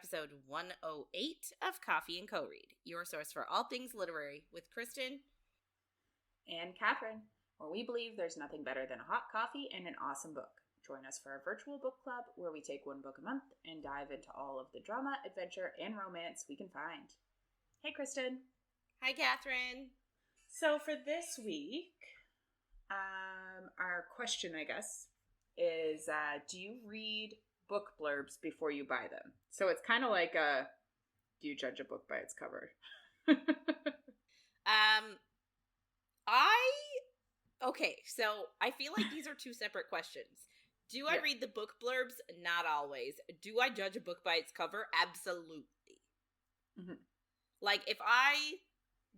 episode 108 of Coffee and Co-Read, your source for all things literary with Kristen and Catherine, where we believe there's nothing better than a hot coffee and an awesome book. Join us for our virtual book club where we take one book a month and dive into all of the drama, adventure, and romance we can find. Hey, Kristen. Hi, Catherine. So for this week, our question, I guess, is do you read book blurbs before you buy them? So it's kind of like do you judge a book by its cover? Okay, so I feel like these are two separate questions. Do I read the book blurbs? Not always. Do I judge a book by its cover? Absolutely. Mm-hmm. Like, if I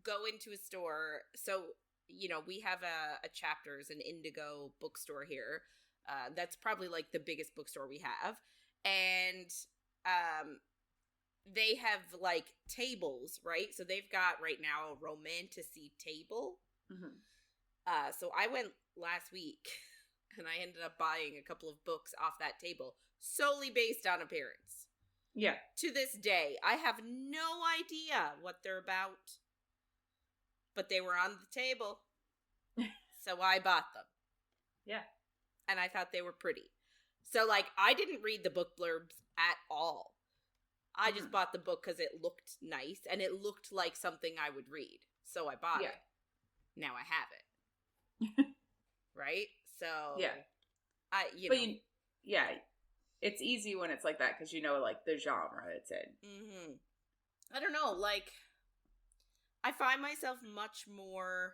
go into a store, so, you know, we have a Chapters, an Indigo bookstore here. That's probably, like, the biggest bookstore we have. And they have, like, tables, right? So they've got, right now, a romantasy table. Mm-hmm. So I went last week, and I ended up buying a couple of books off that table, solely based on appearance. Yeah. To this day, I have no idea what they're about. But they were on the table. So I bought them. Yeah. And I thought they were pretty. So, like, I didn't read the book blurbs at all. I just bought the book because it looked nice, and it looked like something I would read. So I bought it. Now I have it. Right? So, yeah. It's easy when it's like that because you know, like, the genre it's in. Mm-hmm. I don't know, like, I find myself much more,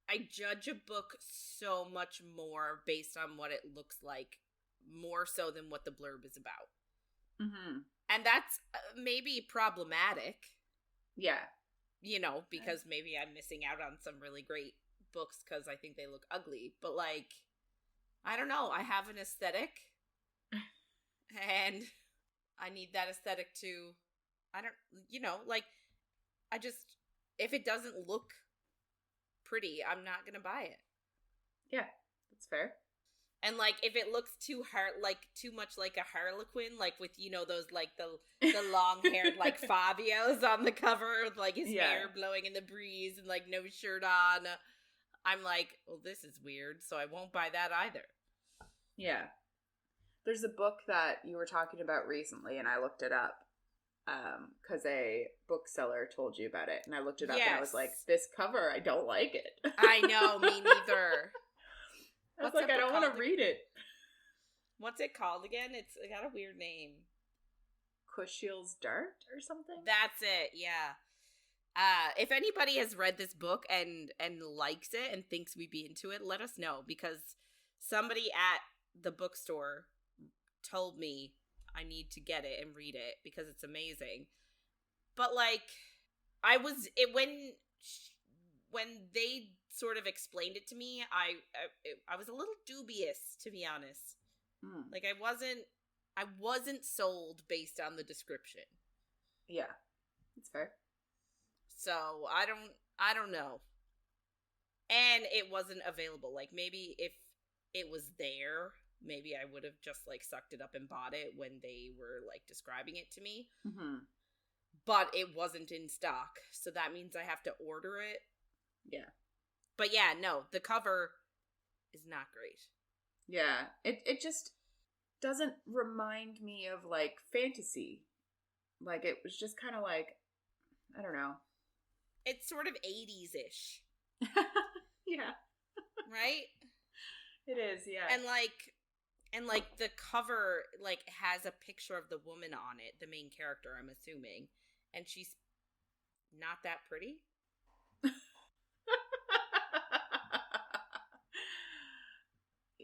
I judge a book so much more based on what it looks like, more so than what the blurb is about. Mm-hmm. And that's maybe problematic. Yeah. You know, because maybe I'm missing out on some really great books because I think they look ugly. But, like, I don't know. I have an aesthetic. And I need that aesthetic to, if it doesn't look pretty, I'm not going to buy it. Yeah, that's fair. And, like, if it looks too much like a Harlequin, like with, you know, those, like, the long-haired, like, Fabios on the cover with, like, his hair blowing in the breeze and, like, no shirt on, I'm like, well, this is weird, so I won't buy that either. Yeah. There's a book that you were talking about recently, and I looked it up because a bookseller told you about it, and I looked it up, and I was like, this cover, I don't like it. I know, me neither. I was like, I don't want to read it. What's it called again? It got a weird name. Kushiel's Dart or something? That's it, yeah. If anybody has read this book and likes it and thinks we'd be into it, let us know, because somebody at the bookstore told me I need to get it and read it because it's amazing. But, like, when they sort of explained it to me, I was a little dubious, to be honest. Like, I wasn't sold based on the description. Yeah, that's fair. So I don't know. And it wasn't available. Like, maybe if it was there, maybe I would have just, like, sucked it up and bought it when they were, like, describing it to me. Mm-hmm. But it wasn't in stock, so that means I have to order it. Yeah. But yeah, no, the cover is not great. Yeah, it just doesn't remind me of, like, fantasy. Like, it was just kind of like, I don't know. It's sort of 80s-ish. Yeah. Right? It is, yeah. And the cover, like, has a picture of the woman on it, the main character, I'm assuming. And she's not that pretty.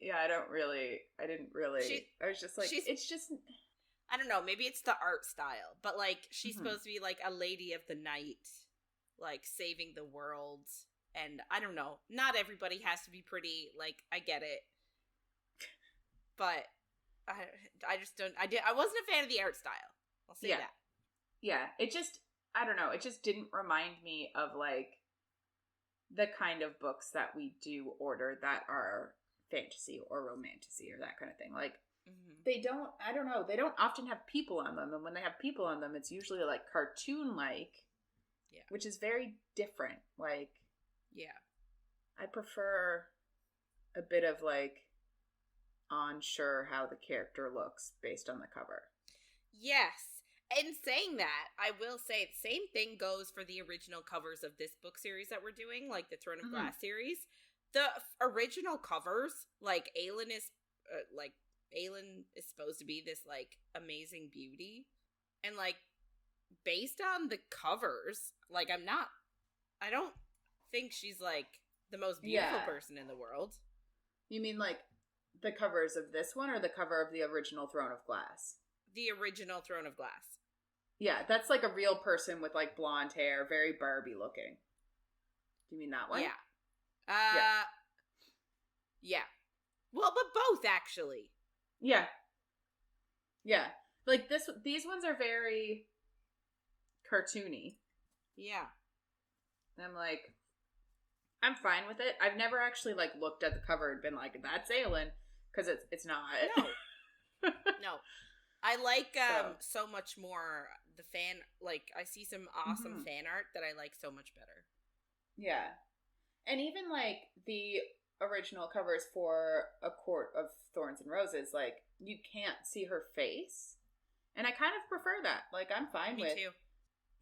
Yeah, I was just like, it's just, I don't know, maybe it's the art style, but, like, she's supposed to be, like, a lady of the night, like, saving the world, and I don't know, not everybody has to be pretty, like, I get it, but I just don't, I wasn't a fan of the art style, I'll say that. Yeah, it just, I don't know, it just didn't remind me of, like, the kind of books that we do order that are fantasy or romantasy or that kind of thing. Like, they don't, I don't know, they don't often have people on them. And when they have people on them, it's usually like cartoon-like, which is very different. Like, I prefer a bit of like unsure how the character looks based on the cover. Yes. And saying that, I will say the same thing goes for the original covers of this book series that we're doing, like the Throne of Glass series. The original covers, like Aelin is supposed to be this like amazing beauty, and like based on the covers, like I don't think she's like the most beautiful person in the world. You mean like the covers of this one, or the cover of the original Throne of Glass? The original Throne of Glass. Yeah, that's like a real person with like blonde hair, very Barbie looking. Do you mean that one? Yeah. Well, but both actually. Yeah. Like these ones are very cartoony. Yeah. And I'm like, I'm fine with it. I've never actually like looked at the cover and been like, that's Aelin, because it's not. No. I like so much more the fan, like I see some awesome fan art that I like so much better. Yeah. And even like the original covers for A Court of Thorns and Roses, like you can't see her face. And I kind of prefer that. Like I'm fine with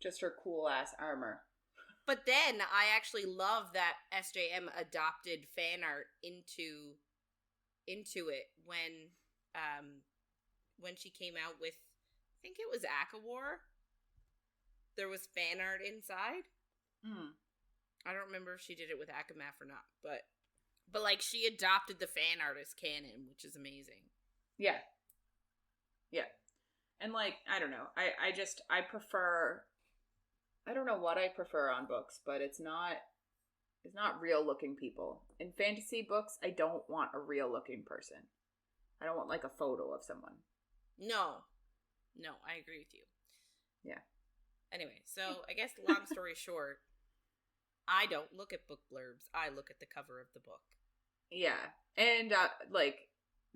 just her cool ass armor. But then I actually love that SJM adopted fan art into it when she came out with, I think it was Akawar. There was fan art inside. I don't remember if she did it with Akamath or not, but like she adopted the fan art as canon, which is amazing. Yeah. And like, I don't know. I prefer, I don't know what I prefer on books, but it's not real looking people. In fantasy books, I don't want a real looking person. I don't want like a photo of someone. No, I agree with you. Yeah. Anyway, so I guess long story short, I don't look at book blurbs. I look at the cover of the book. Yeah. And like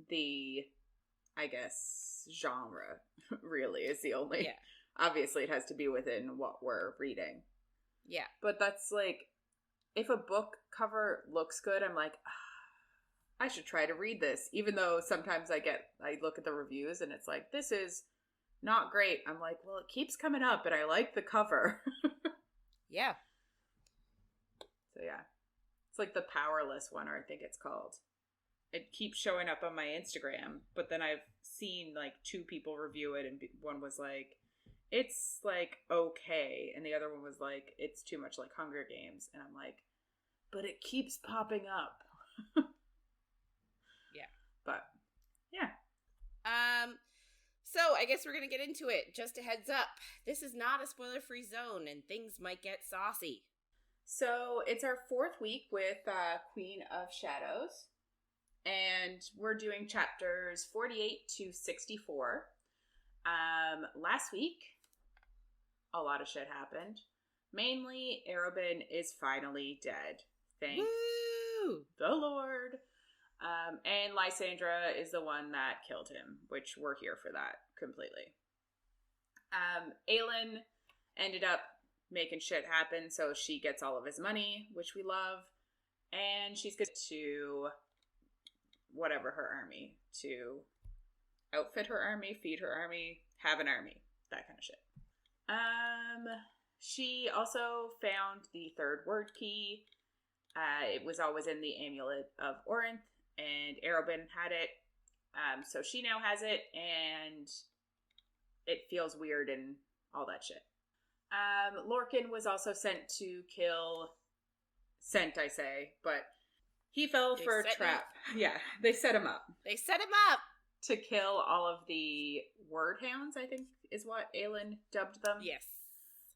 the, I guess, genre really is the only. Yeah. Obviously, it has to be within what we're reading. Yeah. But that's like, if a book cover looks good, I'm like, I should try to read this. Even though sometimes I look at the reviews and it's like, this is not great. I'm like, well, it keeps coming up and I like the cover. Yeah. So yeah. It's like the Powerless one, or I think it's called. It keeps showing up on my Instagram, but then I've seen like 2 people review it, and one was like, it's like okay, and the other one was like, it's too much like Hunger Games, and I'm like, but it keeps popping up. Yeah. But yeah. So I guess we're gonna get into it. Just a heads up, this is not a spoiler-free zone, and things might get saucy. So it's our 4th week with Queen of Shadows, and we're doing chapters 48 to 64. Last week, a lot of shit happened. Mainly, Arobynn is finally dead. Thank the Lord. And Lysandra is the one that killed him, which we're here for that completely. Aelin ended up making shit happen, so she gets all of his money, which we love, and she's good to whatever her army, to outfit her army, feed her army, have an army, that kind of shit. She also found the 3rd word key. It was always in the Amulet of Orinth, and Arobynn had it, so she now has it, and it feels weird and all that shit. Lorcan was also sent to kill... Sent, I say, but he fell for a trap. Yeah, they set him up. To kill all of the word hounds, I think, is what Aelin dubbed them. Yes.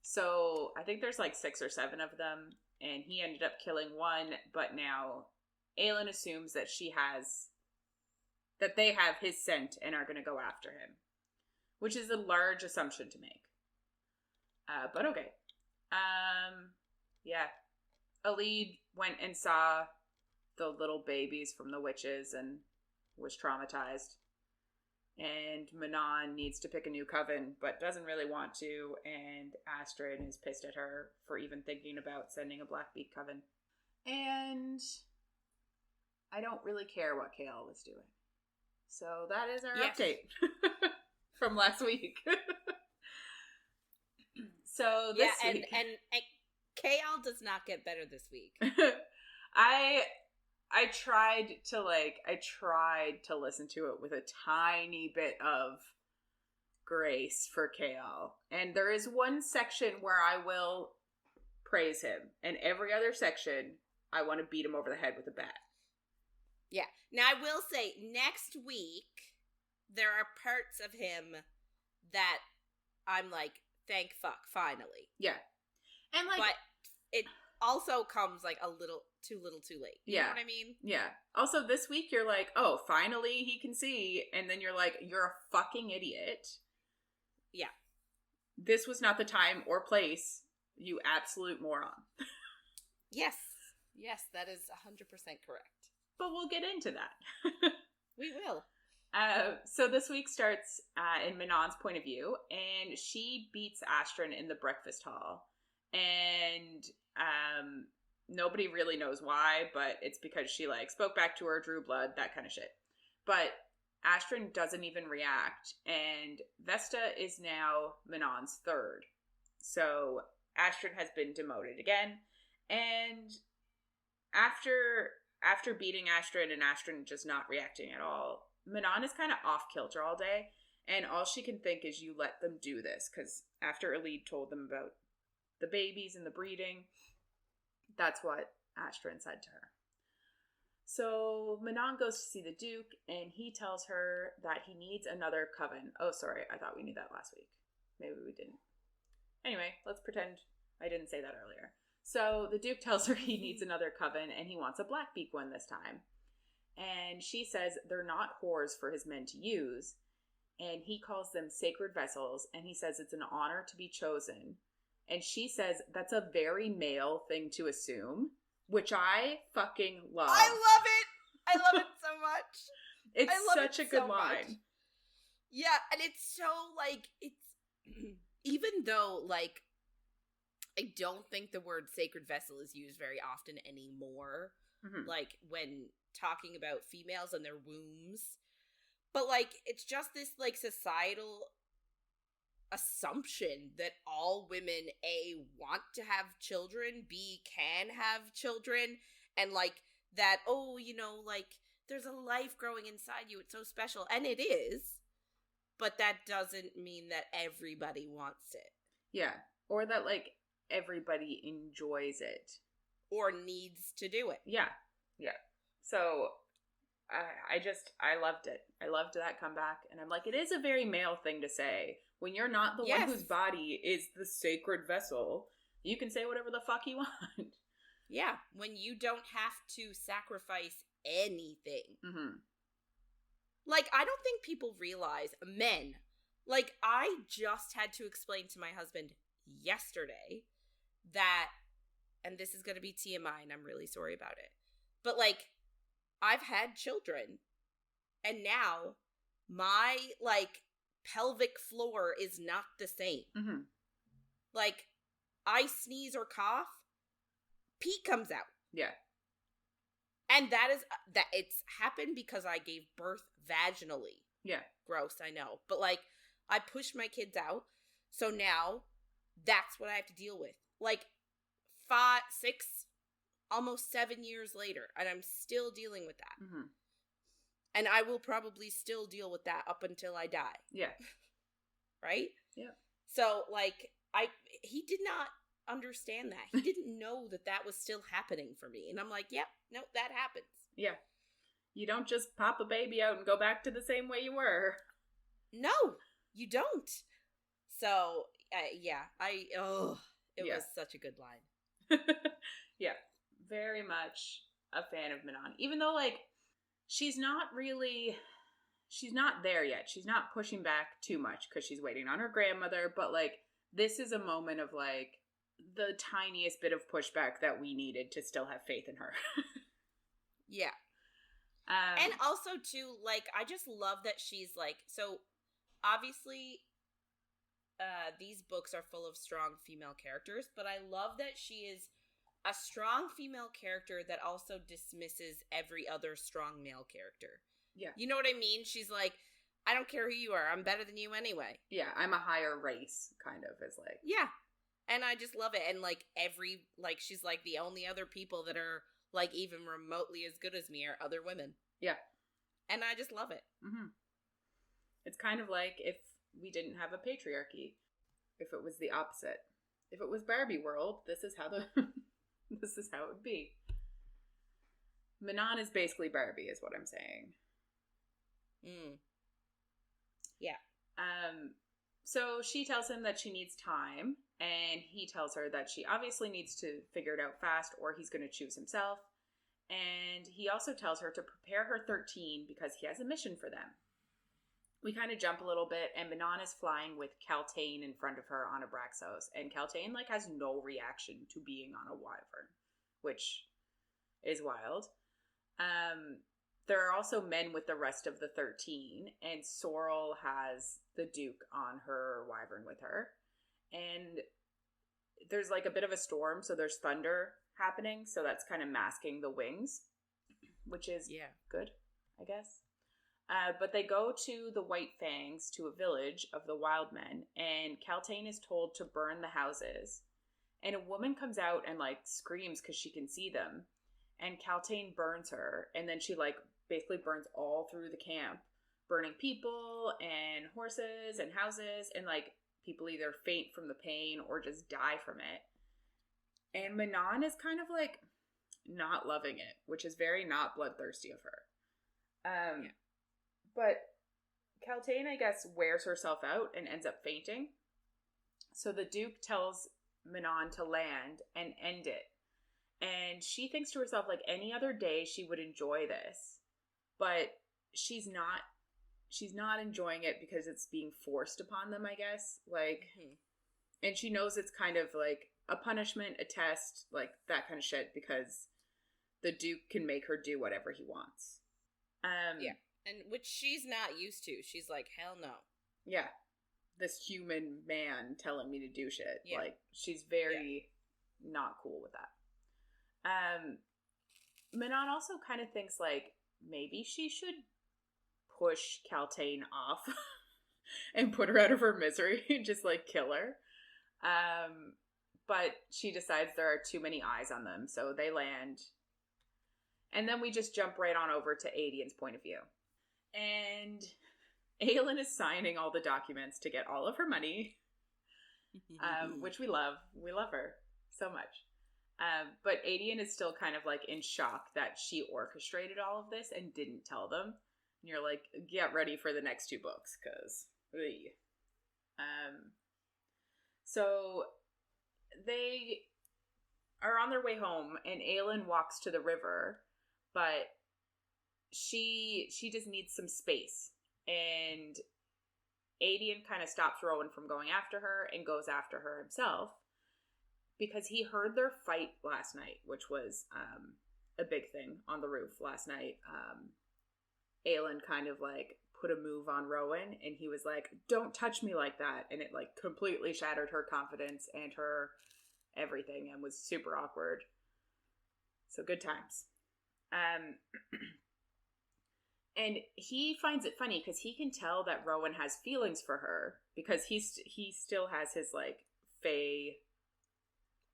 So, I think there's like 6 or 7 of them, and he ended up killing one, but now Aelin assumes that they have his scent and are going to go after him. Which is a large assumption to make. But okay. Yeah. Alid went and saw the little babies from the witches and was traumatized. And Manon needs to pick a new coven, but doesn't really want to. And Asterin is pissed at her for even thinking about sending a Blackbeak coven. And I don't really care what KL was doing. So that is our update from last week. So this week... and KL does not get better this week. I tried to listen to it with a tiny bit of grace for KL. And there is one section where I will praise him. And every other section, I want to beat him over the head with a bat. Yeah. Now, I will say, next week, there are parts of him that I'm like, thank fuck, finally. Yeah. And like... But it also comes like a little too late. You know what I mean? Yeah. Also, this week you're like, oh, finally he can see. And then you're like, you're a fucking idiot. Yeah. This was not the time or place, you absolute moron. Yes. Yes, that is 100% correct. But we'll get into that. We will. So this week starts in Manon's point of view, and she beats Asterin in the breakfast hall. And nobody really knows why, but it's because she like spoke back to her, drew blood, that kind of shit. But Asterin doesn't even react, and Vesta is now Manon's third. So Asterin has been demoted again, and after beating Asterin and Asterin just not reacting at all, Manon is kind of off kilter all day, and all she can think is you let them do this, because after Elide told them about the babies and the breeding, that's what Asterin said to her. So Manon goes to see the Duke, and he tells her that he needs another coven. Oh, sorry, I thought we knew that last week. Maybe we didn't. Anyway, let's pretend I didn't say that earlier. So the Duke tells her he needs another coven, and he wants a Blackbeak one this time. And she says they're not whores for his men to use, and he calls them sacred vessels, and he says it's an honor to be chosen. And she says that's a very male thing to assume, which I fucking love. I love it! I love it so much. It's such a good line. Yeah, and it's so, like, it's... Even though, like, I don't think the word sacred vessel is used very often anymore, like, when talking about females and their wombs. But, like, it's just this, like, societal assumption that all women, A, want to have children, B, can have children, and, like, that, oh, you know, like, there's a life growing inside you, it's so special, and it is, but that doesn't mean that everybody wants it. Yeah, or that, like, everybody enjoys it. Or needs to do it. Yeah, yeah. So, I loved it. I loved that comeback, and I'm like, it is a very male thing to say. When you're not the one whose body is the sacred vessel, you can say whatever the fuck you want. Yeah, when you don't have to sacrifice anything. Like, I don't think people realize, men, like, I just had to explain to my husband yesterday that, and this is going to be TMI, and I'm really sorry about it, but, like, I've had children, and now my, like, pelvic floor is not the same. Like, I sneeze or cough, pee comes out. Yeah. And that it's happened because I gave birth vaginally. Yeah. Gross, I know. But, like, I pushed my kids out, so now that's what I have to deal with. Like, 5, 6, almost 7 years later, and I'm still dealing with that. And I will probably still deal with that up until I die. Yeah. Right? Yeah. So, like, he did not understand that. He didn't know that was still happening for me. And I'm like, yep, no, that happens. Yeah. You don't just pop a baby out and go back to the same way you were. No, you don't. So, yeah, it was such a good line. Yeah, very much a fan of Manon. Even though, like, she's not there yet. She's not pushing back too much because she's waiting on her grandmother. But, like, this is a moment of, like, the tiniest bit of pushback that we needed to still have faith in her. Yeah. And also, too, like, I just love that she's, like, so, obviously, these books are full of strong female characters, but I love that she is a strong female character that also dismisses every other strong male character. Yeah. You know what I mean? She's like, I don't care who you are, I'm better than you anyway. Yeah, I'm a higher race, kind of, is like. Yeah. And I just love it. And, like, she's like, the only other people that are, like, even remotely as good as me are other women. Yeah. And I just love it. Mm-hmm. It's kind of like if we didn't have a patriarchy. If it was the opposite. If it was Barbie world, this is how this is how it would be. Manon is basically Barbie, is what I'm saying. Yeah. So she tells him that she needs time, and he tells her that she obviously needs to figure it out fast, or he's going to choose himself. And he also tells her to prepare her 13 because he has a mission for them. We kind of jump a little bit, and Manon is flying with Kaltain in front of her on Abraxos, and Kaltain, like, has no reaction to being on a wyvern, which is wild. There are also men with the rest of the 13, and Sorrel has the Duke on her wyvern with her. And there's, like, a bit of a storm, so there's thunder happening, so that's kind of masking the wings, which is good, I guess. But they go to the White Fangs, to a village of the wild men, and Kaltain is told to burn the houses. And a woman comes out and, like, screams because she can see them. And Kaltain burns her, and then she, like, basically burns all through the camp, burning people and horses and houses, and, like, people either faint from the pain or just die from it. And Manon is kind of, like, not loving it, which is very not bloodthirsty of her. But Kaltain, I guess, wears herself out and ends up fainting. So the Duke tells Manon to land and end it. And she thinks to herself, like, any other day she would enjoy this. But she's not enjoying it because it's being forced upon them, I guess. Like, and she knows it's kind of like a punishment, a test, like that kind of shit, because the Duke can make her do whatever he wants. Yeah. And which she's not used to. She's like, hell no. Yeah. This human man telling me to do shit. Yeah. Like, she's very not cool with that. Manon also kind of thinks, like, maybe she should push Kaltain off and put her out of her misery and just, like, kill her. But she decides there are too many eyes on them, so they land. And then we just jump right on over to Aedion's point of view. And Aelin is signing all the documents to get all of her money, which we love. We love her so much. But Aedion is still kind of, like, in shock that she orchestrated all of this and didn't tell them. And you're like, get ready for the next 2 books, because... So they are on their way home, and Aelin walks to the river, but she just needs some space. And Aedion kind of stops Rowan from going after her and goes after her himself, because he heard their fight last night, which was a big thing on the roof last night. Aelin kind of, like, put a move on Rowan, and he was like, don't touch me like that. And it, like, completely shattered her confidence and her everything and was super awkward. So good times. And he finds it funny because he can tell that Rowan has feelings for her because he still has his, like, fae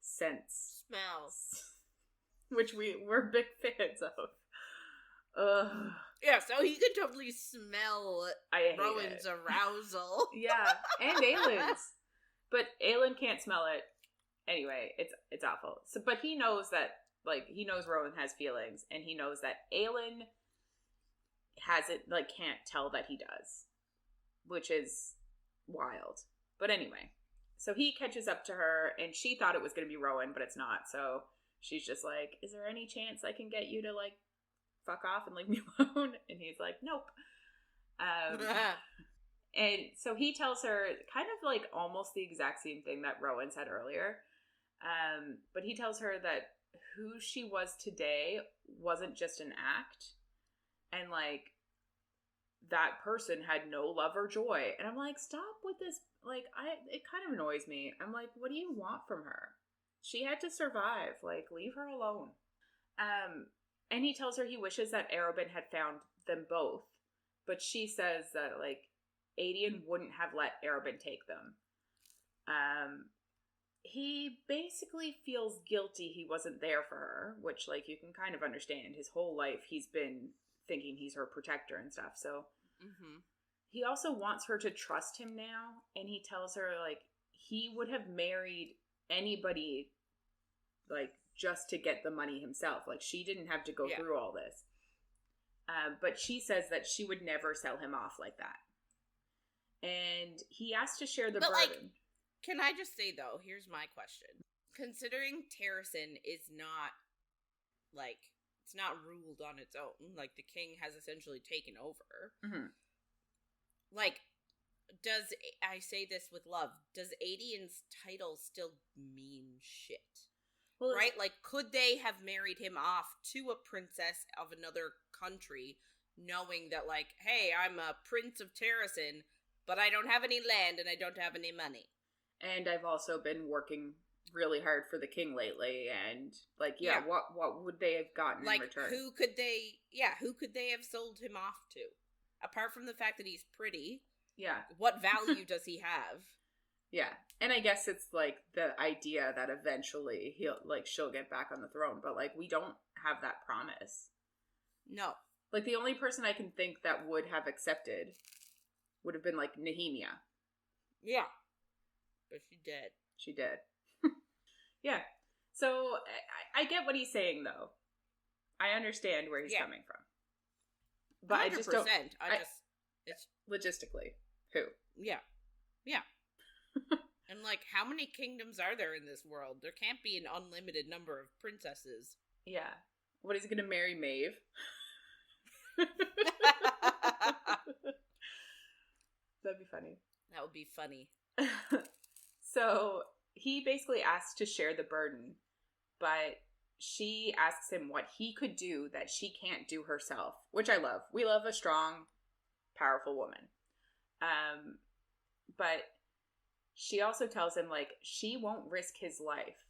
sense. Smells. Which we're big fans of. Ugh. Yeah, so he could totally smell Rowan's arousal. Yeah, and Aelin's. But Aelin can't smell it. Anyway, it's awful. So, but he knows that, like, he knows Rowan has feelings, and he knows that Aelin hasn't, like, can't tell that he does, which is wild. But anyway, so he catches up to her, and she thought it was going to be Rowan, but it's not. So she's just like, is there any chance I can get you to, like, fuck off and leave me alone? And he's like, nope. And so he tells her kind of, like, almost the exact same thing that Rowan said earlier. But he tells her that who she was today wasn't just an act, And, like, that person had no love or joy. And I'm like, stop with this. Like, it kind of annoys me. I'm like, what do you want from her? She had to survive. Like, leave her alone. And he tells her he wishes that Arobynn had found them both. But she says that, like, Aelin wouldn't have let Arobynn take them. He basically feels guilty he wasn't there for her, which, like, you can kind of understand. His whole life he's been thinking he's her protector and stuff, so... Mm-hmm. He also wants her to trust him now, and he tells her, like, he would have married anybody, like, just to get the money himself. Like, she didn't have to go through all this. But she says that she would never sell him off like that. And he asked to share the burden. Like, can I just say, though, here's my question. Considering Terrasen is not, like, it's not ruled on its own, like, the king has essentially taken over. Mm-hmm. Like, I say this with love, does Aedian's title still mean shit? Well, right? Like, could they have married him off to a princess of another country, knowing that, like, hey, I'm a prince of Terrasen, but I don't have any land and I don't have any money. And I've also been working really hard for the king lately, and, like, what would they have gotten in return? Who could they have sold him off to? Apart from the fact that he's pretty. Yeah. What value does he have? Yeah. And I guess it's, like, the idea that eventually she'll get back on the throne, but, like, we don't have that promise. No. Like, the only person I can think that would have accepted would have been, like, Nehemia. Yeah. But she did. She did. Yeah. So, I get what he's saying, though. I understand where he's coming from. But 100%. I just don't... it's logistically. Who? Yeah. Yeah. And, like, how many kingdoms are there in this world? There can't be an unlimited number of princesses. Yeah. What, is he gonna marry Maeve? That'd be funny. That would be funny. So, he basically asks to share the burden, but she asks him what he could do that she can't do herself, which I love. We love a strong, powerful woman. But she also tells him, like, she won't risk his life.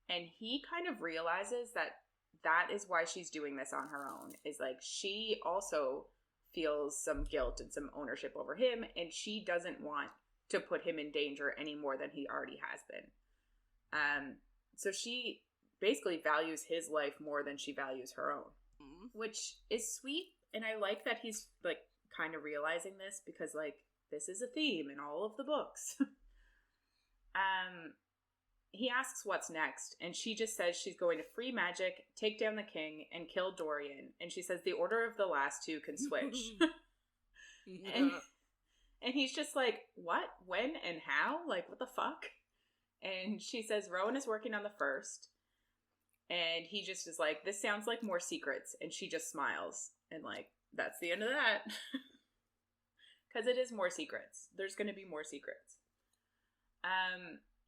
And he kind of realizes that is why she's doing this on her own. Is, like, she also feels some guilt and some ownership over him, and she doesn't want to put him in danger any more than he already has been. So she basically values his life more than she values her own, which is sweet. And I like that he's, like, kind of realizing this, because, like, this is a theme in all of the books. He asks what's next, and she just says she's going to free magic, take down the king, and kill Dorian. And she says the order of the last two can switch. And he's just like, what, when, and how? Like, what the fuck? And she says Rowan is working on the first. And he just is like, this sounds like more secrets. And she just smiles. And, like, that's the end of that. Because it is more secrets. There's going to be more secrets.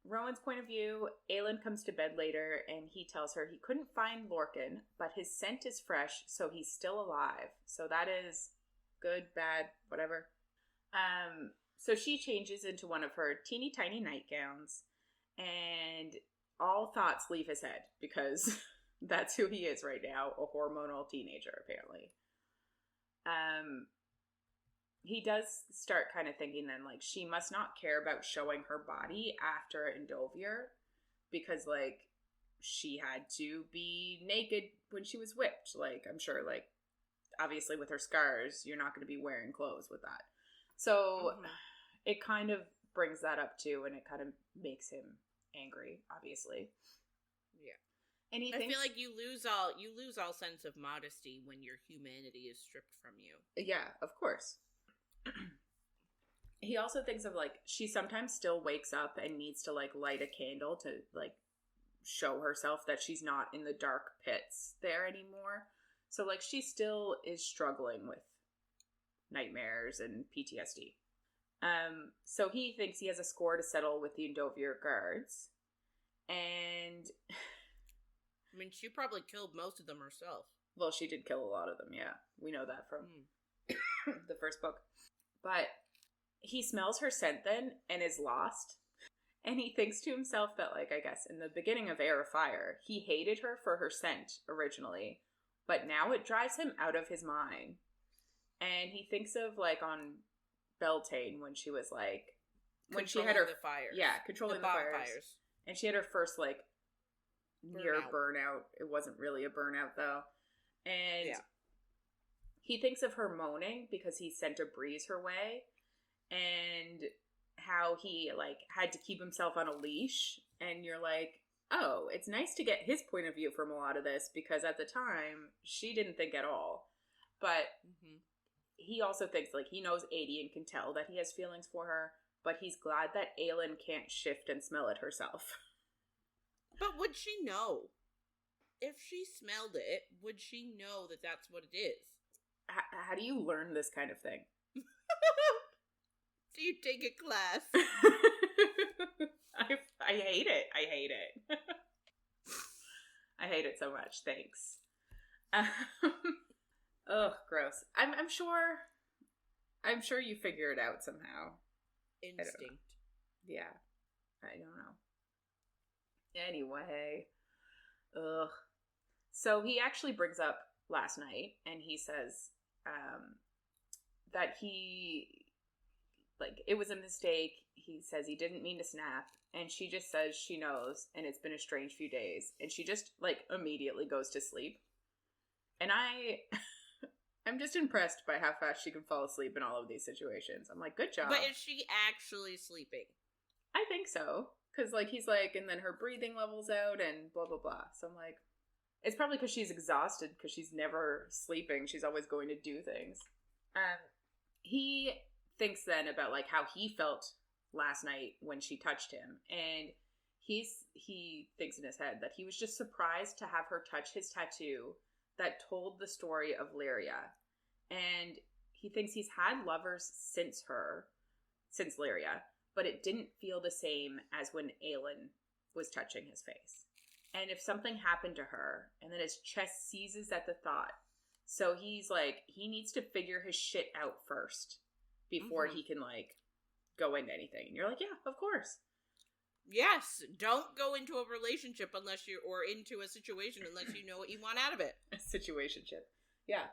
Rowan's point of view, Aelin comes to bed later, and he tells her he couldn't find Lorcan, but his scent is fresh, so he's still alive. So that is good, bad, whatever. So she changes into one of her teeny tiny nightgowns, and all thoughts leave his head, because that's who he is right now, a hormonal teenager, apparently. He does start kind of thinking then, like, she must not care about showing her body after Endovier, because, like, she had to be naked when she was whipped. Like, I'm sure, like, obviously with her scars, you're not going to be wearing clothes with that. So it kind of brings that up too, and it kind of makes him angry, obviously. Yeah. And he I feel like you lose all sense of modesty when your humanity is stripped from you. Yeah, of course. He also thinks of, like, she sometimes still wakes up and needs to, like, light a candle to, like, show herself that she's not in the dark pits there anymore. So, like, she still is struggling with nightmares and PTSD. So he thinks he has a score to settle with the Endovier guards. And I mean, she probably killed most of them herself. Well, she did kill a lot of them, yeah. We know that from the first book. But he smells her scent then and is lost. And he thinks to himself that, like, I guess in the beginning of Heir of Fire, he hated her for her scent originally, but now it drives him out of his mind. And he thinks of, like, on Beltane when she was, like, when she had her the fires. Yeah, controlling the fires. And she had her first, like, near burnout. It wasn't really a burnout, though. And he thinks of her moaning because he sent a breeze her way. And how he, like, had to keep himself on a leash. And you're like, oh, it's nice to get his point of view from a lot of this, because at the time, she didn't think at all. But he also thinks, like, he knows Aelin can tell that he has feelings for her, but he's glad that Aelin can't shift and smell it herself. But would she know? If she smelled it, would she know that that's what it is? How do you learn this kind of thing? Do you take a class? I hate it. I hate it. I hate it so much. Thanks. Ugh, gross. I'm sure you figure it out somehow. Instinct. Yeah. I don't know. Anyway. Ugh. So he actually brings up last night, and he says that he, like, it was a mistake. He says he didn't mean to snap, and she just says she knows, and it's been a strange few days, and she just, like, immediately goes to sleep. And I'm just impressed by how fast she can fall asleep in all of these situations. I'm like, good job. But is she actually sleeping? I think so. Because, like, he's like, and then her breathing levels out and blah, blah, blah. So I'm like, it's probably because she's exhausted because she's never sleeping. She's always going to do things. He thinks then about, like, how he felt last night when she touched him. And he thinks in his head that he was just surprised to have her touch his tattoo that told the story of Lyria. And he thinks he's had lovers since Lyria, but it didn't feel the same as when Aelin was touching his face. And if something happened to her, and then his chest seizes at the thought. So he's like, he needs to figure his shit out first before he can, like, go into anything. And you're like, yeah, of course. Yes, don't go into a relationship or into a situation unless you know what you want out of it. A situationship. Yeah.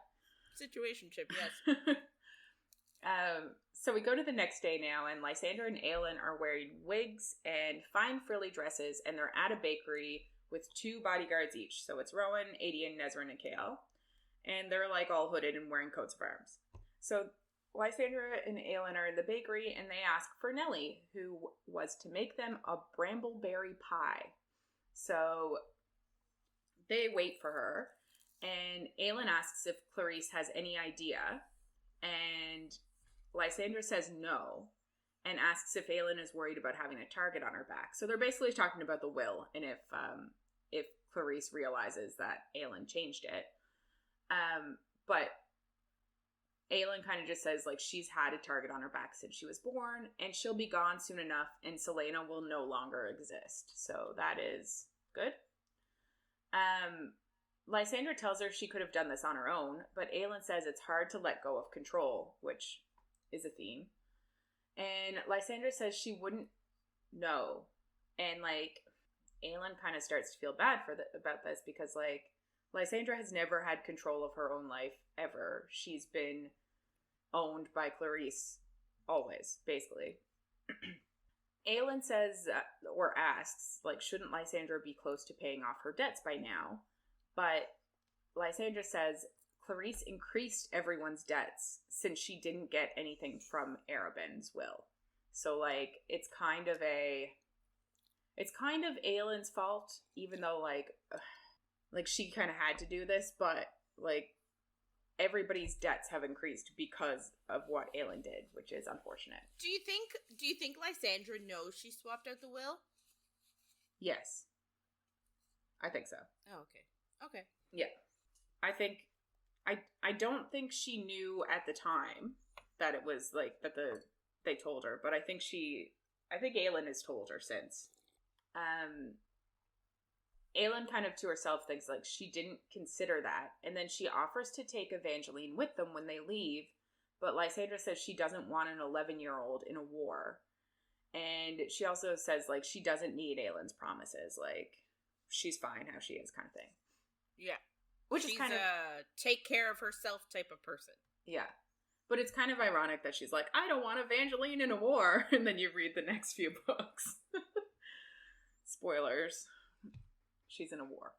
Situationship, yes. So we go to the next day now, and Lysandra and Aelin are wearing wigs and fine frilly dresses, and they're at a bakery with 2 bodyguards each. So it's Rowan, Adian, Nezrin, and Kael. And they're, like, all hooded and wearing coats of arms. So Lysandra and Aelin are in the bakery, and they ask for Nellie, who was to make them a brambleberry pie. So they wait for her, and Aelin asks if Clarisse has any idea, and Lysandra says no, and asks if Aelin is worried about having a target on her back. So they're basically talking about the will, and if Clarisse realizes that Aelin changed it. But Aelin kind of just says, like, she's had a target on her back since she was born, and she'll be gone soon enough, and Selena will no longer exist. So that is good. Lysandra tells her she could have done this on her own, but Aelin says it's hard to let go of control, which is a theme. And Lysandra says she wouldn't know. And, like, Aelin kind of starts to feel bad about this because, like, Lysandra has never had control of her own life, ever. She's been owned by Clarisse, always, basically. Aelin says, or asks, like, shouldn't Lysandra be close to paying off her debts by now? But Lysandra says Clarisse increased everyone's debts since she didn't get anything from Arobynn's will. So, like, it's kind of Aelin's fault, even though, like she kind of had to do this, but, like, everybody's debts have increased because of what Aelin did, which is unfortunate. Do you think Lysandra knows she swapped out the will? Yes. I think so. Oh, okay. Yeah. I don't think she knew at the time that it was, like, that they told her, but I think Aelin has told her since. Aelin kind of to herself thinks, like, she didn't consider that. And then she offers to take Evangeline with them when they leave. But Lysandra says she doesn't want an 11-year-old in a war. And she also says, like, she doesn't need Aelin's promises. Like, she's fine how she is kind of thing. Yeah. Which she's is kind of... take care of herself type of person. Yeah. But it's kind of ironic that she's like, I don't want Evangeline in a war. And then you read the next few books. Spoilers. She's in a war.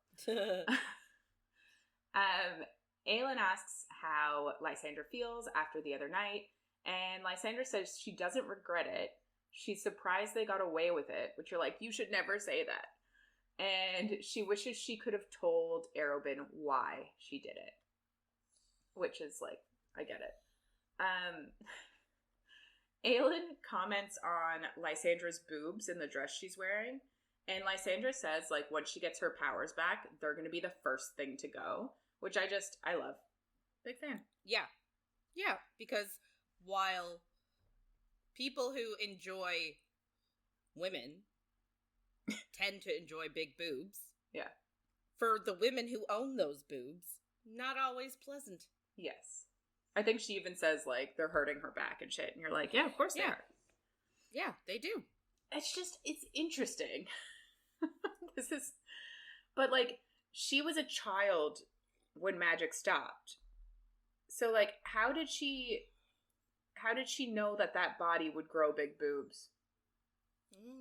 Aelin asks how Lysandra feels after the other night. And Lysandra says she doesn't regret it. She's surprised they got away with it. Which you're like, you should never say that. And she wishes she could have told Arobynn why she did it. Which is like, I get it. Aelin comments on Lysandra's boobs in the dress she's wearing. And Lysandra says, like, once she gets her powers back, they're going to be the first thing to go. Which I love. Big fan. Yeah. Yeah, because while people who enjoy women tend to enjoy big boobs. Yeah. For the women who own those boobs, not always pleasant. Yes. I think she even says, like, they're hurting her back and shit. And you're like, yeah, of course they are. Yeah, they do. It's interesting. But, like, she was a child when magic stopped. So, like, how did she know that body would grow big boobs?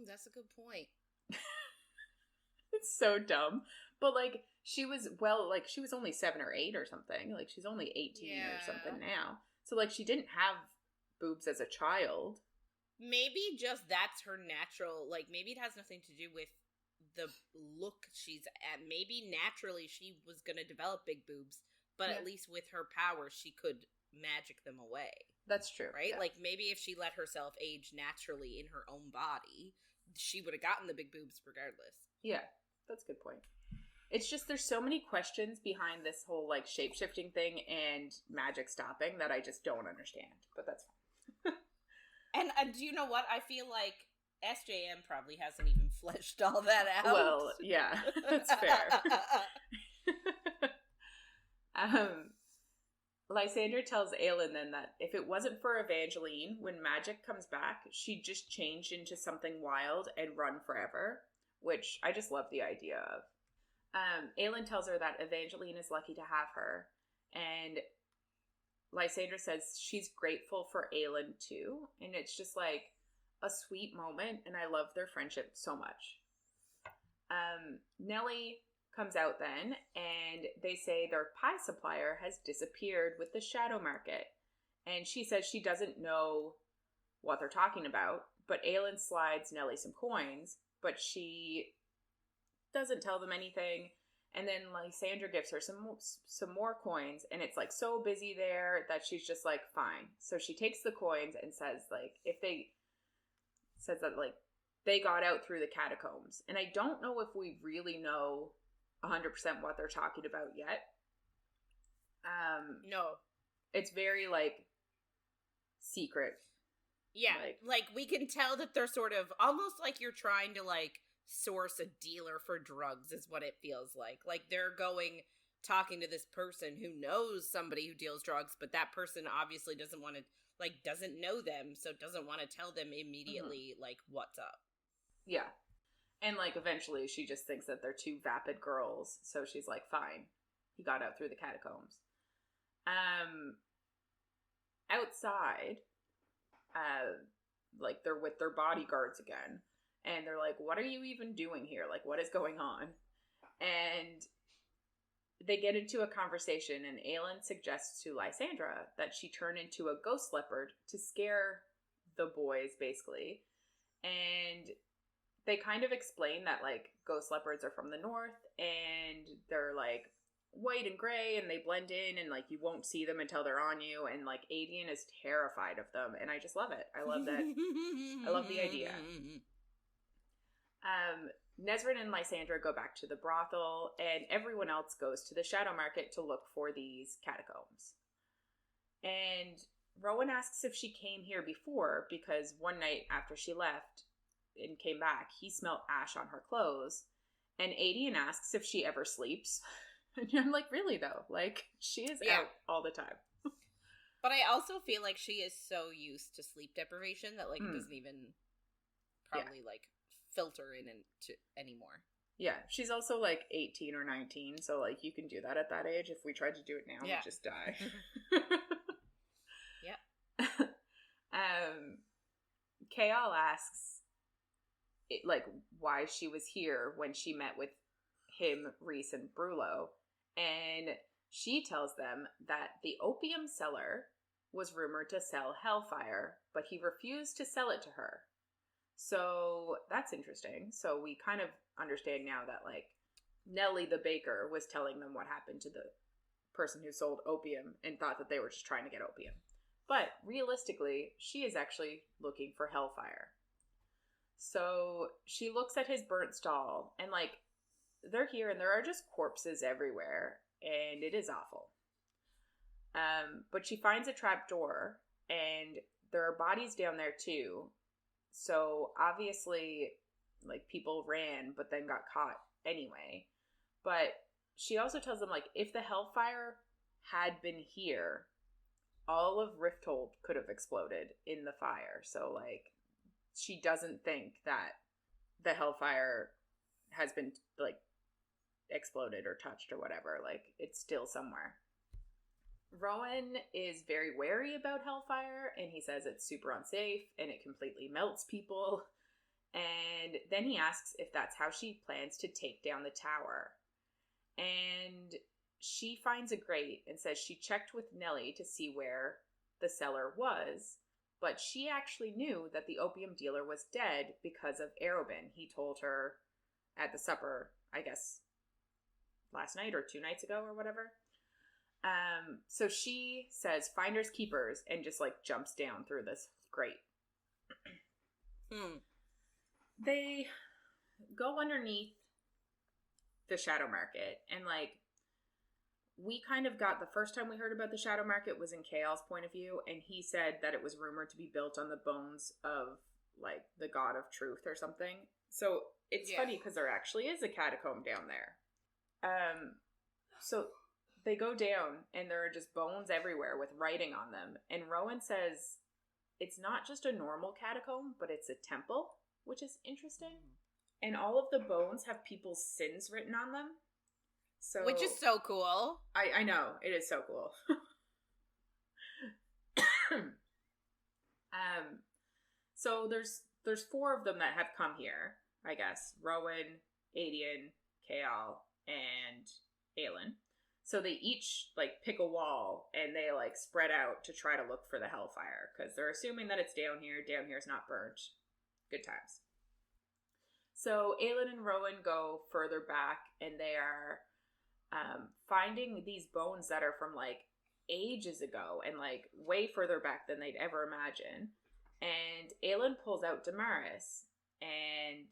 That's a good point. It's so dumb. But, like, she was only 7 or 8 or something. Like, she's only 18 or something now. So, like, she didn't have boobs as a child. Maybe just that's her natural, like, maybe it has nothing to do with the look she's at. Maybe naturally she was going to develop big boobs, but at least with her powers, she could magic them away. That's true. Right? Yeah. Like, maybe if she let herself age naturally in her own body, she would have gotten the big boobs regardless. Yeah, that's a good point. It's just there's so many questions behind this whole, like, shape-shifting thing and magic stopping that I just don't understand, but that's fine. And do you know what? I feel like SJM probably hasn't even fleshed all that out. Well, yeah, that's fair. Lysandra tells Aelin then that if it wasn't for Evangeline, when magic comes back, she'd just change into something wild and run forever, which I just love the idea of. Aelin tells her that Evangeline is lucky to have her, and Lysandra says she's grateful for Aelin too, and it's just like a sweet moment, and I love their friendship so much. Nellie comes out then, and they say their pie supplier has disappeared with the shadow market, and she says she doesn't know what they're talking about, but Aelin slides Nellie some coins, but she doesn't tell them anything. And then Lysandra gives her some more coins, and it's like so busy there that she's just like, fine. So she takes the coins and says, like, says that, like, they got out through the catacombs. And I don't know if we really know 100% what they're talking about yet. No. It's very, like, secret. Yeah, like we can tell that they're sort of almost like you're trying to, like, source a dealer for drugs is what it feels like. Like, they're talking to this person who knows somebody who deals drugs, but that person obviously doesn't want to, like, doesn't know them, so doesn't want to tell them immediately, like, what's up. Yeah. And, like, eventually she just thinks that they're two vapid girls, so she's like, fine. He got out through the catacombs. Outside, like, they're with their bodyguards again. And they're like, what are you even doing here? Like, what is going on? And they get into a conversation, and Aelin suggests to Lysandra that she turn into a ghost leopard to scare the boys, basically. And they kind of explain that, like, ghost leopards are from the north, and they're, like, white and gray, and they blend in, and, like, you won't see them until they're on you, and, like, Adian is terrified of them, and I just love it. I love that. I love the idea. Nesrin and Lysandra go back to the brothel, and everyone else goes to the shadow market to look for these catacombs. And Rowan asks if she came here before, because one night after she left and came back, he smelled ash on her clothes. And Aelin asks if she ever sleeps. And I'm like, really though? Like, she is out all the time. But I also feel like she is so used to sleep deprivation that, like, it doesn't even probably, like, filter in into anymore. Yeah, she's also, like, 18 or 19, so, like, you can do that at that age. If we tried to do it now, we'd just die. Yeah. Kael asks, like, why she was here when she met with him, Rhys, and Brullo, and she tells them that the opium seller was rumored to sell Hellfire, but he refused to sell it to her. So that's interesting. So we kind of understand now that, like, Nellie the baker was telling them what happened to the person who sold opium and thought that they were just trying to get opium. But realistically, she is actually looking for Hellfire. So she looks at his burnt stall, and, like, they're here and there are just corpses everywhere, and it is awful. But she finds a trap door, and there are bodies down there too. So obviously, like, people ran, but then got caught anyway. But she also tells them, like, if the Hellfire had been here, all of Rifthold could have exploded in the fire. So, like, she doesn't think that the Hellfire has been, like, exploded or touched or whatever. Like, it's still somewhere. Rowan is very wary about Hellfire, and he says it's super unsafe and it completely melts people. And then he asks if that's how she plans to take down the tower. And she finds a grate and says she checked with Nellie to see where the cellar was, but she actually knew that the opium dealer was dead because of Arobynn. He told her at the supper, I guess, last night or 2 nights ago or whatever. So she says finders keepers and just, like, jumps down through this grate. They go underneath the Shadow Market, and, like, we kind of got, the first time we heard about the Shadow Market was in Kael's point of view, and he said that it was rumored to be built on the bones of, like, the god of truth or something. So it's funny because there actually is a catacomb down there. So they go down, and there are just bones everywhere with writing on them. And Rowan says it's not just a normal catacomb, but it's a temple, which is interesting. And all of the bones have people's sins written on them. So, which is so cool. I know, it is so cool. So there's 4 of them that have come here, I guess. Rowan, Aelin, Kael, and Aelin. So they each, like, pick a wall, and they, like, spread out to try to look for the Hellfire, because they're assuming that it's down here. Down here's not burnt. Good times. So Aelin and Rowan go further back, and they are finding these bones that are from, like, ages ago, and, like, way further back than they'd ever imagine. And Aelin pulls out Damaris, and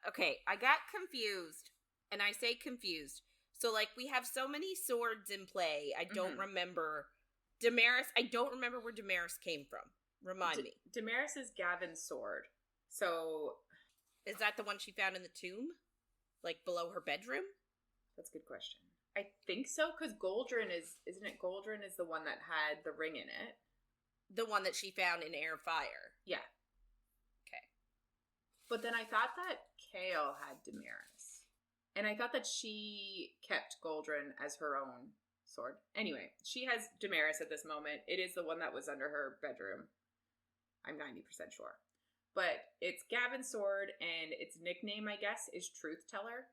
okay, I got confused, and I say confused. So, like, we have so many swords in play, I don't remember Damaris. I don't remember where Damaris came from. Remind me. Damaris is Gavin's sword. So, is that the one she found in the tomb? Like, below her bedroom? That's a good question. I think so, because Goldrin isn't it Goldrin is the one that had the ring in it? The one that she found in Air Fire. Yeah. Okay. But then I thought that Kael had Damaris. And I thought that she kept Goldrin as her own sword. Anyway, she has Damaris at this moment. It is the one that was under her bedroom. I'm 90% sure. But it's Gavin's sword, and its nickname, I guess, is Truth Teller.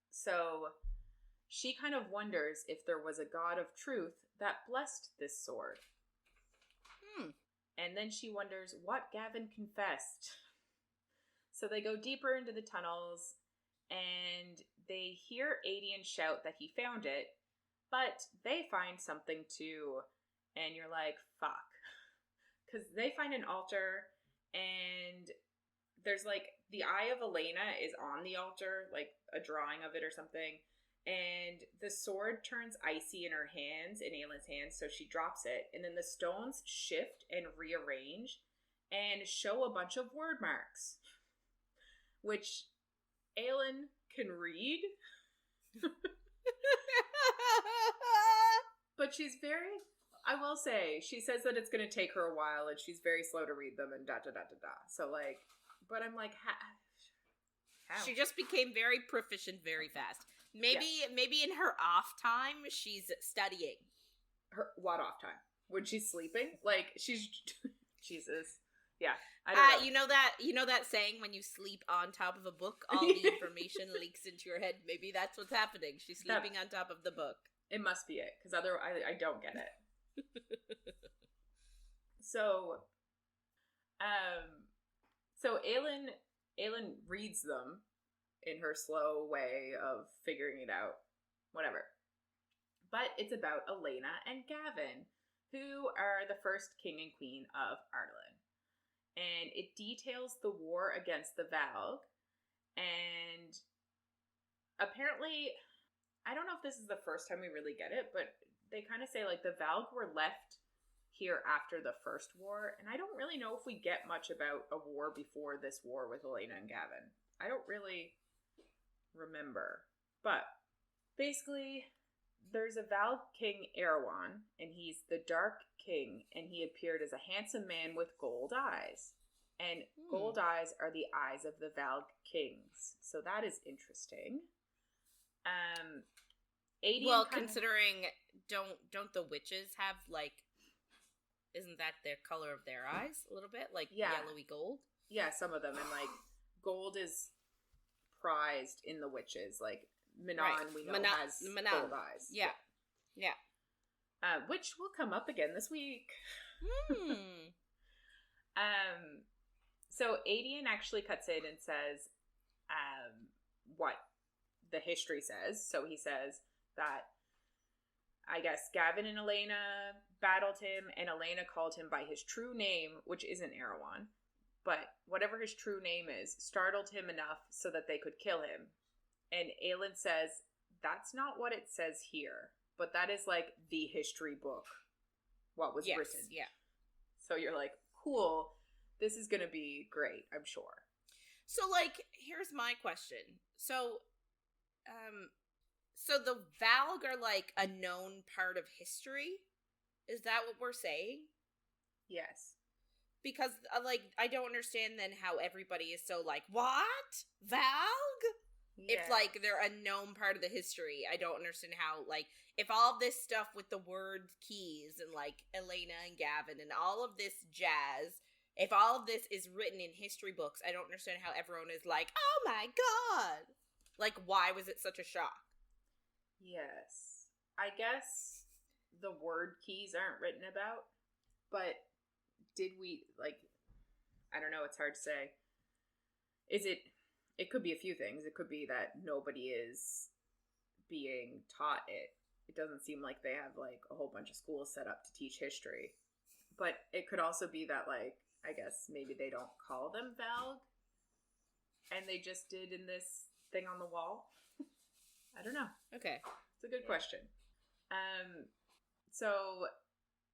So she kind of wonders if there was a god of truth that blessed this sword. And then she wonders what Gavin confessed. So they go deeper into the tunnels, and they hear Aelin shout that he found it, but they find something too, and you're like, fuck. Because they find an altar, and there's, like, the Eye of Elena is on the altar, like a drawing of it or something, and the sword turns icy in her hands, in Aelin's hands, so she drops it, and then the stones shift and rearrange and show a bunch of word marks. which Aelin can read. But she's very, I will say, she says that it's going to take her a while and she's very slow to read them and da-da-da-da-da. So, like, but I'm like, how? She just became very proficient very fast. Maybe in her off time, she's studying. Her what off time? When she's sleeping? Like, she's, Jesus. Yeah. I don't know. You know that saying, when you sleep on top of a book, all the information leaks into your head? Maybe that's what's happening. She's sleeping on top of the book. It must be it, because otherwise I don't get it. So Aelin reads them in her slow way of figuring it out. Whatever. But it's about Elena and Gavin, who are the first king and queen of Arobynn. And it details the war against the Valg. And apparently, I don't know if this is the first time we really get it, but they kind of say, like, the Valg were left here after the first war, and I don't really know if we get much about a war before this war with Elena and Gavin. I don't really remember. But basically, there's a Valg king, Rowan, and he's the Dark King, and he appeared as a handsome man with gold eyes. And gold eyes are the eyes of the Valg kings. So that is interesting. Considering don't the witches have, like, isn't that their color of their eyes a little bit, like, yellowy gold? Yeah, some of them, and like gold is prized in the witches. Like Manon, we know has gold eyes. Yeah. Which will come up again this week. So Aelin actually cuts in and says, what the history says. So he says that, I guess, Gavin and Elena battled him, and Elena called him by his true name, which isn't Rowan, but whatever his true name is, startled him enough so that they could kill him. And Aelin says, that's not what it says here, but that is, like, the history book, what was written. Yeah. So you're like, cool, this is gonna be great, I'm sure. So, like, here's my question. So the Valg are, like, a known part of history? Is that what we're saying? Yes. Because, like, I don't understand then how everybody is so, like, what? Valg? Yeah. If, like, they're a known part of the history. I don't understand how, like, if all of this stuff with the word keys and, like, Elena and Gavin and all of this jazz, if all of this is written in history books, I don't understand how everyone is like, oh my god! Like, why was it such a shock? Yes. I guess the word keys aren't written about, but did we, like, I don't know, it's hard to say. It could be a few things. It could be that nobody is being taught it. It doesn't seem like they have, like, a whole bunch of schools set up to teach history. But it could also be that, like, I guess maybe they don't call them Valg, and they just did in this thing on the wall. I don't know. Okay. It's a good question. So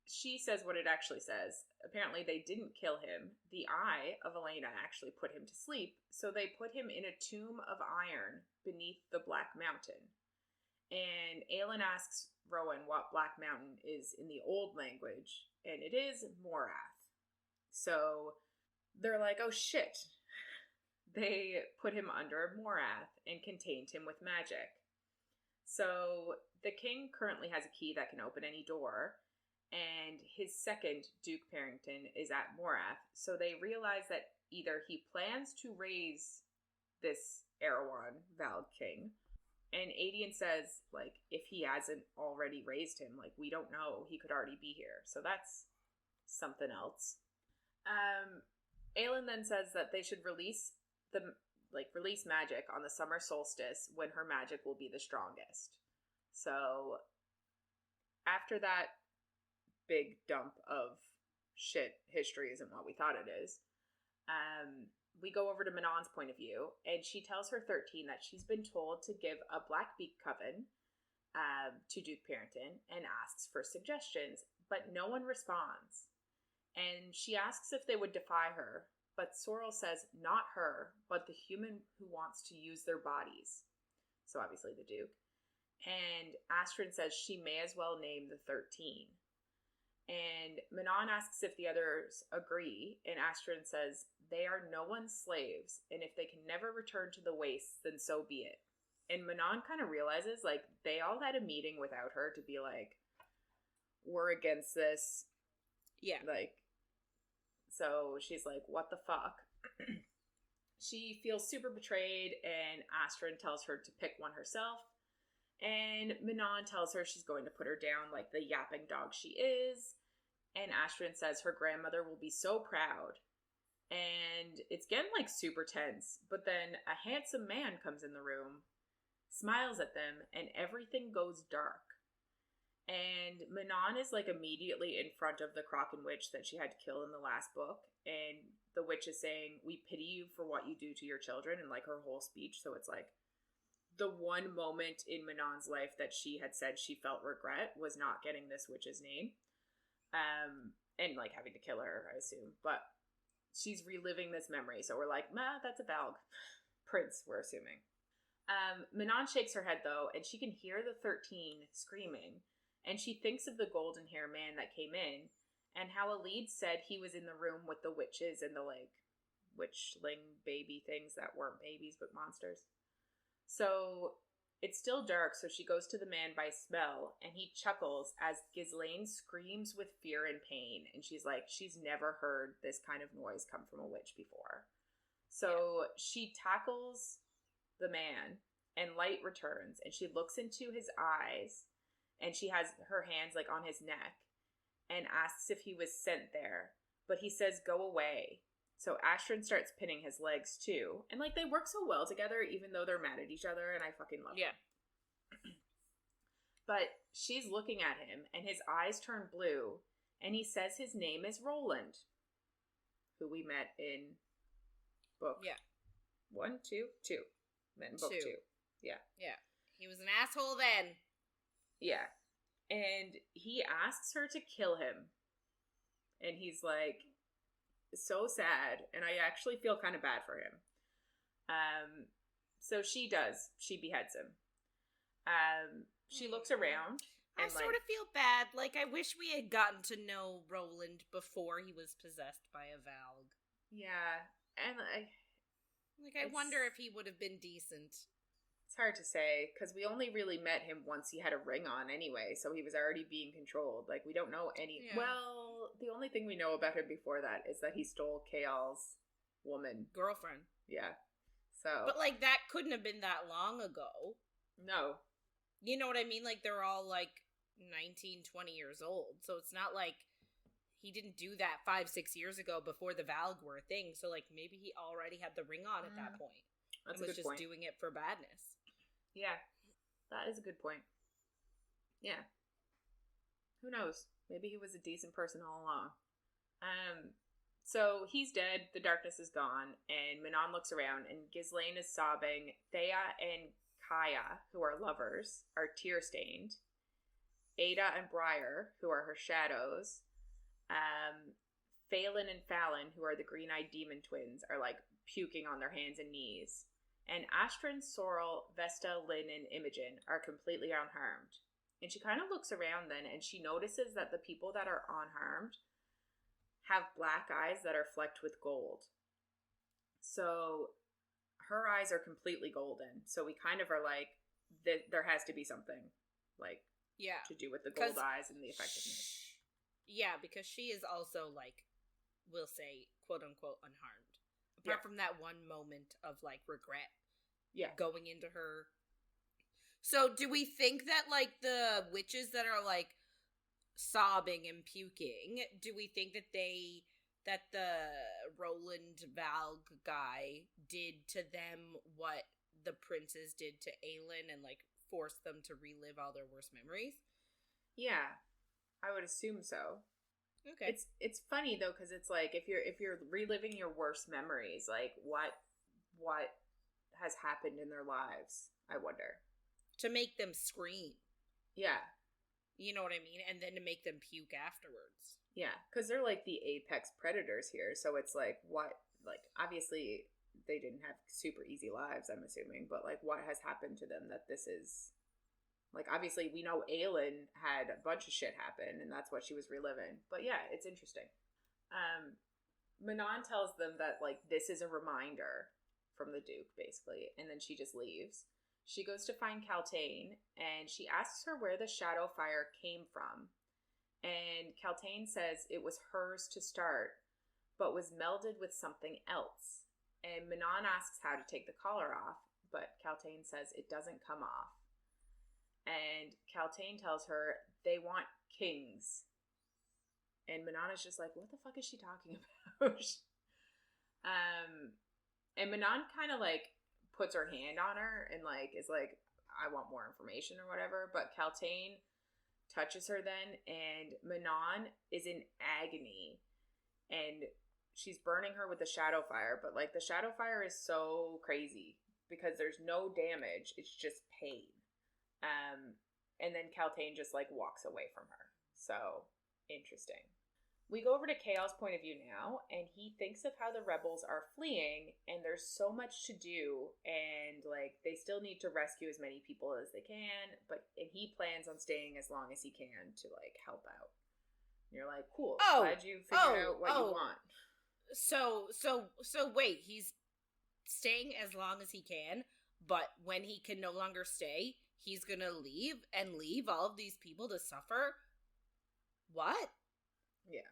she says what it actually says. Apparently they didn't kill him. The eye of Elena actually put him to sleep, so they put him in a tomb of iron beneath the Black Mountain. And Aelin asks Rowan what Black Mountain is in the old language, and it is Morath. So they're like, oh shit. They put him under Morath and contained him with magic. So the king currently has a key that can open any door, and his second, Duke Parrington, is at Morath. So they realize that either he plans to raise this Rowan Valg king, and Aelin says, like, if he hasn't already raised him, like, we don't know, he could already be here. So that's something else. Aelin then says that they should release magic on the summer solstice when her magic will be the strongest. So after that big dump of shit, history isn't what we thought it is, we go over to Manon's point of view, and she tells her 13 that she's been told to give a Blackbeak coven to Duke Parrington and asks for suggestions, but no one responds. And she asks if they would defy her but Sorrel says not her, but the human who wants to use their bodies. So obviously the Duke. And Asterin says she may as well name the 13. And Manon asks if the others agree, and Asterin says they are no one's slaves, and if they can never return to the wastes, then so be it. And Manon kind of realizes, like, they all had a meeting without her to be like, we're against this. Yeah. Like, so she's like, what the fuck? She feels super betrayed, and Asterin tells her to pick one herself. And Manon tells her she's going to put her down like the yapping dog she is. And Asterin says her grandmother will be so proud. And it's getting like super tense. But then a handsome man comes in the room, smiles at them, and everything goes dark. And Manon is like immediately in front of the Kraken witch that she had to kill in the last book. And the witch is saying, we pity you for what you do to your children, and like her whole speech. So it's like the one moment in Manon's life that she had said she felt regret was not getting this witch's name. And like having to kill her, I assume. But she's reliving this memory. So we're like, that's a Valg. Prince, we're assuming. Manon shakes her head though, and she can hear the 13 screaming. And she thinks of the golden hair man that came in, and how Aelin said he was in the room with the witches and the like witchling baby things that weren't babies but monsters. So it's still dark, so she goes to the man by smell, and he chuckles as Ghislaine screams with fear and pain, and she's like, she's never heard this kind of noise come from a witch before. So she tackles the man, and light returns, and she looks into his eyes, and she has her hands like on his neck, and asks if he was sent there, but he says go away. So Asterin starts pinning his legs too. And like they work so well together even though they're mad at each other, and I fucking love it. But she's looking at him and his eyes turn blue, and he says his name is Roland, who we met in book 1, 2, 2. Met in book 2. Yeah. Yeah. He was an asshole then. Yeah. And he asks her to kill him. And he's like, so sad, and I actually feel kind of bad for him. So she does. She beheads him. She looks around. And I sort of feel bad. Like, I wish we had gotten to know Roland before he was possessed by a Valg. Yeah, and I wonder if he would have been decent. It's hard to say, because we only really met him once he had a ring on anyway, so he was already being controlled. Like, we don't know any... Yeah. Well, the only thing we know about him before that is that he stole Kael's woman. Girlfriend. Yeah. So... But, like, that couldn't have been that long ago. No. You know what I mean? Like, they're all, like, 19, 20 years old, so it's not like he didn't do that 5-6 years ago before the Valg were a thing, so, like, maybe he already had the ring on at that point. That's and was a good just point. Doing it for badness. Yeah, that is a good point. Yeah. Who knows? Maybe he was a decent person all along. So he's dead, the darkness is gone, and Manon looks around, and Ghislaine is sobbing. Thea and Kaya, who are lovers, are tear-stained. Ada and Briar, who are her shadows. Phelan and Fallon, who are the green-eyed demon twins, are, like, puking on their hands and knees. And Asterin, Sorrel, Vesta, Lynn, and Imogen are completely unharmed. And she kind of looks around then, and she notices that the people that are unharmed have black eyes that are flecked with gold. So her eyes are completely golden. So we kind of are like, there has to be something, like, to do with the gold eyes and the effectiveness. Because she is also, like, we'll say, quote-unquote, unharmed. Apart from that one moment of, like, regret. Yeah. Going into her. So, do we think that, like, the witches that are, like, sobbing and puking, do we think that the Roland Valg guy did to them what the princes did to Aelin and, like, forced them to relive all their worst memories? Yeah. I would assume so. Okay. It's funny though, because it's like if you're reliving your worst memories, like what has happened in their lives, I wonder. To make them scream. Yeah. You know what I mean? And then to make them puke afterwards. Yeah, because they're like the apex predators here, so it's like what like, obviously they didn't have super easy lives, I'm assuming, but like, what has happened to them that this is, like, obviously we know Aelin had a bunch of shit happen, and that's what she was reliving. But yeah, it's interesting. Manon tells them that, like, this is a reminder from the Duke, basically, and then she just leaves. She goes to find Kaltain, and she asks her where the shadow fire came from. And Kaltain says it was hers to start, but was melded with something else. And Manon asks how to take the collar off, but Kaltain says it doesn't come off. And Kaltain tells her they want kings. And Manon is just like, what the fuck is she talking about? And Manon kind of like puts her hand on her and like is like, I want more information or whatever. But Kaltain touches her then, and Manon is in agony. And she's burning her with the shadow fire. But like, the shadow fire is so crazy because there's no damage. It's just pain. And then Kaltain just like walks away from her. So interesting. We go over to Chaol's point of view now, and he thinks of how the rebels are fleeing, and there's so much to do, and like they still need to rescue as many people as they can, and he plans on staying as long as he can to like help out. And you're like, cool. Glad you figured out what you want. So wait, he's staying as long as he can, but when he can no longer stay, he's gonna leave all of these people to suffer? What? Yeah.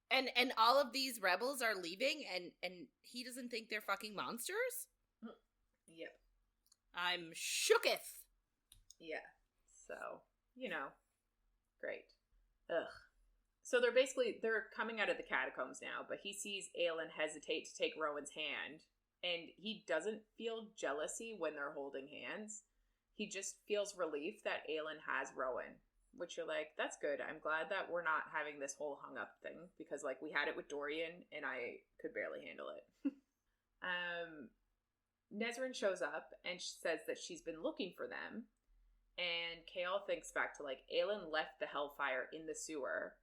And all of these rebels are leaving, and he doesn't think they're fucking monsters? Yep. I'm shooketh. Yeah. So, you know, great. Ugh. So they're coming out of the catacombs now, but he sees Aelin hesitate to take Rowan's hand, and he doesn't feel jealousy when they're holding hands. He just feels relief that Aelin has Rowan. Which you're like, that's good. I'm glad that we're not having this whole hung up thing, because like we had it with Dorian and I could barely handle it. Nesrin shows up and she says that she's been looking for them, and Chaol thinks back to like Aelin left the Hellfire in the sewer,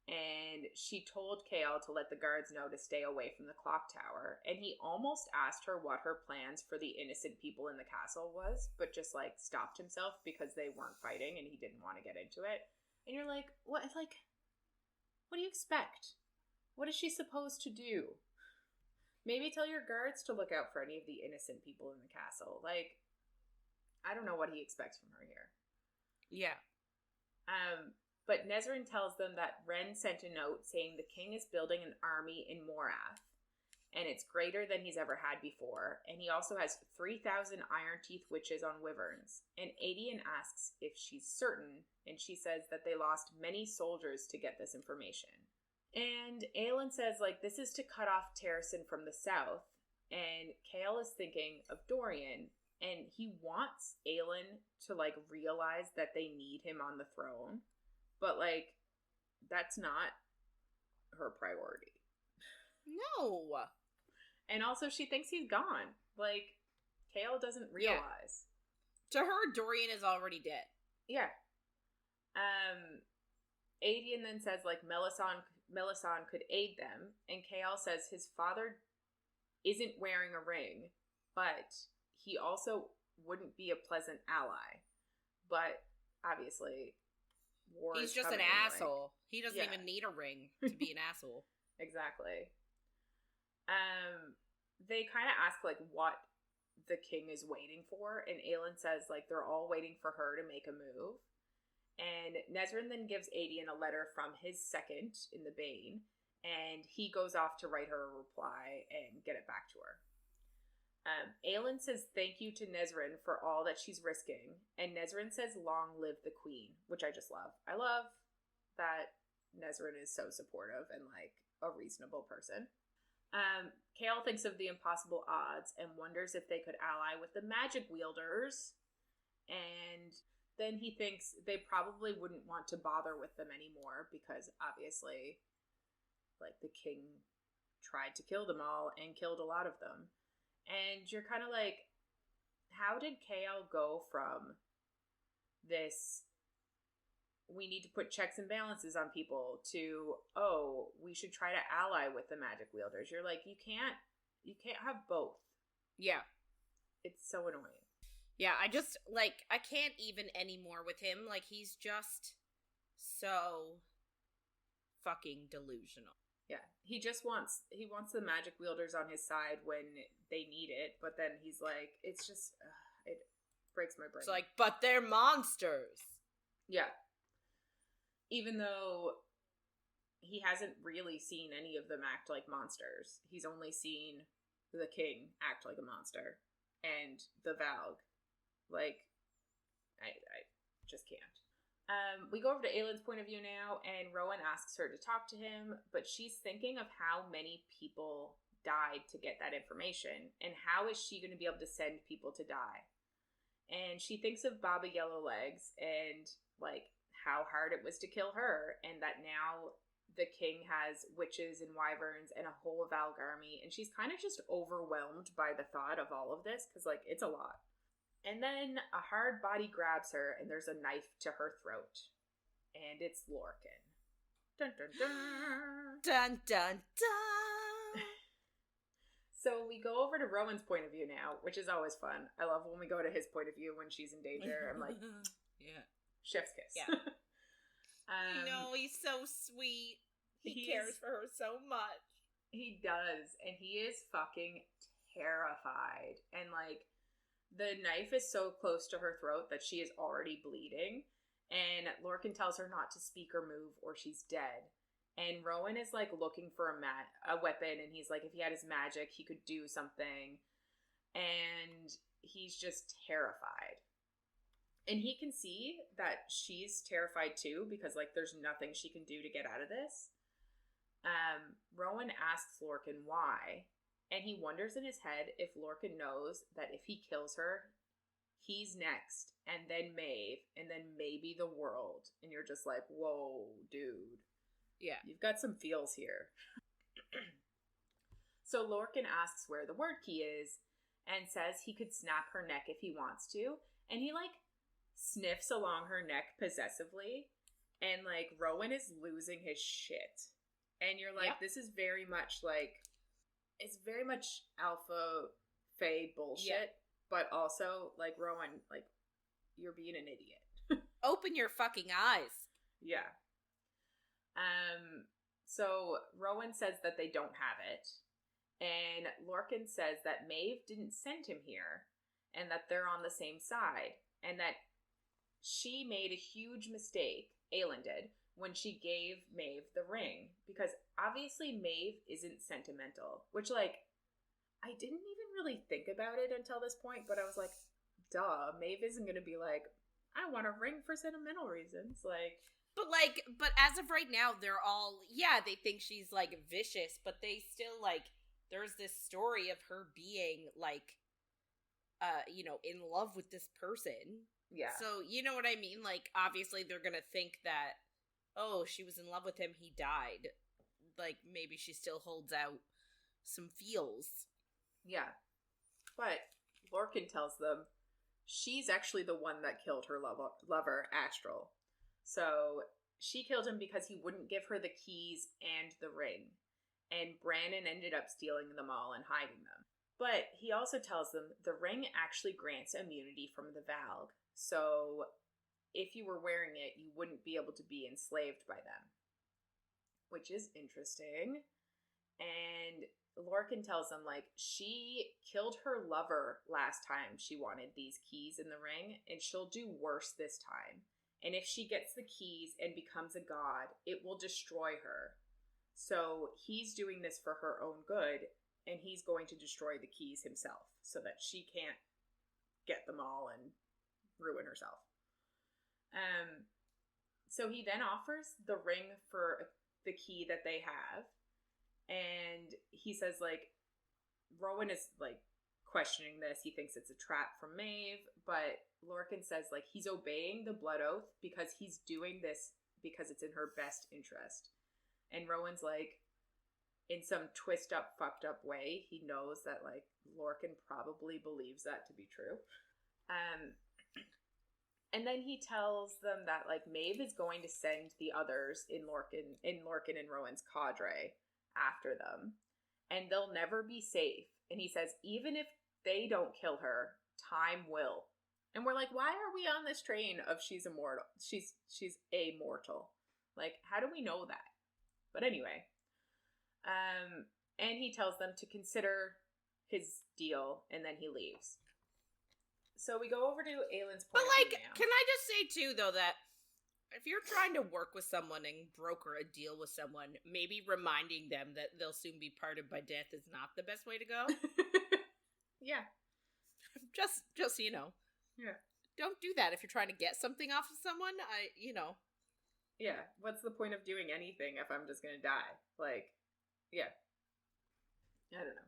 and she told Chaol to let the guards know to stay away from the clock tower, and he almost asked her what her plans for the innocent people in the castle was, but just like stopped himself because they weren't fighting and he didn't want to get into it. And you're like, what do you expect? What is she supposed to do? Maybe tell your guards to look out for any of the innocent people in the castle. Like, I don't know what he expects from her here. Yeah. But Nesrin tells them that Ren sent a note saying the king is building an army in Morath, and it's greater than he's ever had before, and he also has 3,000 Iron Teeth witches on wyverns. And Aelin asks if she's certain, and she says that they lost many soldiers to get this information. And Aelin says, like, this is to cut off Terrasen from the south, and Chaol is thinking of Dorian, and he wants Aelin to, like, realize that they need him on the throne. But, like, that's not her priority. No. And also, she thinks he's gone. Like, Chaol doesn't realize. Yeah. To her, Dorian is already dead. Yeah. Aelin then says, like, Melisande could aid them. And Chaol says his father isn't wearing a ring, but he also wouldn't be a pleasant ally. But, obviously, war He's just an asshole. He doesn't even need a ring to be an asshole. Exactly. They kind of ask, like, what the king is waiting for, and Aelin says, like, they're all waiting for her to make a move. And Nesrin then gives Aedion a letter from his second in the Bane, and he goes off to write her a reply and get it back to her. Aelin says thank you to Nesrin for all that she's risking, and Nesrin says long live the queen, which I just love. I love that Nesrin is so supportive and, like, a reasonable person. Chaol thinks of the impossible odds and wonders if they could ally with the magic wielders, and then he thinks they probably wouldn't want to bother with them anymore because obviously, like, the king tried to kill them all and killed a lot of them. And you're kind of like, how did Chaol go from this, we need to put checks and balances on people to, oh, we should try to ally with the magic wielders. You're like, you can't have both. Yeah. It's so annoying. Yeah, I just, like, I can't even anymore with him. Like, he's just so fucking delusional. Yeah, he wants the magic wielders on his side when they need it, but then he's like, it's just, it breaks my brain. It's like, but they're monsters. Yeah. Even though he hasn't really seen any of them act like monsters. He's only seen the king act like a monster. And the Valg. Like, I just can't. We go over to Aelin's point of view now, and Rowan asks her to talk to him, but she's thinking of how many people died to get that information, and how is she going to be able to send people to die? And she thinks of Baba Yellowlegs, and, like, how hard it was to kill her, and that now the king has witches and wyverns and a whole Valg army, and she's kind of just overwhelmed by the thought of all of this, because, like, it's a lot. And then a hard body grabs her, and there's a knife to her throat. And it's Lorcan. Dun, dun, dun. Dun, dun, dun. So we go over to Rowan's point of view now, which is always fun. I love when we go to his point of view when she's in danger. I'm like, yeah, chef's kiss. Yeah. No, he's so sweet. He cares for her so much. He does, and he is fucking terrified. And, like, the knife is so close to her throat that she is already bleeding. And Lorcan tells her not to speak or move or she's dead. And Rowan is, like, looking for a weapon, and he's like, if he had his magic, he could do something. And he's just terrified. And he can see that she's terrified too, because, like, there's nothing she can do to get out of this. Rowan asks Lorcan why, and he wonders in his head if Lorcan knows that if he kills her, he's next, and then Maeve, and then maybe the world. And you're just like, whoa, dude. Yeah. You've got some feels here. So Lorcan asks where the word key is, and says he could snap her neck if he wants to, and he, like, sniffs along her neck possessively, and, like, Rowan is losing his shit. And you're like, This is very much, like, it's very much alpha fae bullshit, but also, like, Rowan, like, you're being an idiot. Open your fucking eyes. Yeah. So Rowan says that they don't have it, and Lorcan says that Maeve didn't send him here, and that they're on the same side, and that she made a huge mistake, Aelin did, when she gave Maeve the ring, because obviously Maeve isn't sentimental, which, like, I didn't even really think about it until this point, but I was like, duh, Maeve isn't gonna be like, I want a ring for sentimental reasons, like... But as of right now, they're all, they think she's, like, vicious, but they still, like, there's this story of her being, like, in love with this person. Yeah. So, you know what I mean? Like, obviously they're gonna think that, oh, she was in love with him, he died. Like, maybe she still holds out some feels. Yeah. But Lorcan tells them she's actually the one that killed her lover, Astral. So she killed him because he wouldn't give her the keys and the ring. And Brannon ended up stealing them all and hiding them. But he also tells them the ring actually grants immunity from the Valg. So if you were wearing it, you wouldn't be able to be enslaved by them. Which is interesting. And Lorcan tells them, like, she killed her lover last time she wanted these keys in the ring, and she'll do worse this time. And if she gets the keys and becomes a god, it will destroy her. So he's doing this for her own good, and he's going to destroy the keys himself so that she can't get them all and ruin herself. So he then offers the ring for the key that they have, and he says, like, Rowan is, like, questioning this. He thinks it's a trap from Maeve, but Lorcan says, like, he's obeying the blood oath because he's doing this because it's in her best interest. And Rowan's like, in some twist up, fucked up way, he knows that, like, Lorcan probably believes that to be true. And then he tells them that, like, Maeve is going to send the others in Lorcan and Rowan's cadre after them. And they'll never be safe. And he says, even if they don't kill her, time will. And we're like, why are we on this train of she's immortal? She's amortal. Like, how do we know that? But anyway. And he tells them to consider his deal, and then he leaves. So we go over to Aelin's point. But, like, can I just say, too, though, that if you're trying to work with someone and broker a deal with someone, maybe reminding them that they'll soon be parted by death is not the best way to go. Yeah. Just so you know. Yeah. Don't do that if you're trying to get something off of someone. Yeah. What's the point of doing anything if I'm just gonna die? Like, yeah. I don't know.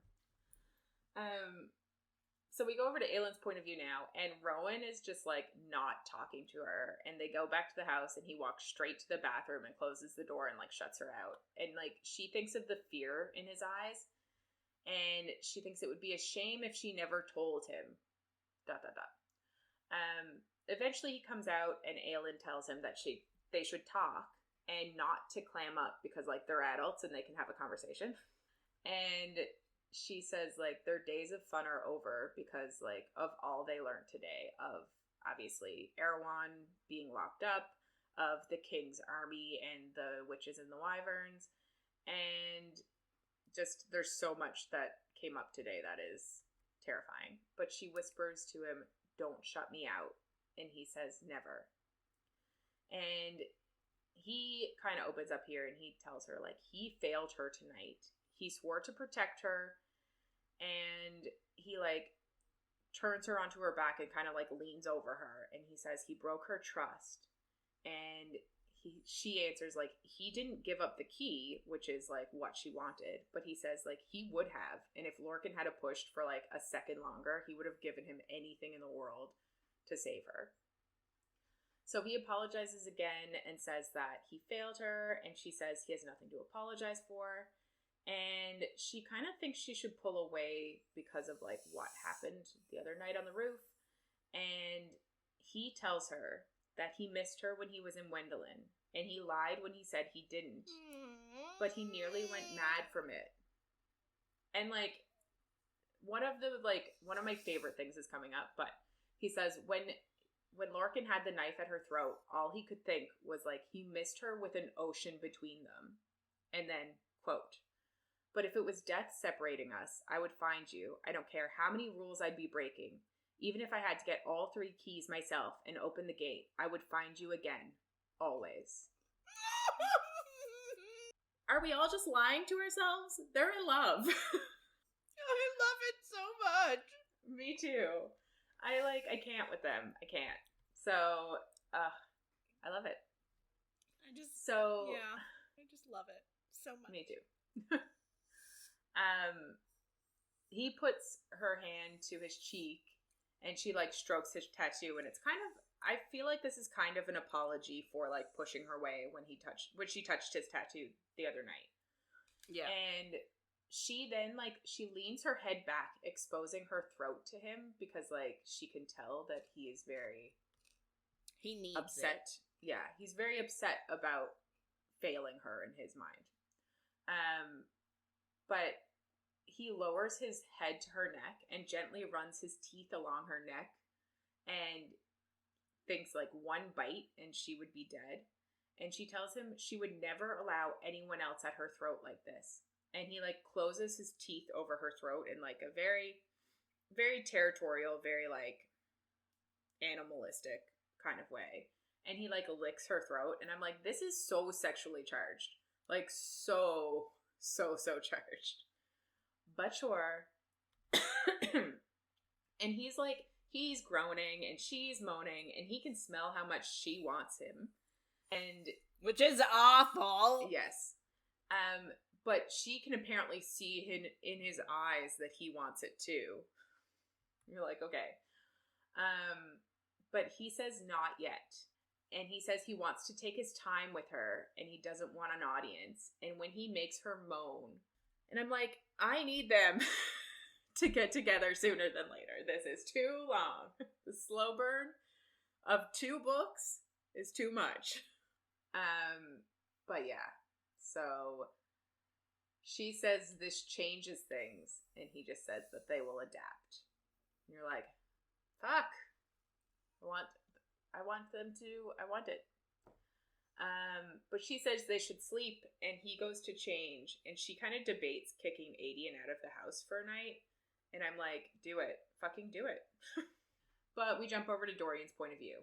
So we go over to Aelin's point of view now, and Rowan is just, like, not talking to her, and they go back to the house, and he walks straight to the bathroom and closes the door and, like, shuts her out. And, like, she thinks of the fear in his eyes, and she thinks it would be a shame if she never told him. ... Eventually he comes out, and Aelin tells him that they should talk, and not to clam up, because, like, they're adults, and they can have a conversation. And she says, like, their days of fun are over because, like, of all they learned today, of, obviously, Erewhon being locked up, of the king's army and the witches and the wyverns, and just, there's so much that came up today that is terrifying. But she whispers to him, don't shut me out, and he says, never. And he kind of opens up here, and he tells her, like, he failed her tonight. He swore to protect her, and he, like, turns her onto her back and kind of, like, leans over her, and he says he broke her trust. And she answers, like, he didn't give up the key, which is, like, what she wanted, but he says, like, he would have, and if Lorcan had pushed for, like, a second longer, he would have given him anything in the world to save her. So he apologizes again and says that he failed her, and she says he has nothing to apologize for. And she kind of thinks she should pull away because of, like, what happened the other night on the roof. And he tells her that he missed her when he was in Wendelin. And he lied when he said he didn't. But he nearly went mad from it. And, like, one of my favorite things is coming up. But he says when Lorcan had the knife at her throat, all he could think was, like, he missed her with an ocean between them. And then, quote, but if it was death separating us, I would find you. I don't care how many rules I'd be breaking. Even if I had to get all 3 keys myself and open the gate, I would find you again. Always. Are we all just lying to ourselves? They're in love. I love it so much. Me too. I can't with them. I can't. So, I love it. I just love it so much. Me too. He puts her hand to his cheek, and she, like, strokes his tattoo, and it's kind of, I feel like this is kind of an apology for, like, pushing her away when she touched his tattoo the other night. Yeah. And she then, like, she leans her head back, exposing her throat to him, because, like, she can tell that he is very upset. Yeah, he's very upset about failing her in his mind. But he lowers his head to her neck and gently runs his teeth along her neck and thinks, like, one bite and she would be dead. And she tells him she would never allow anyone else at her throat like this. And he, like, closes his teeth over her throat in, like, a very, very territorial, very, like, animalistic kind of way. And he, like, licks her throat. And I'm like, this is so sexually charged. Like, so charged. But sure. And he's, like, he's groaning and she's moaning. And he can smell how much she wants him. And which is awful. Yes. But she can apparently see in his eyes that he wants it too. You're like, okay. But he says not yet. And he says he wants to take his time with her and he doesn't want an audience. And when he makes her moan, and I'm like, I need them to get together sooner than later. This is too long. The slow burn. of 2 books is too much. But yeah, so she says this changes things, and he just says that they will adapt. And you're like, fuck. I want it. But she says they should sleep, and he goes to change, and she kind of debates kicking Aelin out of the house for a night, and I'm like, do it. Fucking do it. But we jump over to Dorian's point of view.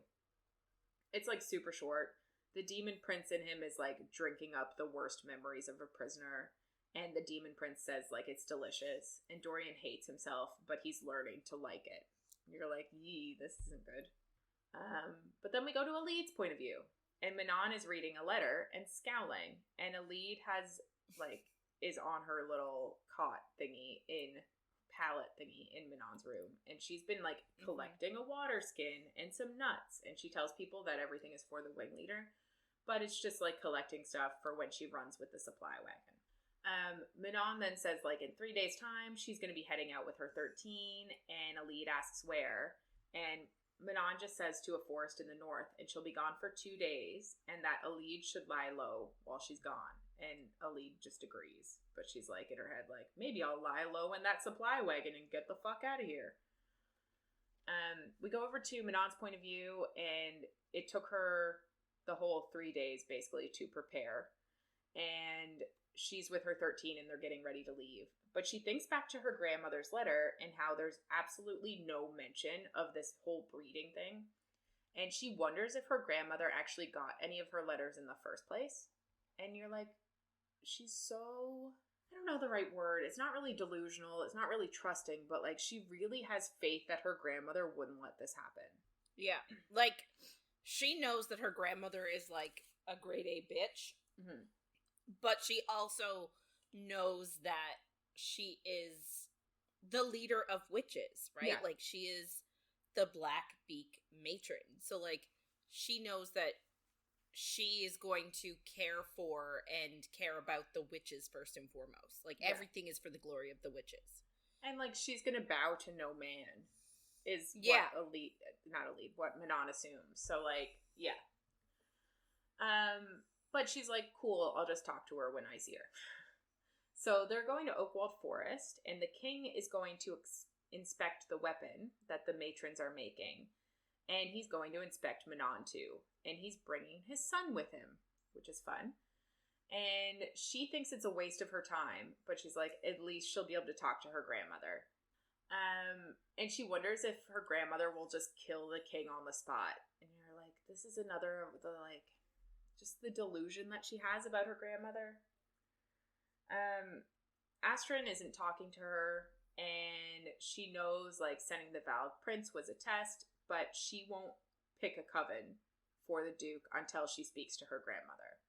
It's like super short. The demon prince in him is like drinking up the worst memories of a prisoner, and the demon prince says like it's delicious, and Dorian hates himself, but he's learning to like it. And you're like, yee, this isn't good. But then we go to Aelid's point of view, and Manon is reading a letter and scowling, and Aelid is on her little cot thingy pallet thingy in Manon's room, and she's been like collecting a water skin and some nuts, and she tells people that everything is for the wing leader, but it's just like collecting stuff for when she runs with the supply wagon. Manon then says like in 3 days time she's going to be heading out with her 13, and Aelid asks where, and Manon just says to a forest in the north, and she'll be gone for 2 days, and that Aelid should lie low while she's gone. And Aelid just agrees. But she's like in her head, like, maybe I'll lie low in that supply wagon and get the fuck out of here. We go over to Manon's point of view, and it took her the whole 3 days basically to prepare. And she's with her 13, and they're getting ready to leave. But she thinks back to her grandmother's letter and how there's absolutely no mention of this whole breeding thing. And she wonders if her grandmother actually got any of her letters in the first place. And you're like, she's so, I don't know the right word. It's not really delusional. It's not really trusting, but like she really has faith that her grandmother wouldn't let this happen. Yeah. Like, she knows that her grandmother is like a grade A bitch. Mm-hmm. But she also knows that she is the leader of witches, right? Yeah. Like, she is the Blackbeak matron. So, like, she knows that she is going to care for and care about the witches first and foremost. Like, everything is for the glory of the witches. And, like, she's gonna bow to no man is what Manon assumes. So, like, yeah. But she's like, cool, I'll just talk to her when I see her. So they're going to Oakwald Forest, and the king is going to inspect the weapon that the matrons are making. And he's going to inspect Manon too. And he's bringing his son with him, which is fun. And she thinks it's a waste of her time, but she's like, at least she'll be able to talk to her grandmother. And she wonders if her grandmother will just kill the king on the spot. And you're like, this is another of the, like, just the delusion that she has about her grandmother. Asterin isn't talking to her, and she knows, like, sending the Valve Prince was a test, but she won't pick a coven for the Duke until she speaks to her grandmother.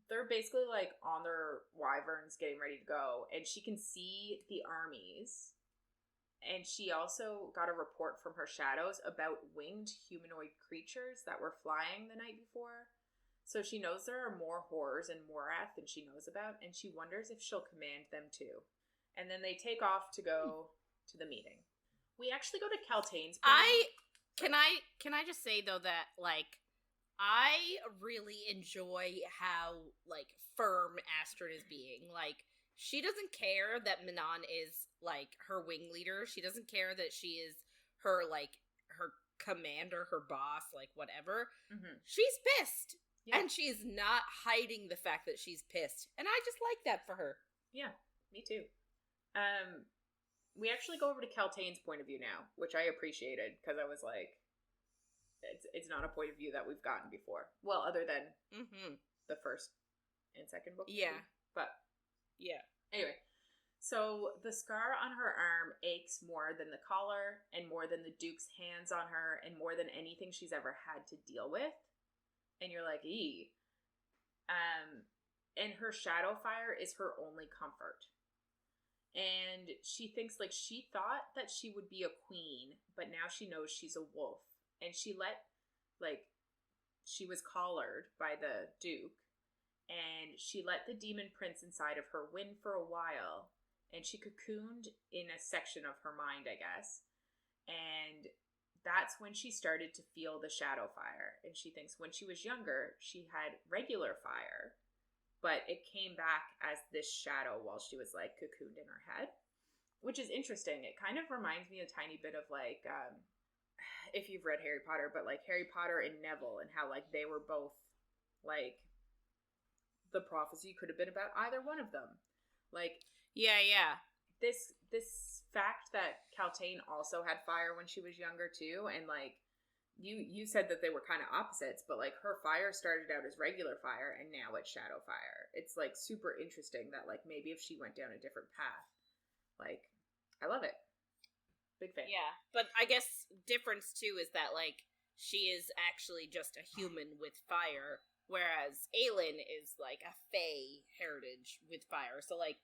They're basically, like, on their wyverns getting ready to go, and she can see the armies, and she also got a report from her shadows about winged humanoid creatures that were flying the night before. So she knows there are more horrors in Morath than she knows about, and she wonders if she'll command them too. And then they take off to go to the meeting. We actually go to Kaltain's place. Can I just say though that, like, I really enjoy how, like, firm Asterin is being. Like, she doesn't care that Manon is, like, her wing leader. She doesn't care that she is her, like, her commander, her boss, like, whatever. Mm-hmm. She's pissed. Yeah. And she's not hiding the fact that she's pissed. And I just like that for her. Yeah, me too. We actually go over to Kaltain's point of view now, which I appreciated, because I was like, it's not a point of view that we've gotten before. Well, other than the first and second book. Yeah. Maybe. But, yeah. Anyway, so the scar on her arm aches more than the collar, and more than the Duke's hands on her, and more than anything she's ever had to deal with. And you're like, ee. And her shadow fire is her only comfort. And she thinks, like, she thought that she would be a queen, but now she knows she's a wolf. And she was collared by the Duke, and she let the demon prince inside of her win for a while, and she cocooned in a section of her mind, I guess. And that's when she started to feel the shadow fire. And she thinks when she was younger, she had regular fire, but it came back as this shadow while she was like cocooned in her head, which is interesting. It kind of reminds me a tiny bit of like, if you've read Harry Potter, but like Harry Potter and Neville, and how like they were both like, the prophecy could have been about either one of them. Like, yeah. This fact that Kaltain also had fire when she was younger too, and like you said that they were kind of opposites, but like her fire started out as regular fire and now it's shadow fire. It's like super interesting that like maybe if she went down a different path, like I love it. Big fan. Yeah, but I guess difference too is that like she is actually just a human with fire, whereas Aelin is like a fae heritage with fire. So like,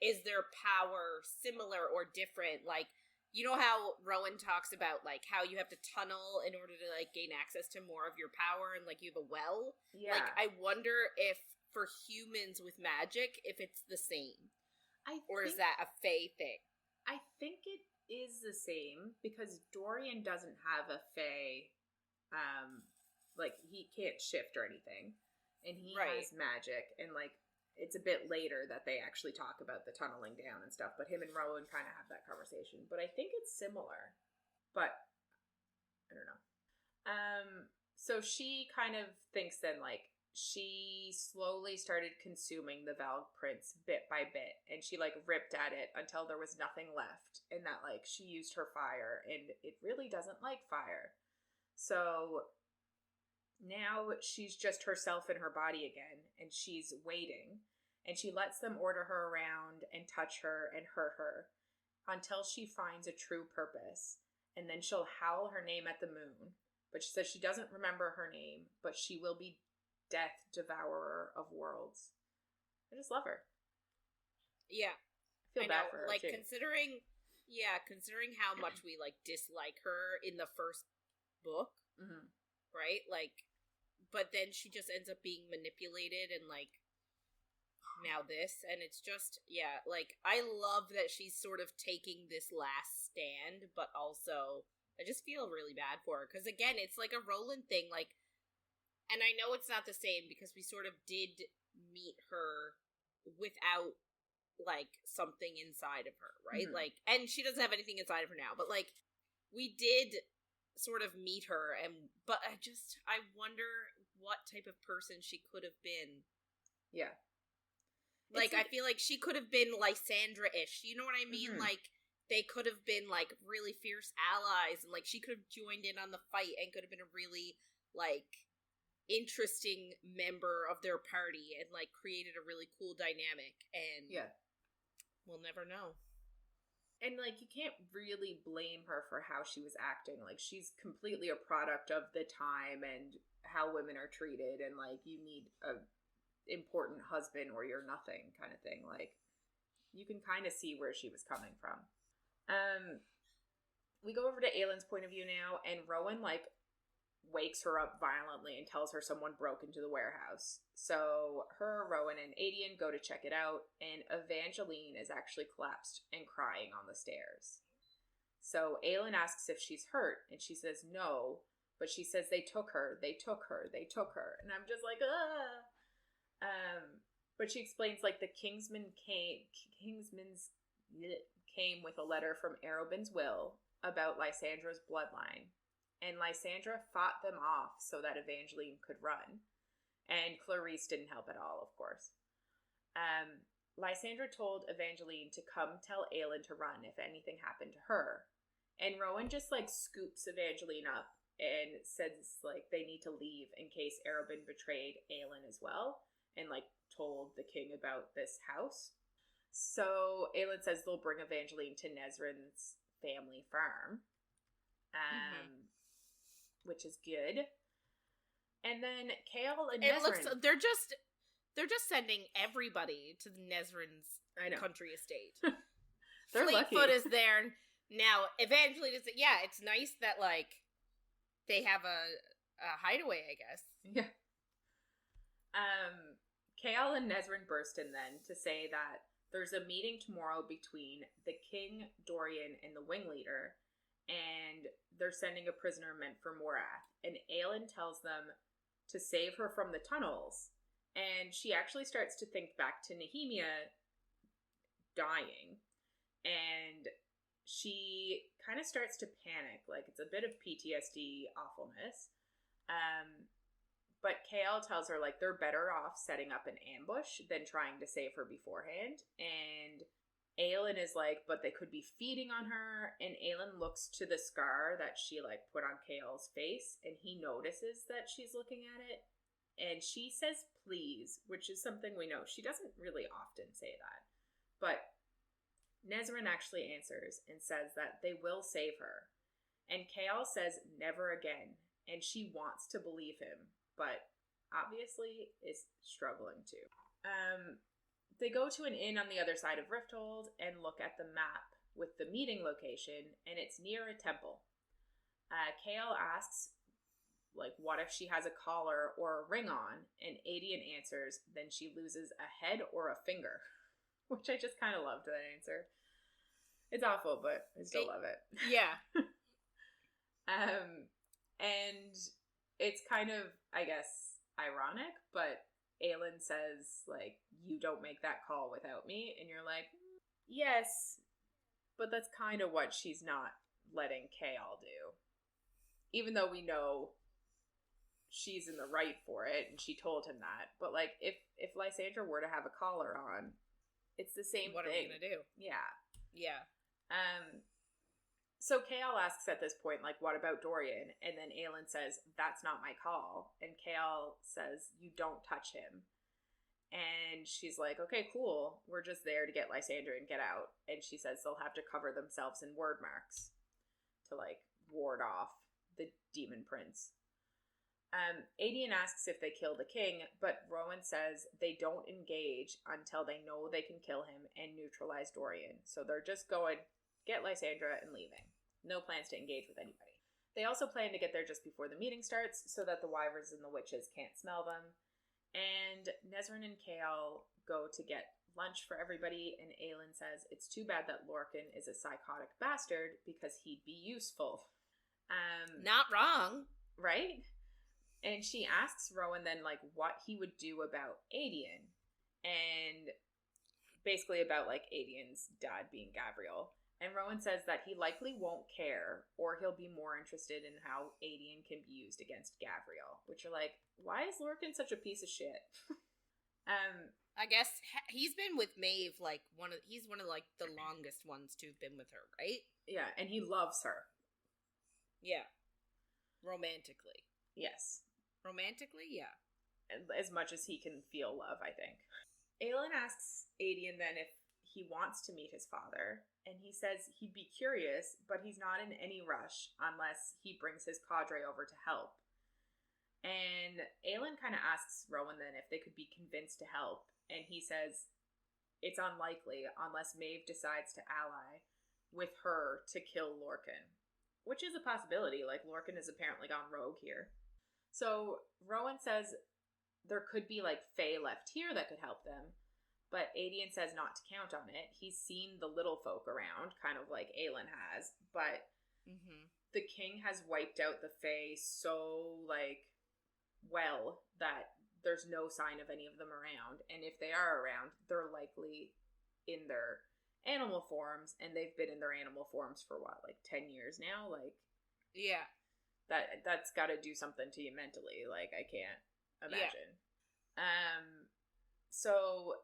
is their power similar or different? Like, you know how Rowan talks about like how you have to tunnel in order to like gain access to more of your power, and like you have a well? Yeah. Like, I wonder if for humans with magic, if it's the same. Or is that a fae thing? I think it is the same, because Dorian doesn't have a fae, like he can't shift or anything, and he has magic, and like it's a bit later that they actually talk about the tunneling down and stuff, but him and Rowan kind of have that conversation. But I think it's similar, but I don't know. So she kind of thinks then like she slowly started consuming the Valg Prince bit by bit, and she like ripped at it until there was nothing left, and that like she used her fire, and it really doesn't like fire. So now she's just herself in her body again, and she's waiting, and she lets them order her around and touch her and hurt her until she finds a true purpose, and then she'll howl her name at the moon. But she says she doesn't remember her name, but she will be Death, Devourer of Worlds. I just love her. Yeah. I feel bad for her, like, too. considering how much we like dislike her in the first book, right? Like, but then she just ends up being manipulated, and like now this, and it's just, yeah, like I love that she's sort of taking this last stand, but also I just feel really bad for her, because again, it's like a Roland thing, like, and I know it's not the same because we sort of did meet her without like something inside of her, right? Like, and she doesn't have anything inside of her now, but like we did sort of meet her, and but I wonder what type of person she could have been. Yeah. Like, I feel like she could have been Lysandra-ish. You know what I mean? Like, they could have been, like, really fierce allies, and, like, she could have joined in on the fight and could have been a really, like, interesting member of their party and, like, created a really cool dynamic. And we'll never know. And, like, you can't really blame her for how she was acting. Like, she's completely a product of the time and how women are treated, and, like, you need a important husband or you're nothing kind of thing. Like, you can kind of see where she was coming from. We go over to Aelin's point of view now, and Rowan like wakes her up violently and tells her someone broke into the warehouse. So her, Rowan, and Adian go to check it out, and Evangeline is actually collapsed and crying on the stairs. So Aelin asks if she's hurt, and she says no, but she says they took her, and I'm just like, ah. But she explains like the Kingsmen came with a letter from Arobynn's will about Lysandra's bloodline, and Lysandra fought them off so that Evangeline could run, and Clarice didn't help at all, of course. Lysandra told Evangeline to come tell Aelin to run if anything happened to her, and Rowan just like scoops Evangeline up and says like they need to leave in case Arobynn betrayed Aelin as well, and like told the king about this house. So Aelin says they'll bring Evangeline to Nesrin's family farm, which is good. And then Chaol and Nesrin, they're just sending everybody to Nesrin's country estate. They're lucky. Fleetfoot is there now. Evangeline is, yeah, it's nice that like they have a hideaway, I guess. Yeah. Chaol and Nesrin burst in then to say that there's a meeting tomorrow between the king, Dorian, and the wing leader, and they're sending a prisoner meant for Morath. And Aelin tells them to save her from the tunnels. And she actually starts to think back to Nehemia dying. And she kind of starts to panic. Like, it's a bit of PTSD awfulness. But Chaol tells her, like, they're better off setting up an ambush than trying to save her beforehand. And Aelin is like, but they could be feeding on her. And Aelin looks to the scar that she, like, put on Chaol's face. And he notices that she's looking at it. And she says please, which is something we know. She doesn't really often say that. But Nezrin actually answers and says that they will save her. And Chaol says never again. And she wants to believe him, but obviously is struggling to. They go to an inn on the other side of Rifthold and look at the map with the meeting location, and it's near a temple. Chaol asks, like, what if she has a collar or a ring on? And Aedion answers, then she loses a head or a finger. Which I just kind of loved that answer. It's awful, but I still love it. Yeah. And it's kind of, I guess, ironic, but Aelin says, like, you don't make that call without me. And you're like, yes, but that's kind of what she's not letting Chaol do. Even though we know she's in the right for it, and she told him that. But, like, if Lysandra were to have a collar on, it's the same what thing. What are we gonna do? Yeah. Yeah. So Chaol asks at this point, like, what about Dorian? And then Aelin says, that's not my call. And Chaol says, you don't touch him. And she's like, okay, cool. We're just there to get Lysandra and get out. And she says they'll have to cover themselves in word marks to, like, ward off the demon prince. Aedion asks if they kill the king, but Rowan says they don't engage until they know they can kill him and neutralize Dorian. So they're just going, get Lysandra and leaving. No plans to engage with anybody. They also plan to get there just before the meeting starts so that the wyverns and the witches can't smell them. And Nezrin and Chaol go to get lunch for everybody, and Aelin says it's too bad that Lorcan is a psychotic bastard because he'd be useful. Not wrong. Right? And she asks Rowan then, like, what he would do about Aedion. And basically about, like, Aedion's dad being Gabriel. And Rowan says that he likely won't care, or he'll be more interested in how Aedion can be used against Gabriel. Which are like, why is Lorcan such a piece of shit? I guess he's been with Maeve, like, he's one of, like, the longest ones to have been with her, right? Yeah, and he loves her. Yeah. Romantically. Yes. Romantically, yeah. As much as he can feel love, I think. Aelin asks Aedion then if he wants to meet his father, and he says he'd be curious, but he's not in any rush unless he brings his cadre over to help. And Aelin kind of asks Rowan then if they could be convinced to help, and he says it's unlikely unless Maeve decides to ally with her to kill Lorcan, which is a possibility. Like, Lorcan has apparently gone rogue here. So Rowan says there could be, like, fae left here that could help them, but Aedion says not to count on it. He's seen the little folk around, kind of like Aelin has, but the king has wiped out the fae so, like, well that there's no sign of any of them around. And if they are around, they're likely in their animal forms, and they've been in their animal forms for what, like 10 years now? Like, yeah. That's got to do something to you mentally. Like, I can't imagine. Yeah. So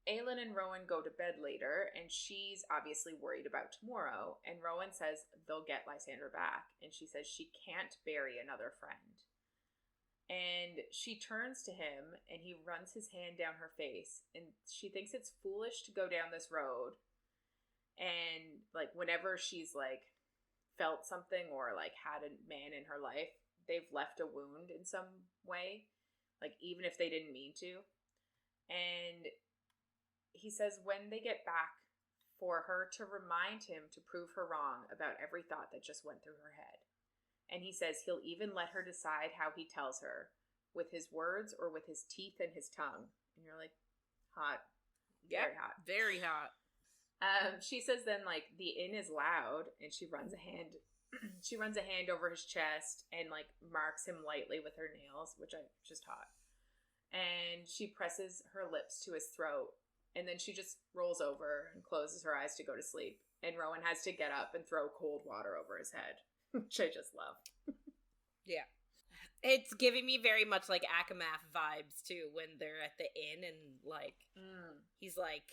Aelin and Rowan go to bed later, and she's obviously worried about tomorrow. And Rowan says they'll get Lysandra back, and she says she can't bury another friend. And she turns to him, and he runs his hand down her face, and she thinks it's foolish to go down this road. And, like, whenever she's, like, felt something or, like, had a man in her life, they've left a wound in some way, like, even if they didn't mean to. And he says when they get back, for her to remind him to prove her wrong about every thought that just went through her head. And he says he'll even let her decide how he tells her, with his words or with his teeth and his tongue. And you're like, hot. Yep, very hot. Very hot. She says then, like, the inn is loud, and she runs a hand over his chest and, like, marks him lightly with her nails, which I just hot. And she presses her lips to his throat, and then she just rolls over and closes her eyes to go to sleep. And Rowan has to get up and throw cold water over his head, which I just love. Yeah. It's giving me very much like Akamath vibes too when they're at the inn and like he's like,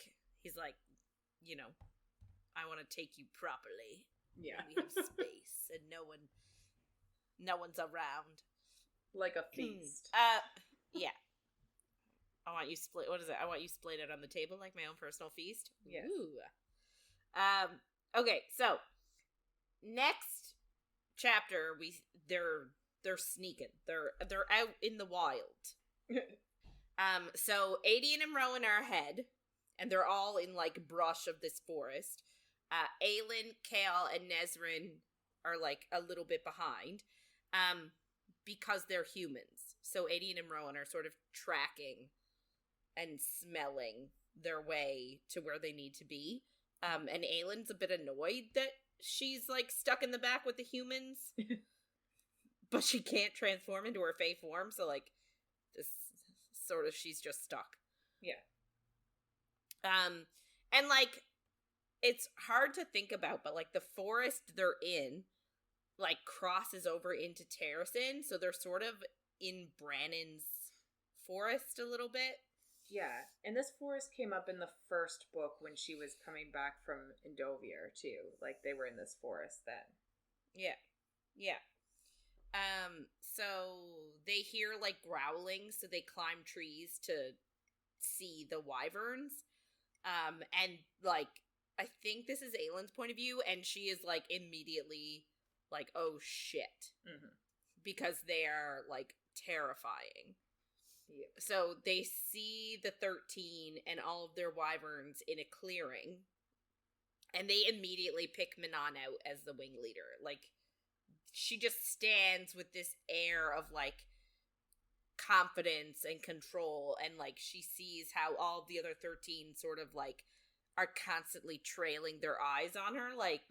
you know, I want to take you properly. Yeah. We have space and no one's around. Like a feast. Yeah. I want you split. What is it? I want you split it on the table like my own personal feast. Yeah. Ooh. Okay, so next chapter they're sneaking. They're out in the wild. So Aelin and Rowan are ahead, and they're all in like brush of this forest. Aelin, Kale, and Nesrin are like a little bit behind. Because they're humans. So Aelin and Rowan are sort of tracking and smelling their way to where they need to be. And Aelin's a bit annoyed that she's like stuck in the back with the humans. But she can't transform into her Fae form, so like this sort of she's just stuck. Yeah. And like it's hard to think about, but like the forest they're in like crosses over into Terracin, so they're sort of in Brannon's forest a little bit. Yeah, and this forest came up in the first book when she was coming back from Endovier too. Like they were in this forest then. Yeah. So they hear like growling, so they climb trees to see the wyverns. And like I think this is Aelin's point of view, and she is like immediately like, oh shit. Because they are like terrifying. Yep. So they see the 13 and all of their wyverns in a clearing, and they immediately pick Manon out as the wing leader. Like, she just stands with this air of like confidence and control, and like she sees how all of the other 13 sort of like are constantly trailing their eyes on her, like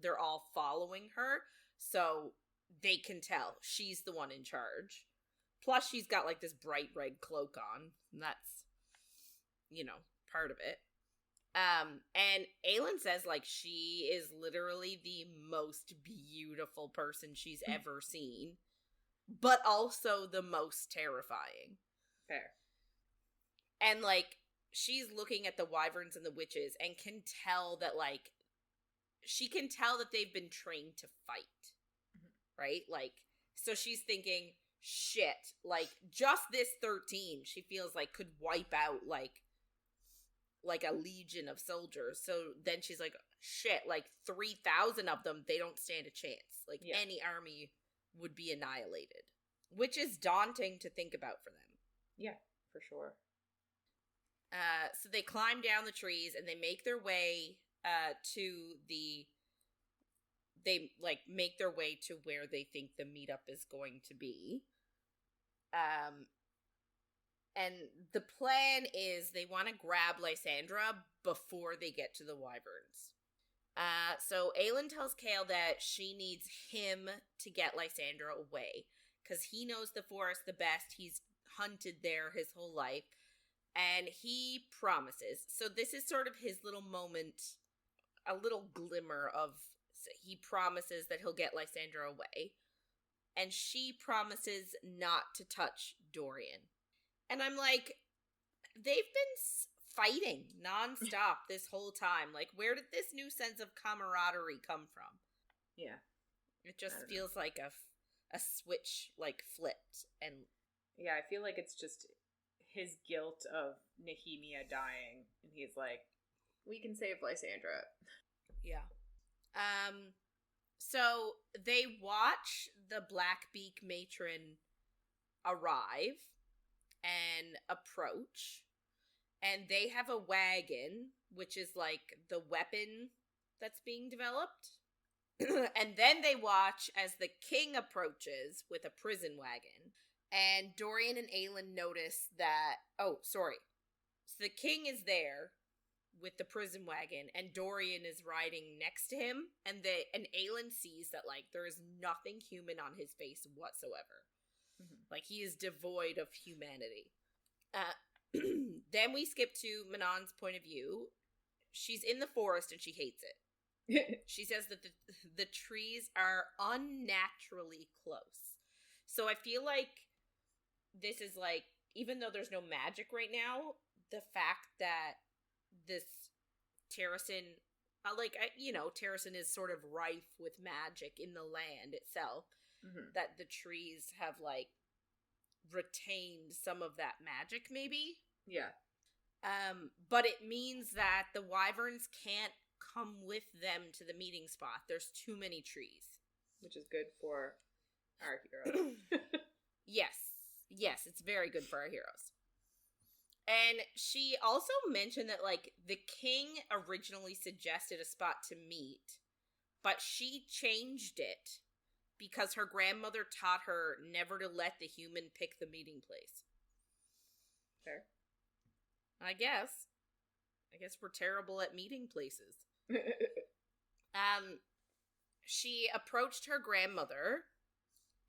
they're all following her, so they can tell she's the one in charge. Plus she's got like this bright red cloak on, and that's, you know, part of it. And Aelin says like she is literally the most beautiful person she's ever seen, but also the most terrifying. Fair. And like she's looking at the wyverns and the witches and can tell that like she can tell that they've been trained to fight. Right? Like, so she's thinking, shit, like just this 13 she feels like could wipe out like a legion of soldiers. So then she's like, shit, like 3,000 of them, they don't stand a chance. Like any army would be annihilated, which is daunting to think about for them. Yeah, for sure. So they climb down the trees and they make their way to where they think the meetup is going to be. And the plan is they want to grab Lysandra before they get to the wyverns. So Aelin tells Kale that she needs him to get Lysandra away, because he knows the forest the best. He's hunted there his whole life. And he promises. So this is sort of his little moment, a little glimmer of, he promises that he'll get Lysandra away. And she promises not to touch Dorian. And I'm like, they've been fighting nonstop this whole time. Like, where did this new sense of camaraderie come from? Yeah. It just feels like a switch, like, flipped. And yeah, I feel like it's just his guilt of Nehemia dying. And he's like, we can save Lysandra. Yeah. So they watch the Blackbeak matron arrive and approach, and they have a wagon, which is like the weapon that's being developed. And then they watch as the king approaches with a prison wagon, and Dorian and Aelin notice that, so the king is there with the prison wagon, and Dorian is riding next to him, and Aelin sees that, like, there is nothing human on his face whatsoever. Like, he is devoid of humanity. Then we skip to Manon's point of view. She's in the forest and she hates it. She says that the trees are unnaturally close. So I feel like this is, like, even though there's no magic right now, the fact that this Terrasen, Terrasen is sort of rife with magic in the land itself, that the trees have, like, retained some of that magic, maybe? Yeah. But it means that the wyverns can't come with them to the meeting spot. There's too many trees. Which is good for our heroes. Yes, it's very good for our heroes. And she also mentioned that, like, the king originally suggested a spot to meet, but she changed it because her grandmother taught her never to let the human pick the meeting place. Fair. I guess we're terrible at meeting places. She approached her grandmother,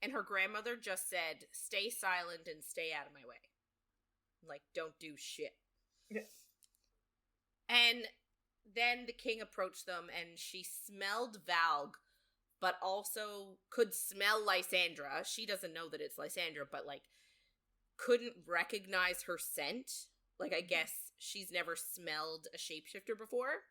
and her grandmother just said, "Stay silent and stay out of my way." Like, don't do shit. And then the king approached them, and she smelled Valg, but also could smell Lysandra. She doesn't know that it's Lysandra, but, like, couldn't recognize her scent. Like, I guess she's never smelled a shapeshifter before.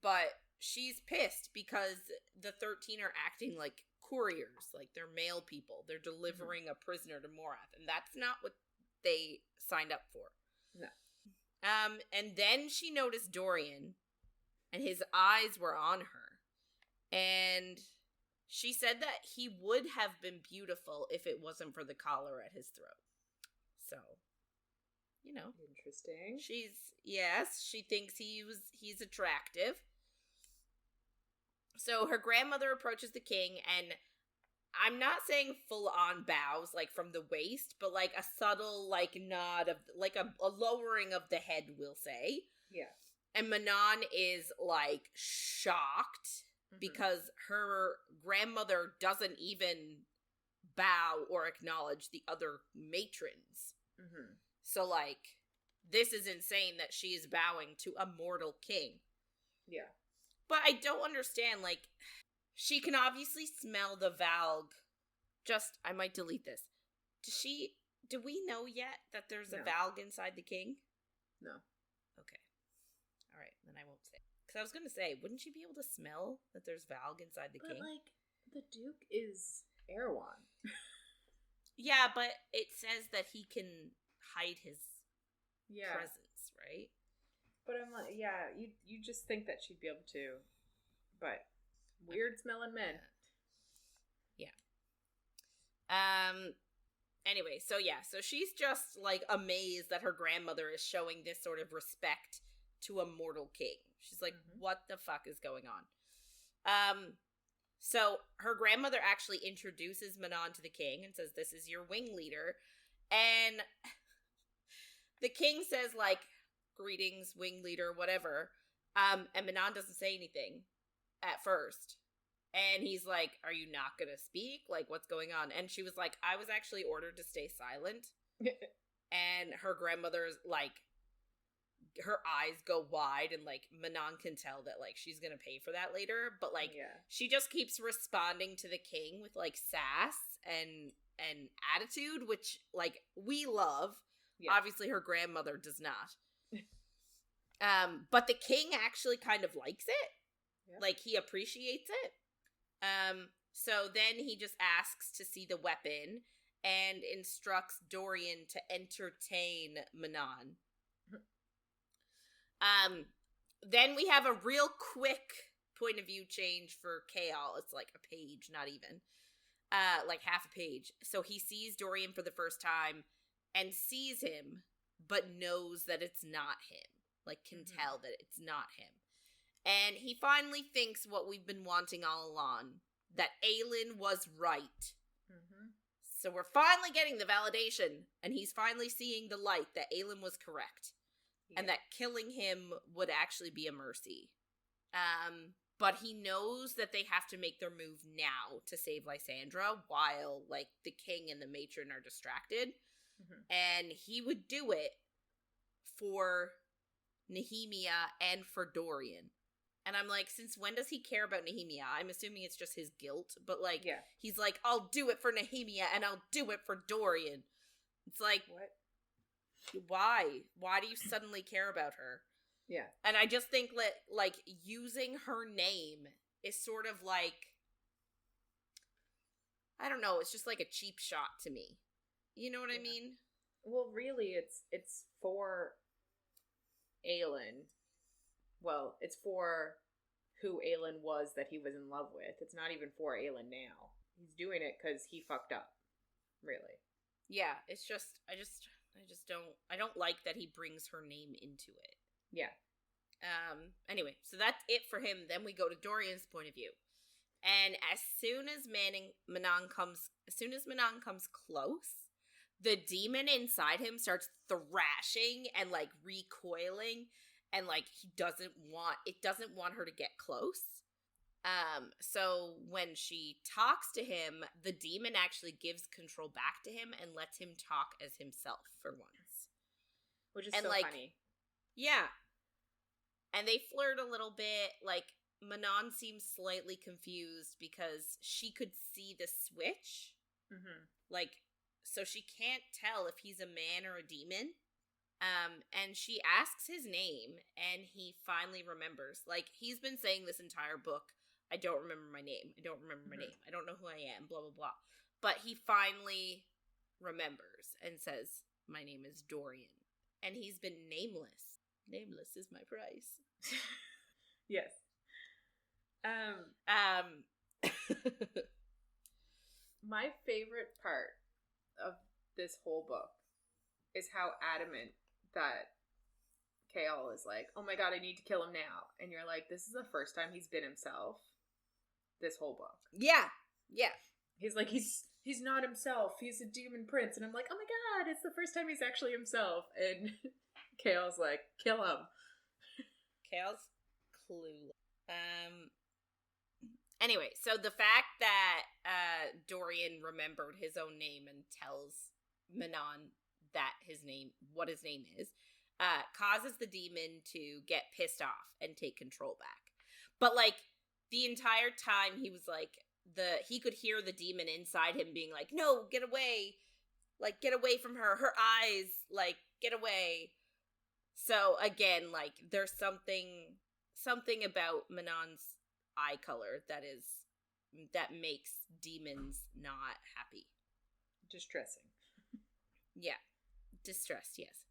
But she's pissed because the 13 are acting like couriers. Like, they're male people. They're delivering a prisoner to Morath. And that's not what they signed up for. No. And then she noticed Dorian, and his eyes were on her. And she said that he would have been beautiful if it wasn't for the collar at his throat. So, you know. Interesting. She thinks he's attractive. So her grandmother approaches the king, and I'm not saying full-on bows, like, from the waist, but, like, a subtle, like, nod of, like, a lowering of the head, we'll say. Yeah. And Manon is, like, shocked because her grandmother doesn't even bow or acknowledge the other matrons. So, like, this is insane that she is bowing to a mortal king. Yeah. But I don't understand, like, she can obviously smell the Valg. I might delete this. Do we know yet that there's a Valg inside the king? No. Okay. All right, then I won't say. Because I was going to say, wouldn't she be able to smell that there's Valg inside the king? But, like, the Duke is Erewhon. Yeah, but it says that he can hide his presence, right? But I'm like, yeah, you just think that she'd be able to, but weird smelling men. Yeah. Anyway, so she's just, like, amazed that her grandmother is showing this sort of respect to a mortal king. She's like, what the fuck is going on? So her grandmother actually introduces Manon to the king and says, "This is your wing leader." And the king says, like, "Greetings, wing leader," whatever. And Manon doesn't say anything at first. And he's like, "Are you not gonna speak? Like, what's going on?" And she was like, "I was actually ordered to stay silent." And her grandmother's, like, her eyes go wide, and, like, Manon can tell that, like, she's gonna pay for that later. But, like, she just keeps responding to the king with, like, sass and attitude, which, like, we love. Yeah. Obviously, her grandmother does not. But the king actually kind of likes it. Yeah. Like, he appreciates it. So then he just asks to see the weapon and instructs Dorian to entertain Manon. Then we have a real quick point of view change for Chaol. It's like a page, not even. Like half a page. So he sees Dorian for the first time and sees him, but knows that it's not him. Like, can tell that it's not him. And he finally thinks what we've been wanting all along, that Aelin was right. So we're finally getting the validation, and he's finally seeing the light that Aelin was correct. and that killing him would actually be a mercy. But he knows that they have to make their move now to save Lysandra while, like, the king and the matron are distracted. Mm-hmm. And he would do it for Nehemia and for Dorian. And I'm like, since when does he care about Nehemia? I'm assuming it's just his guilt, but, like, he's like, I'll do it for Nehemia and I'll do it for Dorian. It's like, what? Why? Why do you suddenly care about her? Yeah. And I just think that, like, using her name is sort of like, I don't know, it's just like a cheap shot to me. You know what I mean? Well, really, it's for Aelin. Well, it's for who Aelin was that he was in love with. It's not even for Aelin now. He's doing it because he fucked up. Really. Yeah, it's just, I don't like that he brings her name into it. Yeah. Anyway, so that's it for him. Then we go to Dorian's point of view. And as soon as Manon comes close, the demon inside him starts thrashing and, like, recoiling, and, like, it doesn't want her to get close. So when she talks to him, the demon actually gives control back to him and lets him talk as himself for once. Which is so funny. Yeah. And they flirt a little bit. Like, Manon seems slightly confused because she could see the switch. Mm-hmm. Like, so she can't tell if he's a man or a demon. And she asks his name, and he finally remembers. Like, he's been saying this entire book, I don't remember my name. I don't remember my name. I don't know who I am, blah, blah, blah. But he finally remembers and says, my name is Dorian. And he's been nameless. Nameless is my price. Yes. My favorite part of this whole book is how adamant that Kale is like, oh my god, I need to kill him now. And you're like, this is the first time he's been himself this whole book. Yeah. Yeah. He's like, he's not himself. He's a demon prince. And I'm like, oh my god, it's the first time he's actually himself. And Kale's like, kill him. Kale's clueless. Anyway, so the fact that Dorian remembered his own name and tells Manon that what his name is, causes the demon to get pissed off and take control back. But, like, the entire time he was like, he could hear the demon inside him being like, no, get away. Like, get away from her. Her eyes, like, get away. So, again, like, there's something about Manon's eye color that makes demons not happy. Distressing. Yeah. Distressed, yes.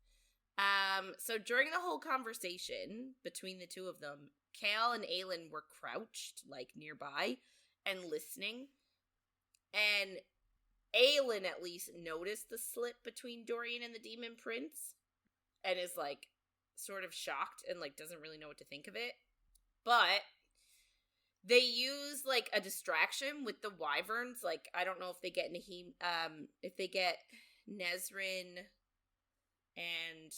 So during the whole conversation between the two of them, Kale and Aelin were crouched, like, nearby and listening. And Aelin at least noticed the slip between Dorian and the demon prince and is, like, sort of shocked and, like, doesn't really know what to think of it. But they use, like, a distraction with the wyverns. Like, I don't know if they get Nezrin and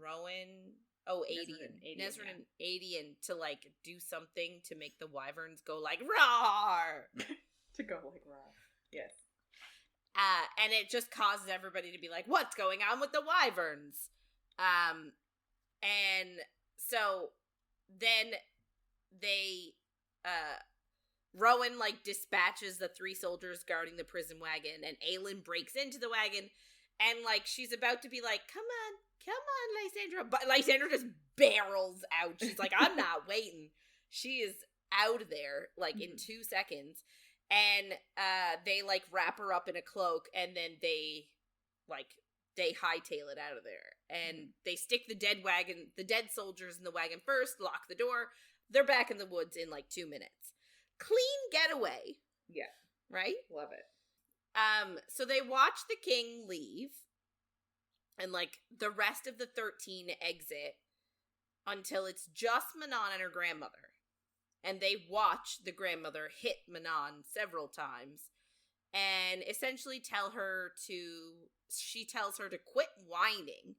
Rowan. Oh, Nezrin and Aelin to, like, do something to make the wyverns go, like, roar! To go, like, roar. Yes. And it just causes everybody to be like, what's going on with the wyverns? And so then Rowan, like, dispatches the 3 soldiers guarding the prison wagon, and Aelin breaks into the wagon, and, like, she's about to be like, come on, Lysandra, but Lysandra just barrels out. She's like, I'm not waiting. She is out of there, like, in 2 seconds, and they, like, wrap her up in a cloak, and then they hightail it out of there, and they stick the dead soldiers in the wagon first, lock the door. They're back in the woods in, like, 2 minutes. Clean getaway. Yeah. Right? Love it. So they watch the king leave, and, like, the rest of the 13 exit until it's just Manon and her grandmother. And they watch the grandmother hit Manon several times and essentially tells her to quit whining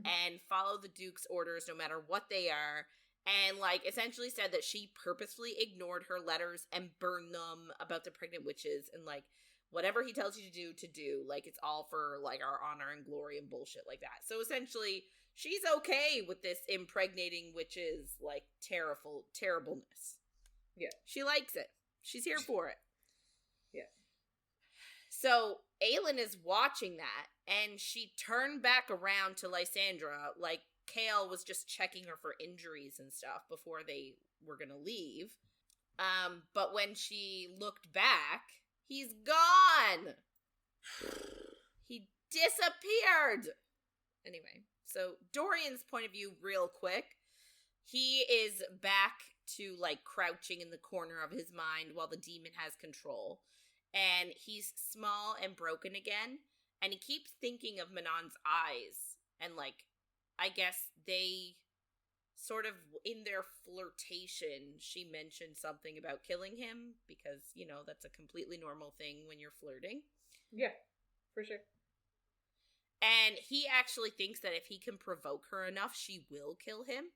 and follow the Duke's orders no matter what they are. And, like, essentially said that she purposefully ignored her letters and burned them about the pregnant witches. And, like, whatever he tells you to do, like, it's all for, like, our honor and glory and bullshit like that. So, essentially, she's okay with this impregnating witches, like, terribleness. Yeah. She likes it. She's here for it. Yeah. So, Aelin is watching that, and she turned back around to Lysandra, like, Chaol was just checking her for injuries and stuff before they were gonna leave. But when she looked back, he's gone! He disappeared! Anyway, so Dorian's point of view real quick. He is back to, like, crouching in the corner of his mind while the demon has control. And he's small and broken again. And he keeps thinking of Manon's eyes. And, like, I guess they sort of, in their flirtation, she mentioned something about killing him. Because, you know, that's a completely normal thing when you're flirting. Yeah, for sure. And he actually thinks that if he can provoke her enough, she will kill him.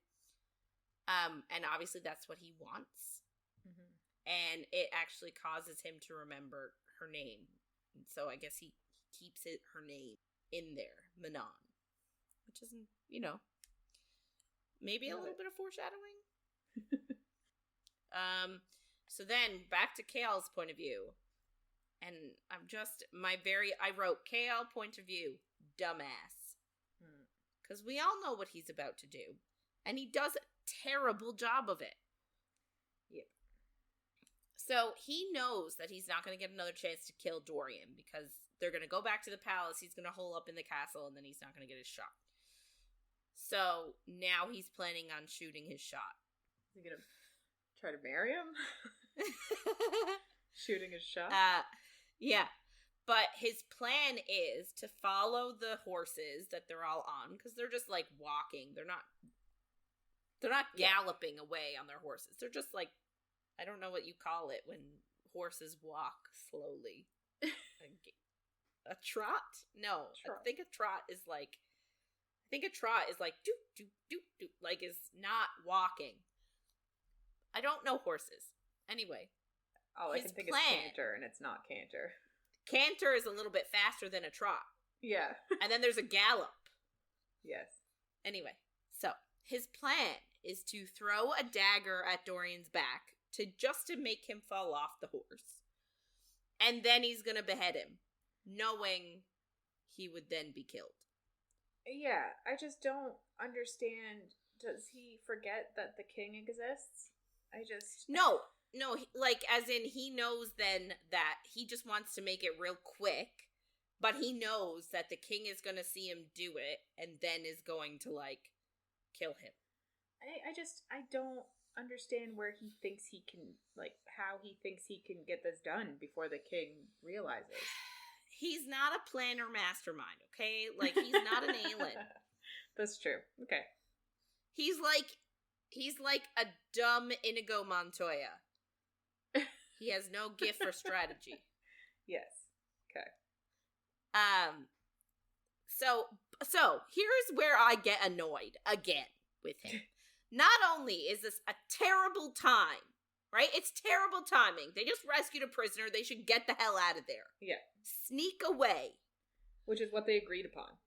And obviously that's what he wants. Mm-hmm. And it actually causes him to remember her name. And so I guess he keeps her name in there, Manon. Which isn't, you know, maybe a little bit of foreshadowing. So then, back to Chaol's point of view. And I wrote, Chaol point of view, dumbass. Because we all know what he's about to do. And he does a terrible job of it. Yep. So he knows that he's not going to get another chance to kill Dorian because they're going to go back to the palace, he's going to hole up in the castle, and then he's not going to get his shot. So now he's planning on shooting his shot. Is he going to try to marry him? Shooting his shot? Yeah. But his plan is to follow the horses that they're all on, because they're just, like, walking. They're not galloping away on their horses. They're just, like, I don't know what you call it when horses walk slowly. A trot? No. Trot. I think a trot is like doop, doop, doop, doop, like is not walking. I don't know horses. Anyway. All I can think is canter, and it's not canter. Canter is a little bit faster than a trot. Yeah. And then there's a gallop. Yes. Anyway, so his plan is to throw a dagger at Dorian's back to make him fall off the horse. And then he's gonna behead him, knowing he would then be killed. Yeah, I just don't understand. Does he forget that the king exists? No, like, as in, he knows then that he just wants to make it real quick, but he knows that the king is gonna see him do it, and then is going to, like, kill him. I don't understand where he thinks he can, like, how he thinks he can get this done before the king realizes. He's not a planner mastermind, okay? Like, he's not an Aelin. That's true. Okay. He's like a dumb Inigo Montoya. He has no gift for strategy. Yes. Okay. So here's where I get annoyed again with him. Not only is this a terrible time, right? It's terrible timing. They just rescued a prisoner. They should get the hell out of there. Yeah. Sneak away. Which is what they agreed upon.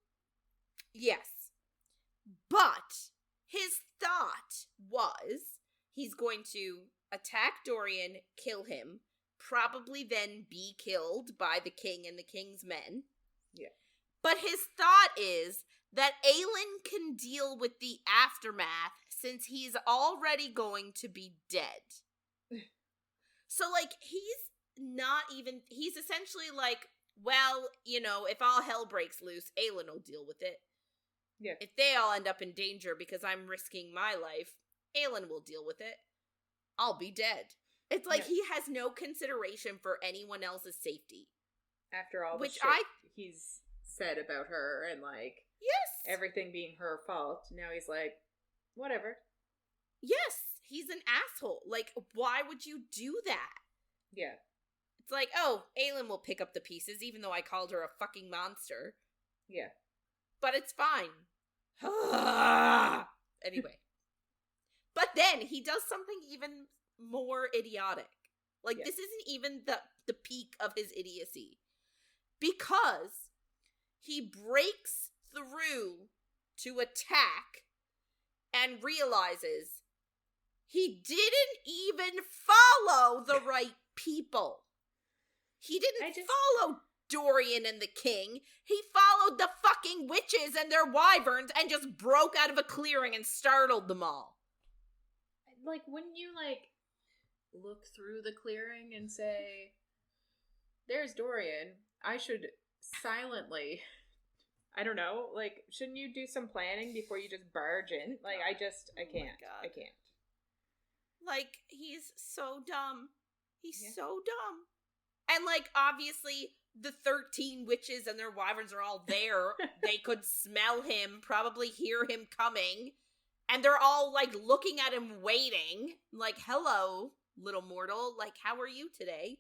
Yes. But his thought was he's going to attack Dorian, kill him, probably then be killed by the king and the king's men. Yeah. But his thought is that Aelin can deal with the aftermath since he's already going to be dead. So, like, he's essentially like, well, you know, if all hell breaks loose, Aelin will deal with it. Yeah. If they all end up in danger because I'm risking my life, Aelin will deal with it. I'll be dead. It's like he has no consideration for anyone else's safety. After all the shit he's said about her and, like, yes, everything being her fault, now he's like, whatever. Yes, he's an asshole. Like, why would you do that? Yeah. It's like, oh, Aelin will pick up the pieces, even though I called her a fucking monster. Yeah. But it's fine. Anyway. But then he does something even more idiotic. Like, this isn't even the peak of his idiocy. Because he breaks through to attack and realizes he didn't even follow the right people. He didn't follow Dorian and the king. He followed the fucking witches and their wyverns and just broke out of a clearing and startled them all. Like, wouldn't you, like, look through the clearing and say, there's Dorian. I should silently, I don't know, like, shouldn't you do some planning before you just barge in? Like, I can't. I can't. Like, he's so dumb. He's so dumb. And, like, obviously, the 13 witches and their wyverns are all there. They could smell him, probably hear him coming. And they're all, like, looking at him, waiting. Like, hello, little mortal. Like, how are you today?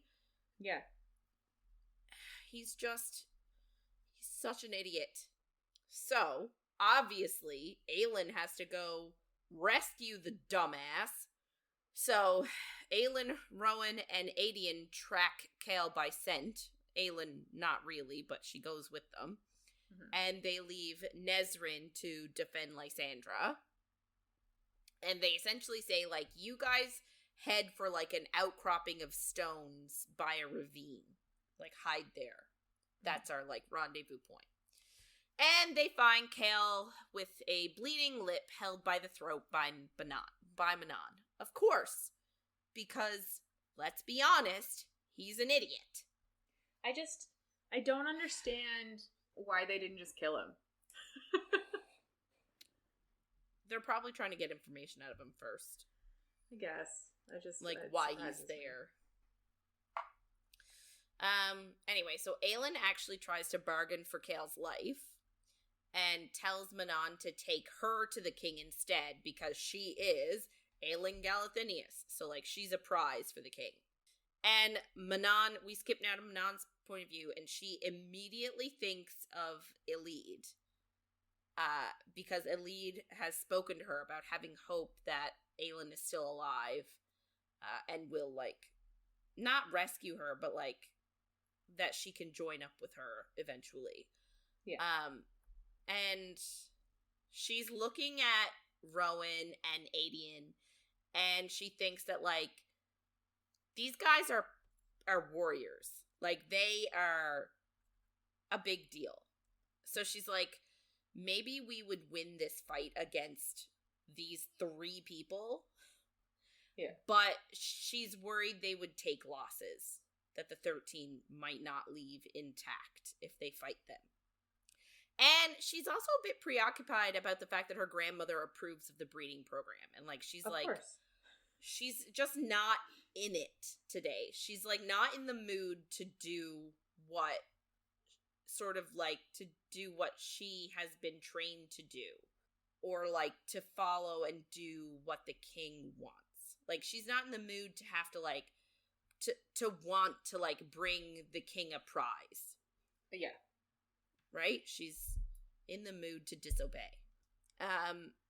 Yeah. He's such an idiot. So, obviously, Aelin has to go rescue the dumbass. So, Aelin, Rowan, and Adian track Kale by scent. Aelin, not really, but she goes with them. Mm-hmm. And they leave Nezrin to defend Lysandra. And they essentially say, like, you guys head for, like, an outcropping of stones by a ravine. Like, hide there. That's our, like, rendezvous point. And they find Kale with a bleeding lip held by the throat by Manon. Of course. Because, let's be honest, he's an idiot. I don't understand why they didn't just kill him. They're probably trying to get information out of him first. I guess. Why he's there. Anyway, so Aelin actually tries to bargain for Kale's life and tells Manon to take her to the king instead because she is Aelin Galathinius. So, like, she's a prize for the king. And Manon, we skip now to Manon's point of view, and she immediately thinks of Elide. Because Elide has spoken to her about having hope that Aelin is still alive, and will, like, not rescue her, but, like, that she can join up with her eventually. Yeah. And she's looking at Rowan and Adian, and she thinks that, like, these guys are warriors. Like, they are a big deal. So she's like, maybe we would win this fight against these 3 people. Yeah. But she's worried they would take losses. That the 13 might not leave intact if they fight them. And she's also a bit preoccupied about the fact that her grandmother approves of the breeding program. And, like, she's of course. She's just not in it today. She's, like, not in the mood to do what she has been trained to do. Or, like, to follow and do what the king wants. Like, she's not in the mood to have to, like, to want to, like, bring the king a prize. Yeah. Right? She's in the mood to disobey.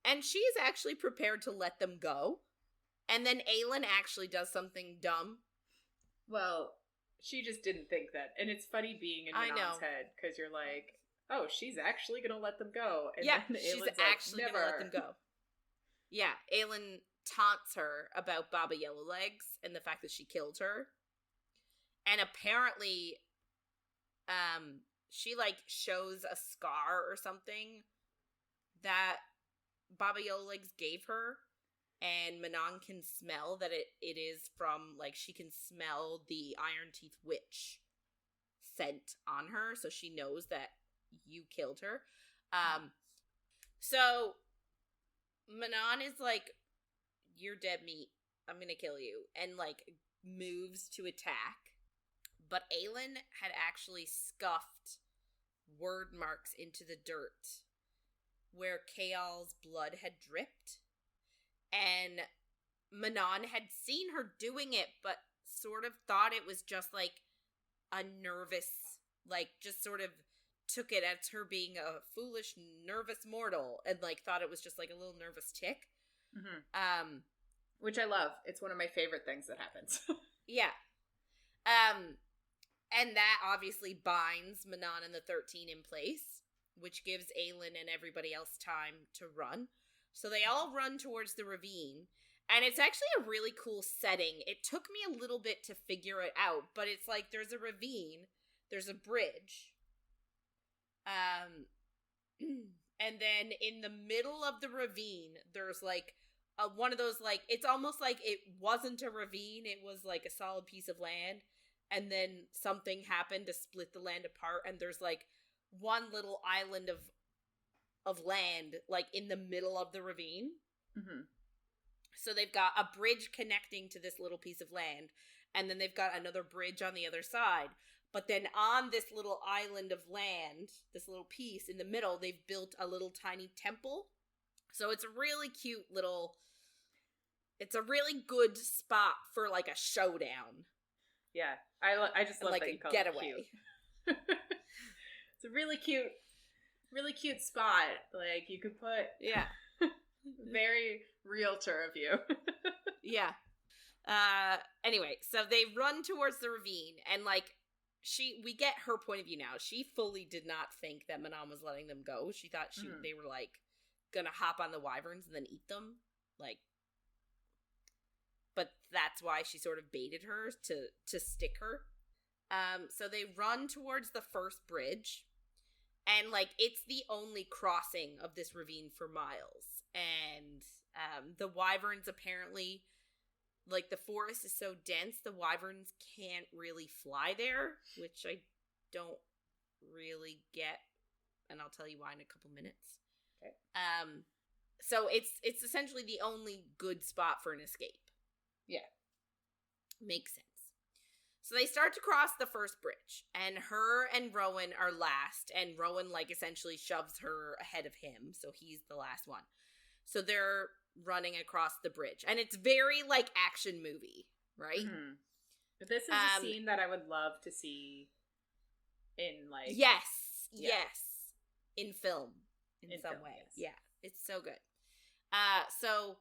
And she's actually prepared to let them go. And then Aelin actually does something dumb. Well, she just didn't think that. And it's funny being in Manon's head, because you're like, oh, she's actually going to let them go. And yeah, then she's actually going to let them go. Yeah, Aelin taunts her about Baba Yellowlegs and the fact that she killed her. And apparently, she, like, shows a scar or something that Baba Yellowlegs gave her. And Manon can smell that it is from, like, she can smell the Iron Teeth Witch scent on her. So she knows that you killed her. So Manon is like, you're dead meat. I'm gonna kill you. And, like, moves to attack. But Aelin had actually scuffed word marks into the dirt where Kael's blood had dripped. And Manon had seen her doing it, but sort of thought it was just, like, a nervous, like, just sort of took it as her being a foolish, nervous mortal and, like, thought it was just, like, a little nervous tick. Mm-hmm. Which I love. It's one of my favorite things that happens. Yeah. And that obviously binds Manon and the 13 in place, which gives Aelin and everybody else time to run. So they all run towards the ravine, and it's actually a really cool setting. It took me a little bit to figure it out, but it's like there's a ravine, there's a bridge, and then in the middle of the ravine, there's like one of those, like, it's almost like it wasn't a ravine, it was like a solid piece of land, and then something happened to split the land apart, and there's like one little island of land, like, in the middle of the ravine. Mm-hmm. So they've got a bridge connecting to this little piece of land, and then they've got another bridge on the other side. But then on this little island of land, this little piece in the middle, they've built a little tiny temple. So it's a really cute little... It's a really good spot for, like, a showdown. Yeah, I just love like that you a call getaway. it cute. It's a really cute spot. Like, you could put... Yeah. Very realtor of you. Yeah. Anyway, so they run towards the ravine, and, like, we get her point of view now. She fully did not think that Manon was letting them go. She thought they were, like, gonna hop on the wyverns and then eat them. Like, but that's why she sort of baited her to stick her. So they run towards the first bridge, and, like, it's the only crossing of this ravine for miles. And the wyverns apparently, like, the forest is so dense, the wyverns can't really fly there, which I don't really get, and I'll tell you why in a couple minutes. Okay. So it's essentially the only good spot for an escape. Yeah. Makes sense. So they start to cross the first bridge, and her and Rowan are last, and Rowan, like, essentially shoves her ahead of him, so he's the last one. So they're running across the bridge, and it's very, like, action movie, right? Mm-hmm. But this is a scene that I would love to see in, like... Yes, in film, in some way. Yes. Yeah, it's so good. So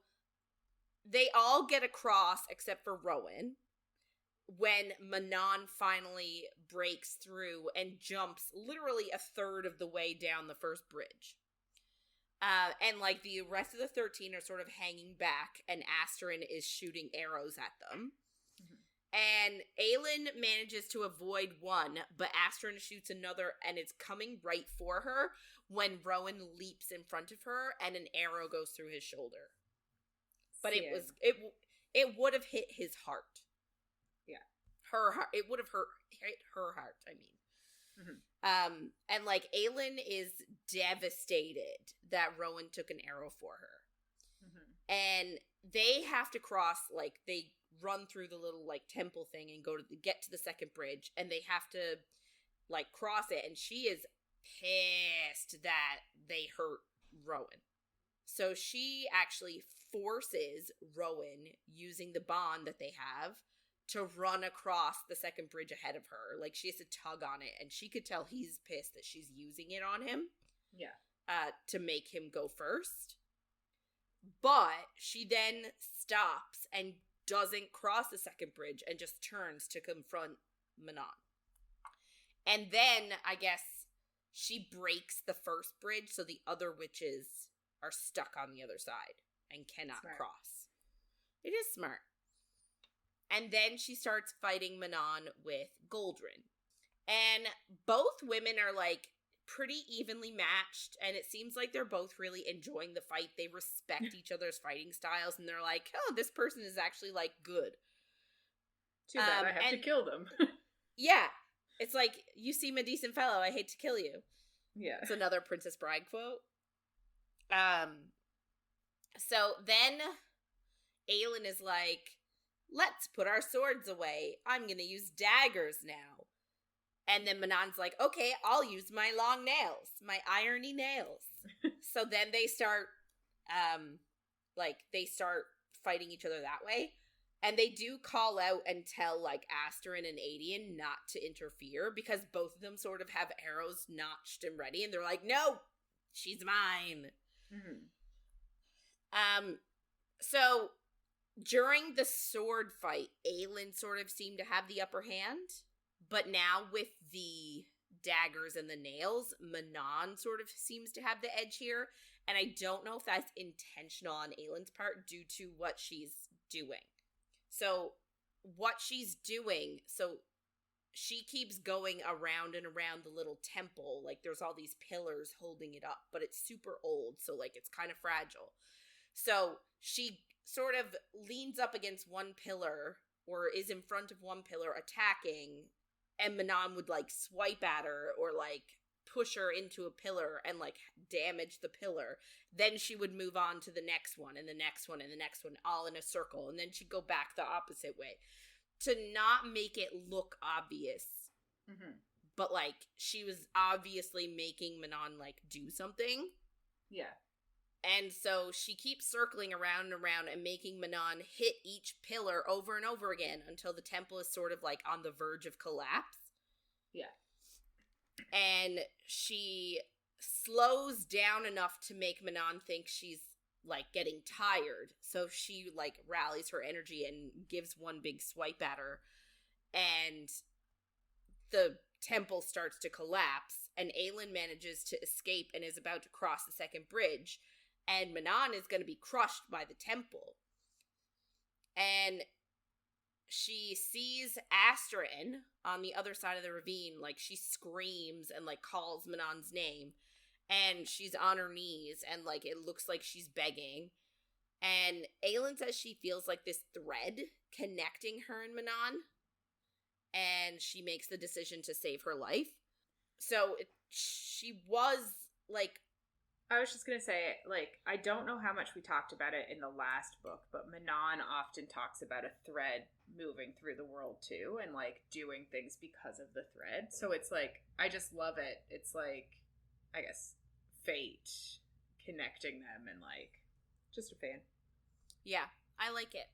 they all get across except for Rowan, when Manon finally breaks through and jumps literally a third of the way down the first bridge. And, like, the rest of the 13 are sort of hanging back, and Asterin is shooting arrows at them. Mm-hmm. And Aelin manages to avoid one, but Asterin shoots another, and it's coming right for her when Rowan leaps in front of her, and an arrow goes through his shoulder. But it would have hit his heart. Yeah. Her heart. It would have hit her heart, I mean. Mm-hmm. And, like, Aelin is devastated that Rowan took an arrow for her. Mm-hmm. And they have to cross, like, they run through the little, like, temple thing and get to the second bridge, and they have to, like, cross it, and she is pissed that they hurt Rowan. So she actually forces Rowan, using the bond that they have, to run across the second bridge ahead of her. Like, she has to tug on it, and she could tell he's pissed that she's using it on him. Yeah. To make him go first. But she then stops and doesn't cross the second bridge and just turns to confront Manon. And then, I guess, she breaks the first bridge, so the other witches are stuck on the other side and cannot cross. It is smart. And then she starts fighting Manon with Goldrin. And both women are, like, pretty evenly matched, and it seems like they're both really enjoying the fight. They respect each other's fighting styles, and they're like, oh, this person is actually, like, good. Too bad I have to kill them. Yeah. It's like, you seem a decent fellow, I hate to kill you. Yeah. It's another Princess Bride quote. So then Aelin is like, let's put our swords away. I'm gonna use daggers now. And then Manon's like, okay, I'll use my long nails, my irony nails. So then they start, they start fighting each other that way. And they do call out and tell, like, Asterin and Aelin not to interfere because both of them sort of have arrows notched and ready. And they're like, no, she's mine. So during the sword fight, Aelin sort of seemed to have the upper hand. But now with the daggers and the nails, Manon sort of seems to have the edge here. And I don't know if that's intentional on Aelin's part due to what she's doing. So what she's doing, so she keeps going around and around the little temple. Like, there's all these pillars holding it up, but it's super old, so, like, it's kind of fragile. So she sort of leans up against one pillar, or is in front of one pillar attacking, and Manon would, like, swipe at her, or, like, push her into a pillar and, like, damage the pillar. Then she would move on to the next one, and the next one, and the next one, all in a circle, and then she'd go back the opposite way. To not make it look obvious. But, like, she was obviously making Manon, like, do something. Yeah. And so she keeps circling around and around and making Manon hit each pillar over and over again until the temple is sort of, like, on the verge of collapse. Yeah. And she slows down enough to make Manon think she's, like, getting tired. So she, like, rallies her energy and gives one big swipe at her. And the temple starts to collapse. And Aelin manages to escape and is about to cross the second bridge. And Manon is going to be crushed by the temple. And she sees Asterin on the other side of the ravine. Like, she screams and, like, calls Manon's name. And she's on her knees, and, like, it looks like she's begging. And Aelin says she feels like this thread connecting her and Manon. And she makes the decision to save her life. So she was, like... I was just going to say, like, I don't know how much we talked about it in the last book, but Manon often talks about a thread moving through the world, too, and, like, doing things because of the thread. So it's, like, I just love it. It's, like, I guess, fate connecting them, and, like, just a fan. Yeah, I like it.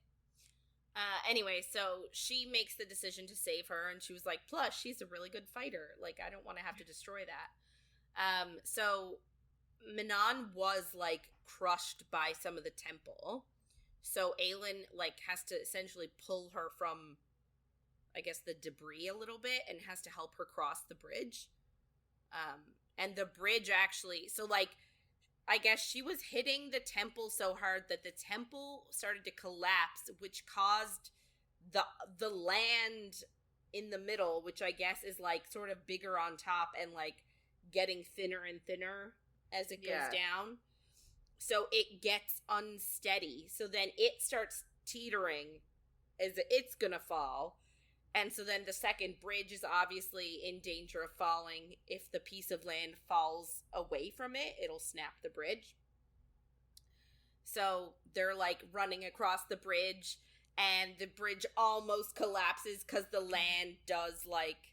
Anyway, so she makes the decision to save her, and she was like, plus, she's a really good fighter. Like, I don't want to have to destroy that. So Manon was, like, crushed by some of the temple. So Aelin, like, has to essentially pull her from, I guess, the debris a little bit and has to help her cross the bridge. And the bridge actually, so, like, I guess she was hitting the temple so hard that the temple started to collapse, which caused the land in the middle, which I guess is, like, sort of bigger on top and, like, getting thinner and thinner as it goes down. So it gets unsteady. So then it starts teetering as it's gonna fall. And so then the second bridge is obviously in danger of falling. If the piece of land falls away from it, it'll snap the bridge. So they're, like, running across the bridge, and the bridge almost collapses because the land does, like,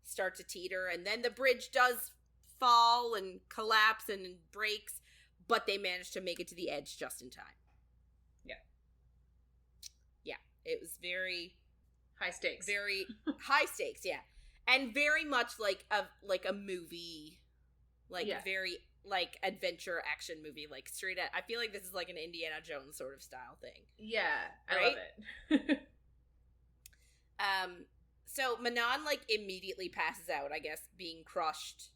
start to teeter. And then the bridge does fall and collapse and breaks, but they managed to make it to the edge just in time. Yeah, it was very high stakes. Very high stakes, yeah. And very much like a movie, like, very, like, adventure action movie, like, straight up. I feel like this is like an Indiana Jones sort of style thing. Yeah, I right? love it. So Manon, like, immediately passes out, I guess, being crushed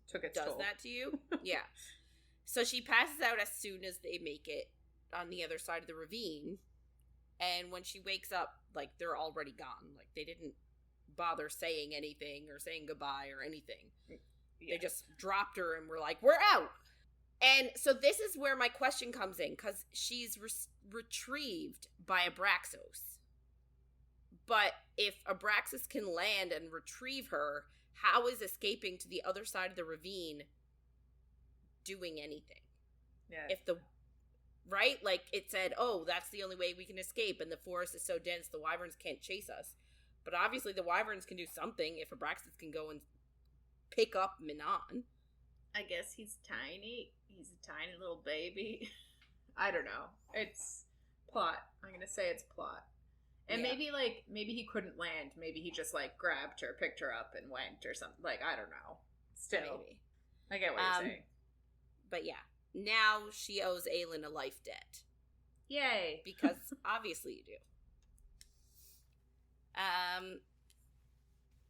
took its does toll. That to you. Yeah. So she passes out as soon as they make it on the other side of the ravine. And when she wakes up, like, they're already gone. Like, they didn't bother saying anything or saying goodbye or anything. Yeah. They just dropped her and were like, we're out. And so this is where my question comes in, because she's retrieved by Abraxos. But if Abraxos can land and retrieve her, how is escaping to the other side of the ravine doing anything? Yeah. If the... Right? Like, it said, oh, that's the only way we can escape, and the forest is so dense the wyverns can't chase us. But obviously the wyverns can do something if Abraxas can go and pick up Manon. I guess he's tiny. He's a tiny little baby. I don't know. It's plot. I'm going to say it's plot. And maybe he couldn't land. Maybe he just, like, grabbed her, picked her up, and went or something. Like, I don't know. Still. Maybe. I get what you're saying. But yeah. Now she owes Aelin a life debt. Yay. Because obviously you do.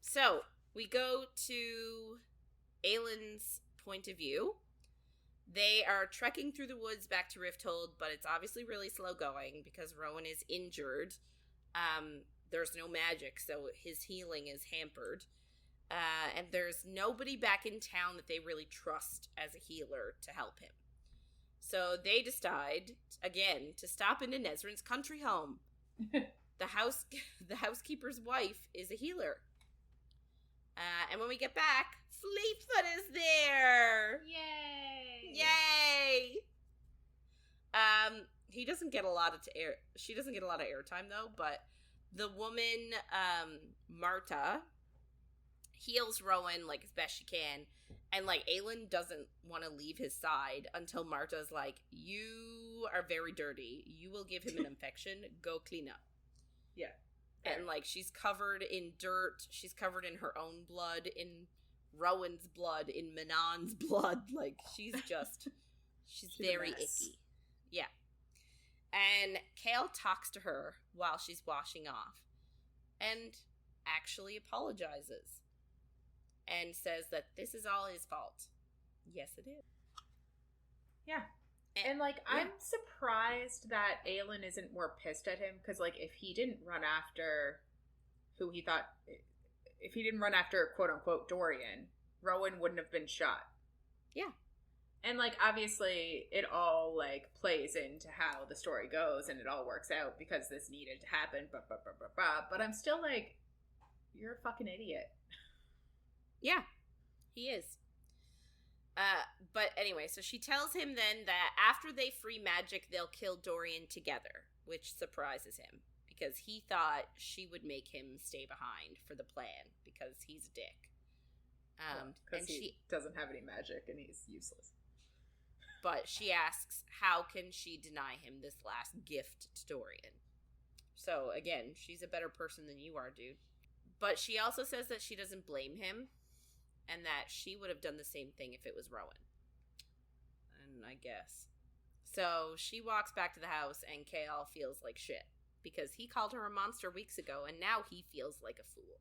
So we go to Aelin's point of view. They are trekking through the woods back to Rifthold, but it's obviously really slow going because Rowan is injured. There's no magic, so his healing is hampered. And there's nobody back in town that they really trust as a healer to help him. So they decide, again, to stop into Nesrin's country home. The housekeeper's wife is a healer. And when we get back, Fleetfoot is there! Yay! Yay! He doesn't get a lot of she doesn't get a lot of airtime, though, but the woman, Marta, heals Rowan, like, as best she can, and, like, Aelin doesn't want to leave his side until Marta's like, you are very dirty. You will give him an infection. Go clean up. Yeah. And, like, she's covered in dirt. She's covered in her own blood, in Rowan's blood, in Manon's blood. Like, she's very icky. Yeah. And Kale talks to her while she's washing off and actually apologizes and says that this is all his fault. Yes, it is. Yeah. And, like, yeah. I'm surprised that Aelin isn't more pissed at him, because, like, if he didn't run after quote-unquote Dorian, Rowan wouldn't have been shot. Yeah. And, like, obviously, it all, like, plays into how the story goes, and it all works out because this needed to happen, but I'm still like, you're a fucking idiot. Yeah, he is. But anyway, so she tells him then that after they free magic, they'll kill Dorian together, which surprises him, because he thought she would make him stay behind for the plan, because he's a dick. Because he doesn't have any magic, and he's useless. But she asks, how can she deny him this last gift to Dorian? So, again, she's a better person than you are, dude. But she also says that she doesn't blame him, and that she would have done the same thing if it was Rowan. And I guess. So she walks back to the house, and Kale feels like shit, because he called her a monster weeks ago, and now he feels like a fool.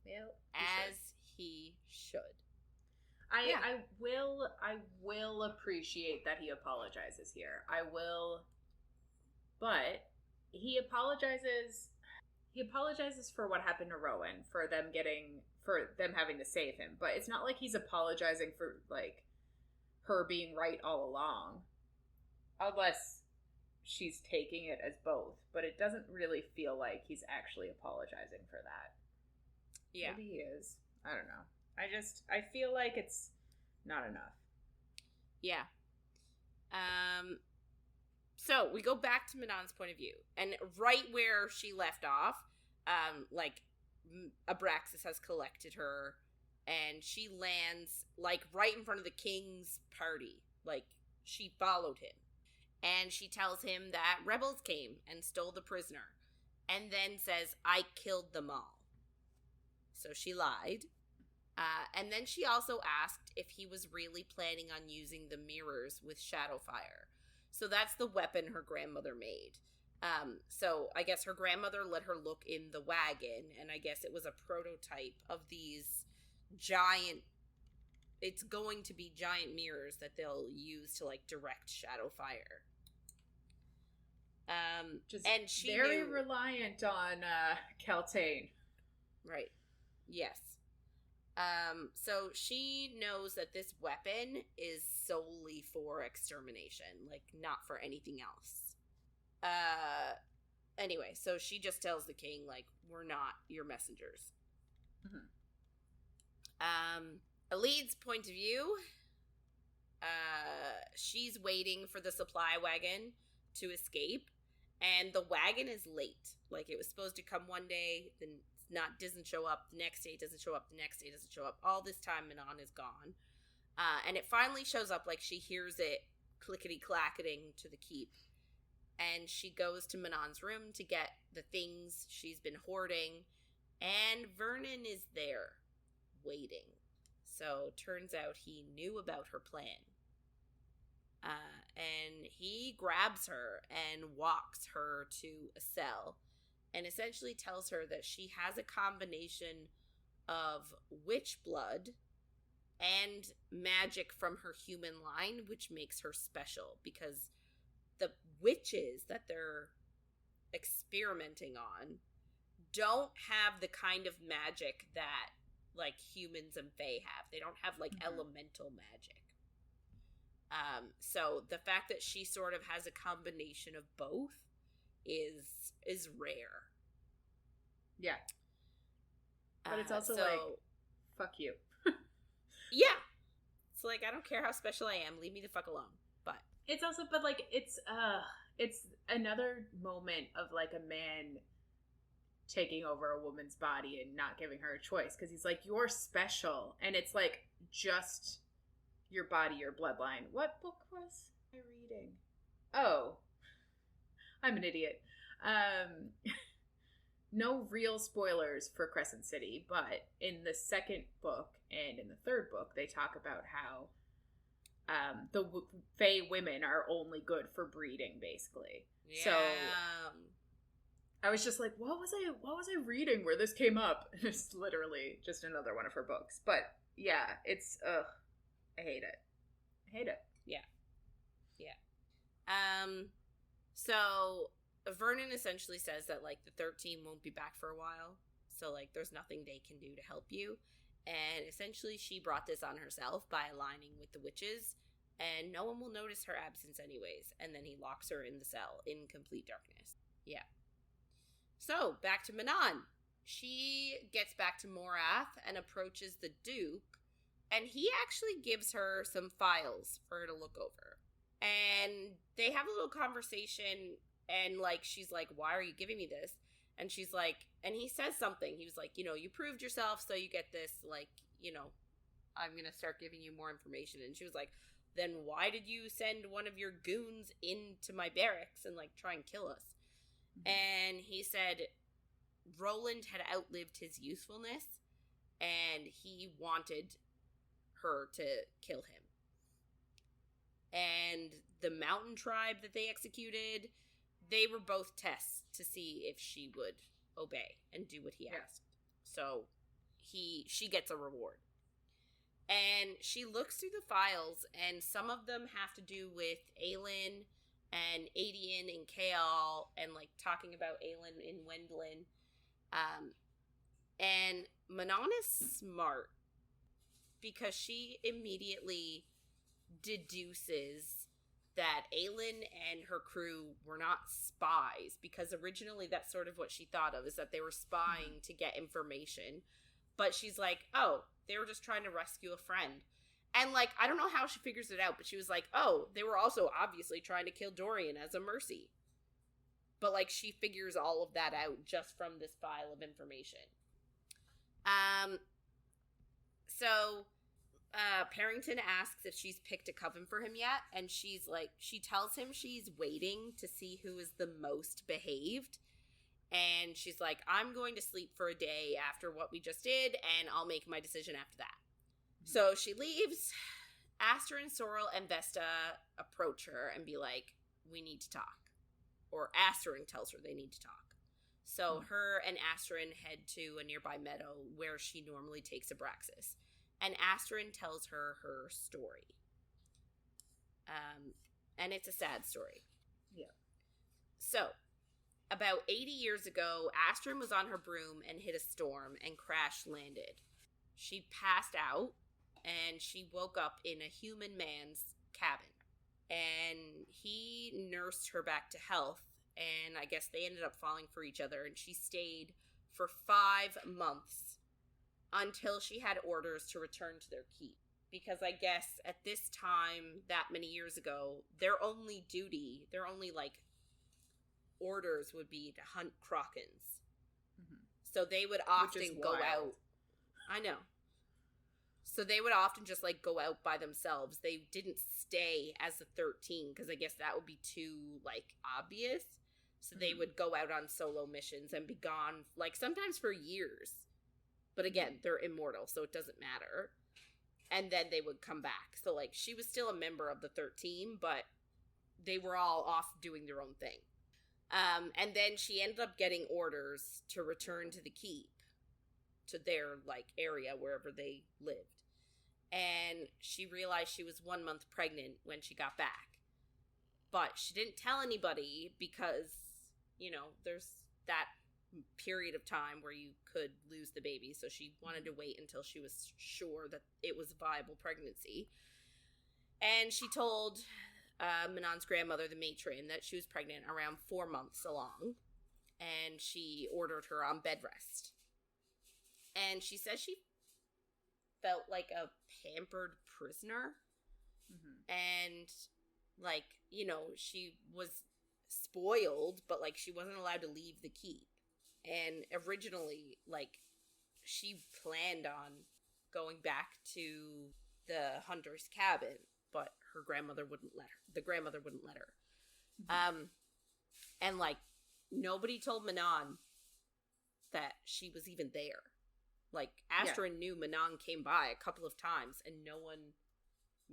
Well, he should. I will appreciate that he apologizes here. I will, but he apologizes for what happened to Rowan, for them having to save him. But it's not like he's apologizing for, like, her being right all along. Unless she's taking it as both. But it doesn't really feel like he's actually apologizing for that. Yeah. Maybe he is. I don't know. I feel like it's not enough. Yeah. So we go back to Manon's point of view, and right where she left off, like, Abraxas has collected her, and she lands, like, right in front of the king's party. Like, she followed him, and she tells him that rebels came and stole the prisoner, and then says, I killed them all. So she lied. And then she also asked if he was really planning on using the mirrors with Shadowfire. So that's the weapon her grandmother made. So I guess her grandmother let her look in the wagon, and I guess it was a prototype of these giant, it's going to be giant mirrors that they'll use to, like, direct Shadowfire. And she very reliant on Keltane. Right. Yes. So she knows that this weapon is solely for extermination, like, not for anything else. Anyway, so she just tells the king, like, we're not your messengers. Mm-hmm. Elid's point of view, she's waiting for the supply wagon to escape, and the wagon is late. Like, it was supposed to come one day, then doesn't show up, the next day doesn't show up, the next day doesn't show up. All this time Manon is gone. And it finally shows up, like, she hears it clickety-clacketing to the keep. And she goes to Manon's room to get the things she's been hoarding, and Vernon is there, waiting. So, turns out he knew about her plan. And he grabs her and walks her to a cell and essentially tells her that she has a combination of witch blood and magic from her human line, which makes her special because the witches that they're experimenting on don't have the kind of magic that, like, humans and fae have. They don't have, like, elemental magic. So the fact that she sort of has a combination of both is rare. Yeah. But it's also fuck you. Yeah. It's like, I don't care how special I am. Leave me the fuck alone. But it's also, it's another moment of, like, a man taking over a woman's body and not giving her a choice. Because he's like, you're special. And it's like, just your body, your bloodline. What book was I reading? Oh, I'm an idiot. No real spoilers for Crescent City, but in the second book and in the third book, they talk about how the fae women are only good for breeding, basically. Yeah. So I was just like, what was I reading where this came up? It's literally just another one of her books. But yeah, it's I hate it. Yeah. So Vernon essentially says that, like, the 13 won't be back for a while. So, like, there's nothing they can do to help you. And essentially she brought this on herself by aligning with the witches. And no one will notice her absence anyways. And then he locks her in the cell in complete darkness. Yeah. So, back to Manon. She gets back to Morath and approaches the Duke. And he actually gives her some files for her to look over. And they have a little conversation, and, like, she's like, why are you giving me this? And she's like, and he says something. He was like, you know, you proved yourself, so you get this, like, you know, I'm going to start giving you more information. And she was like, then why did you send one of your goons into my barracks and, like, try and kill us? Mm-hmm. And he said Roland had outlived his usefulness, and he wanted her to kill him. And the mountain tribe that they executed, they were both tests to see if she would obey and do what he asked. So she gets a reward. And she looks through the files, and some of them have to do with Aelin and Adian and Kael, and, like, talking about Aelin and Wendlin. And Manon is smart because she immediately deduces that Aelin and her crew were not spies, because originally that's sort of what she thought of, is that they were spying to get information. But she's like, oh, they were just trying to rescue a friend. And, like, I don't know how she figures it out, but she was like, oh, they were also obviously trying to kill Dorian as a mercy. But, like, she figures all of that out just from this file of information. So Parrington asks if she's picked a coven for him yet, and she's like, she tells him she's waiting to see who is the most behaved, and she's like, I'm going to sleep for a day after what we just did, and I'll make my decision after that. Mm-hmm. So she leaves. Asterin, Sorrel, and Vesta approach her and be like, we need to talk. Or Asterin tells her they need to talk. So her and Asterin head to a nearby meadow where she normally takes Abraxas. And Asterin tells her her story. And it's a sad story. Yeah. So, about 80 years ago, Asterin was on her broom and hit a storm and crash landed. She passed out, and she woke up in a human man's cabin. And he nursed her back to health, and I guess they ended up falling for each other, and she stayed for 5 months until she had orders to return to their keep. Because I guess at this time, that many years ago, their only like, orders would be to hunt Krakens. Mm-hmm. So they would often go out. I know. So they would often just, like, go out by themselves. They didn't stay as the 13, because I guess that would be too, like, obvious. So they would go out on solo missions and be gone, like, sometimes for years. But again, they're immortal, so it doesn't matter. And then they would come back. So, like, she was still a member of the 13, but they were all off doing their own thing. And then she ended up getting orders to return to the keep, to their, like, area, wherever they lived. And she realized she was 1 month pregnant when she got back. But she didn't tell anybody because, you know, there's that period of time where you could lose the baby. So she wanted to wait until she was sure that it was a viable pregnancy. And she told Manon's grandmother, the matron, that she was pregnant around 4 months along. And she ordered her on bed rest. And she says she felt like a pampered prisoner. And, like, you know, she was spoiled, but, like, she wasn't allowed to leave the keep. And originally, like, she planned on going back to the hunter's cabin, but her grandmother wouldn't let her. The grandmother wouldn't let her. And, like, nobody told Manon that she was even there. Like, Asterin knew Manon came by a couple of times, and no one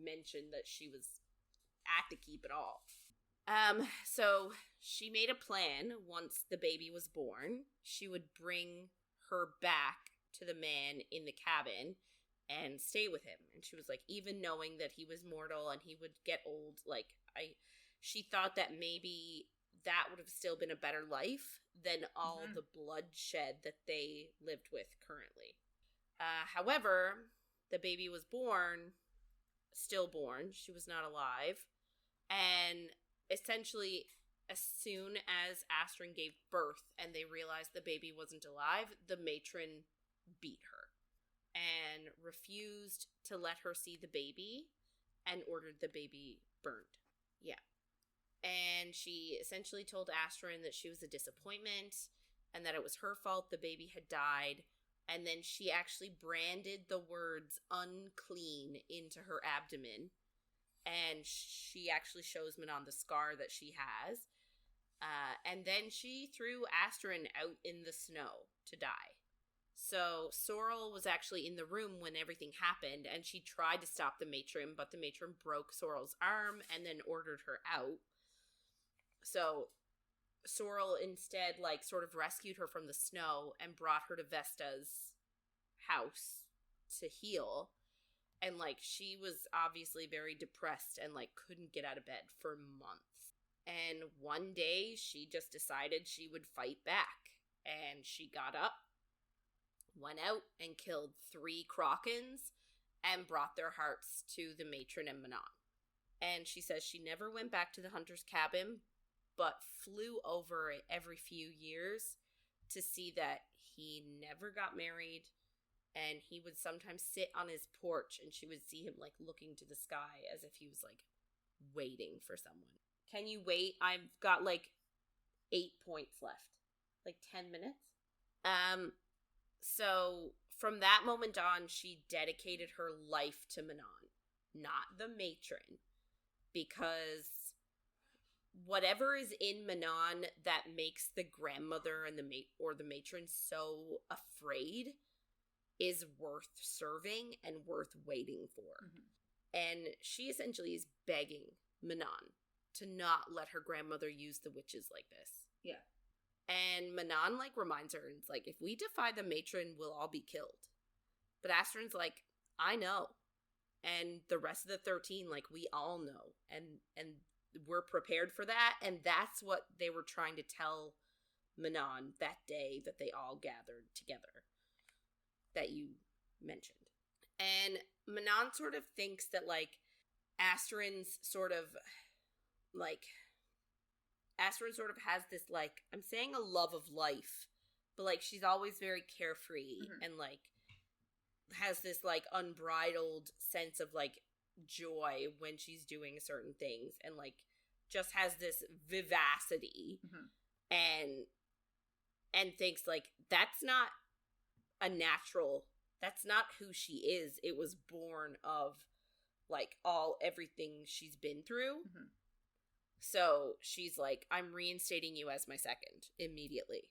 mentioned that she was at the keep at all. So she made a plan. Once the baby was born, she would bring her back to the man in the cabin and stay with him. And she was like, even knowing that he was mortal and he would get old, like, she thought that maybe that would have still been a better life than all the bloodshed that they lived with currently. However, the baby was born, stillborn. She was not alive. And essentially, as soon as Asterin gave birth and they realized the baby wasn't alive, the matron beat her and refused to let her see the baby and ordered the baby burned. Yeah. And she essentially told Asterin that she was a disappointment and that it was her fault the baby had died. And then she actually branded the words unclean into her abdomen. And she actually shows Manon the scar that she has. And then she threw Asterin out in the snow to die. So Sorrel was actually in the room when everything happened, and she tried to stop the matron, but the matron broke Sorrel's arm and then ordered her out. So Sorrel instead, like, sort of rescued her from the snow and brought her to Vesta's house to heal. And, like, she was obviously very depressed and, like, couldn't get out of bed for months. And one day, she just decided she would fight back. And she got up, went out, and killed 3 Krakens and brought their hearts to the matron and Manon. And she says she never went back to the hunter's cabin, but flew over it every few years to see that he never got married. And he would sometimes sit on his porch and she would see him, like, looking to the sky as if he was, like, waiting for someone. Can you wait? I've got, like, 8 points left. Like, 10 minutes? So from that moment on, she dedicated her life to Manon, not the matron. Because whatever is in Manon that makes the grandmother and the matron so afraid is worth serving and worth waiting for. And she essentially is begging Manon to not let her grandmother use the witches like this. Yeah. And Manon, like, reminds her, and it's like, if we defy the matron, we'll all be killed. But Asterin's like, I know. And the rest of the 13, like, we all know. And we're prepared for that. And that's what they were trying to tell Manon that day that they all gathered together that you mentioned. And Manon sort of thinks that, like, Asterin's sort of, like, Asterin sort of has this, like, I'm saying a love of life, but, like, she's always very carefree and, like, has this, like, unbridled sense of, like, joy when she's doing certain things and, like, just has this vivacity and thinks, like, that's not a natural, that's not who she is. It was born of, like, everything she's been through. So she's like, I'm reinstating you as my second immediately.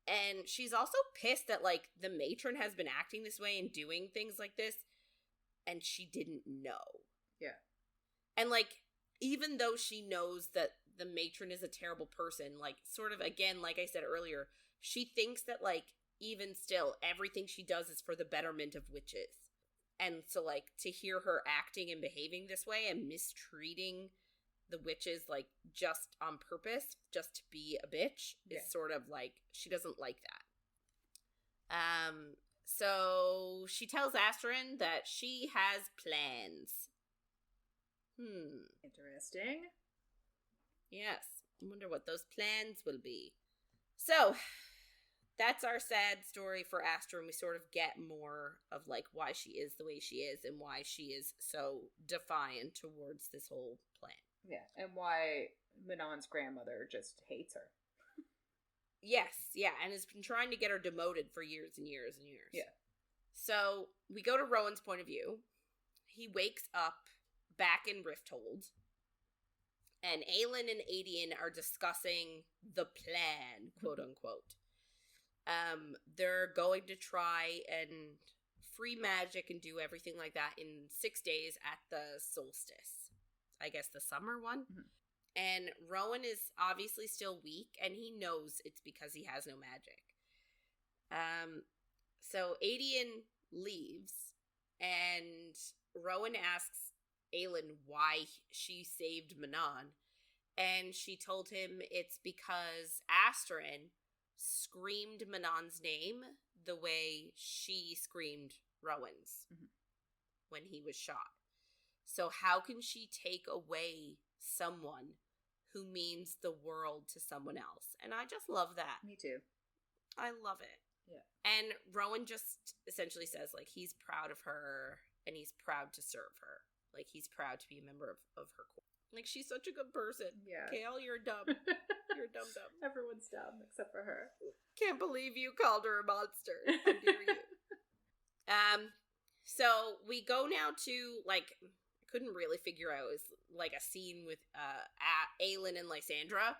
And she's also pissed that, like, the matron has been acting this way and doing things like this, and she didn't know. Yeah. And, like, even though she knows that the matron is a terrible person, like, sort of, again, like I said earlier, she thinks that, like, even still, everything she does is for the betterment of witches. And so, like, to hear her acting and behaving this way and mistreating the witches, like, just on purpose, just to be a bitch, is sort of, like, she doesn't like that. So she tells Asterin that she has plans. Interesting. Yes. I wonder what those plans will be. So, that's our sad story for Asterin. We sort of get more of, like, why she is the way she is and why she is so defiant towards this whole plan. Yeah, and why Manon's grandmother just hates her. Yes, yeah, and has been trying to get her demoted for years and years and years. Yeah. So, we go to Rowan's point of view. He wakes up back in Rifthold, and Aelin and Adian are discussing the plan, quote unquote. They're going to try and free magic and do everything like that in 6 days at the solstice. I guess the summer one. Mm-hmm. And Rowan is obviously still weak, and he knows it's because he has no magic. So Adian leaves, and Rowan asks Aelin why she saved Manon, and she told him it's because Asterin screamed Manon's name the way she screamed Rowan's when he was shot. So how can she take away someone who means the world to someone else? And I just love that. Me too. I love it. Yeah. And Rowan just essentially says, like, he's proud of her and he's proud to serve her. Like, he's proud to be a member of her court. Like, she's such a good person. Yeah. Kale, you're dumb. You're dumb. Everyone's dumb except for her. Can't believe you called her a monster. How dare you? So we go now to, like, couldn't really figure out, is like a scene with Aelin and Lysandra.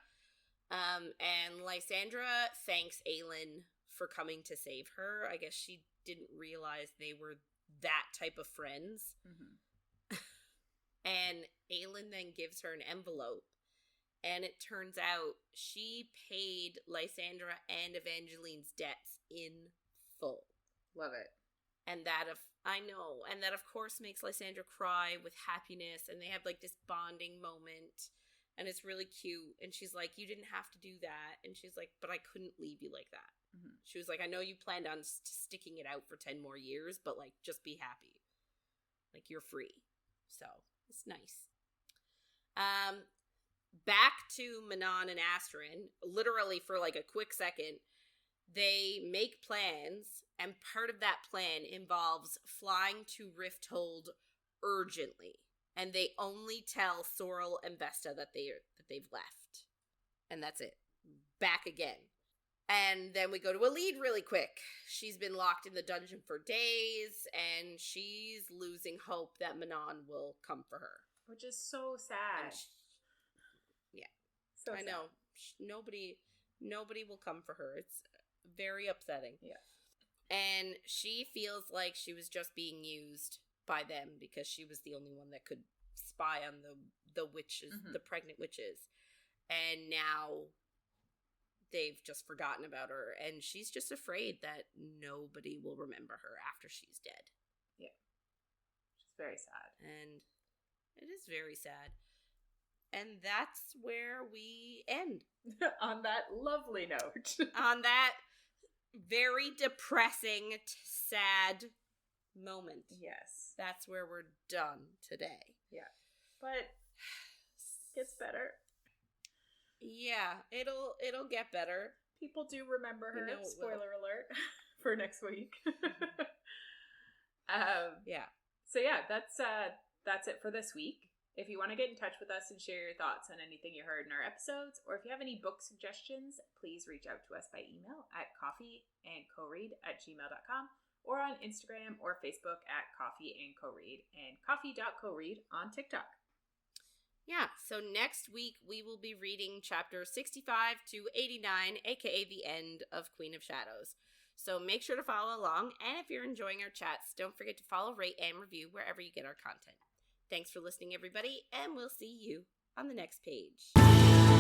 And Lysandra thanks Aelin for coming to save her. I guess she didn't realize they were that type of friends. And Aelin then gives her an envelope, and it turns out she paid Lysandra and Evangeline's debts in full. Love it. And that of course makes Lysandra cry with happiness, and they have, like, this bonding moment, and it's really cute. And she's like, you didn't have to do that. And she's like, but I couldn't leave you like that. She was like, I know you planned on sticking it out for 10 more years, but, like, just be happy. Like, you're free. So, it's nice. Back to Manon and Asterin, literally for, like, a quick second, they make plans, and part of that plan involves flying to Rifthold urgently, and they only tell Sorrel and Vesta that they've left, and that's it. Back again. And then we go to a lead really quick. She's been locked in the dungeon for days, and she's losing hope that Manon will come for her. Which is so sad. So I know. Nobody will come for her. It's very upsetting. Yeah. And she feels like she was just being used by them because she was the only one that could spy on the witches, the pregnant witches. And now they've just forgotten about her, and she's just afraid that nobody will remember her after she's dead. Yeah. It's very sad. And it is very sad. And that's where we end. On that lovely note. On that very depressing, sad moment. Yes. That's where we're done today. Yeah. But gets better. Yeah, it'll get better. People do remember her. Spoiler alert for next week. Yeah. So yeah, that's it for this week. If you want to get in touch with us and share your thoughts on anything you heard in our episodes, or if you have any book suggestions, please reach out to us by email at coffeeandcoread@gmail.com, or on Instagram or Facebook at coffeeandcoread, and coffee.coread on TikTok. Yeah, so next week we will be reading chapter 65 to 89, aka the end of Queen of Shadows. So make sure to follow along, and if you're enjoying our chats, don't forget to follow, rate, and review wherever you get our content. Thanks for listening, everybody, and we'll see you on the next page.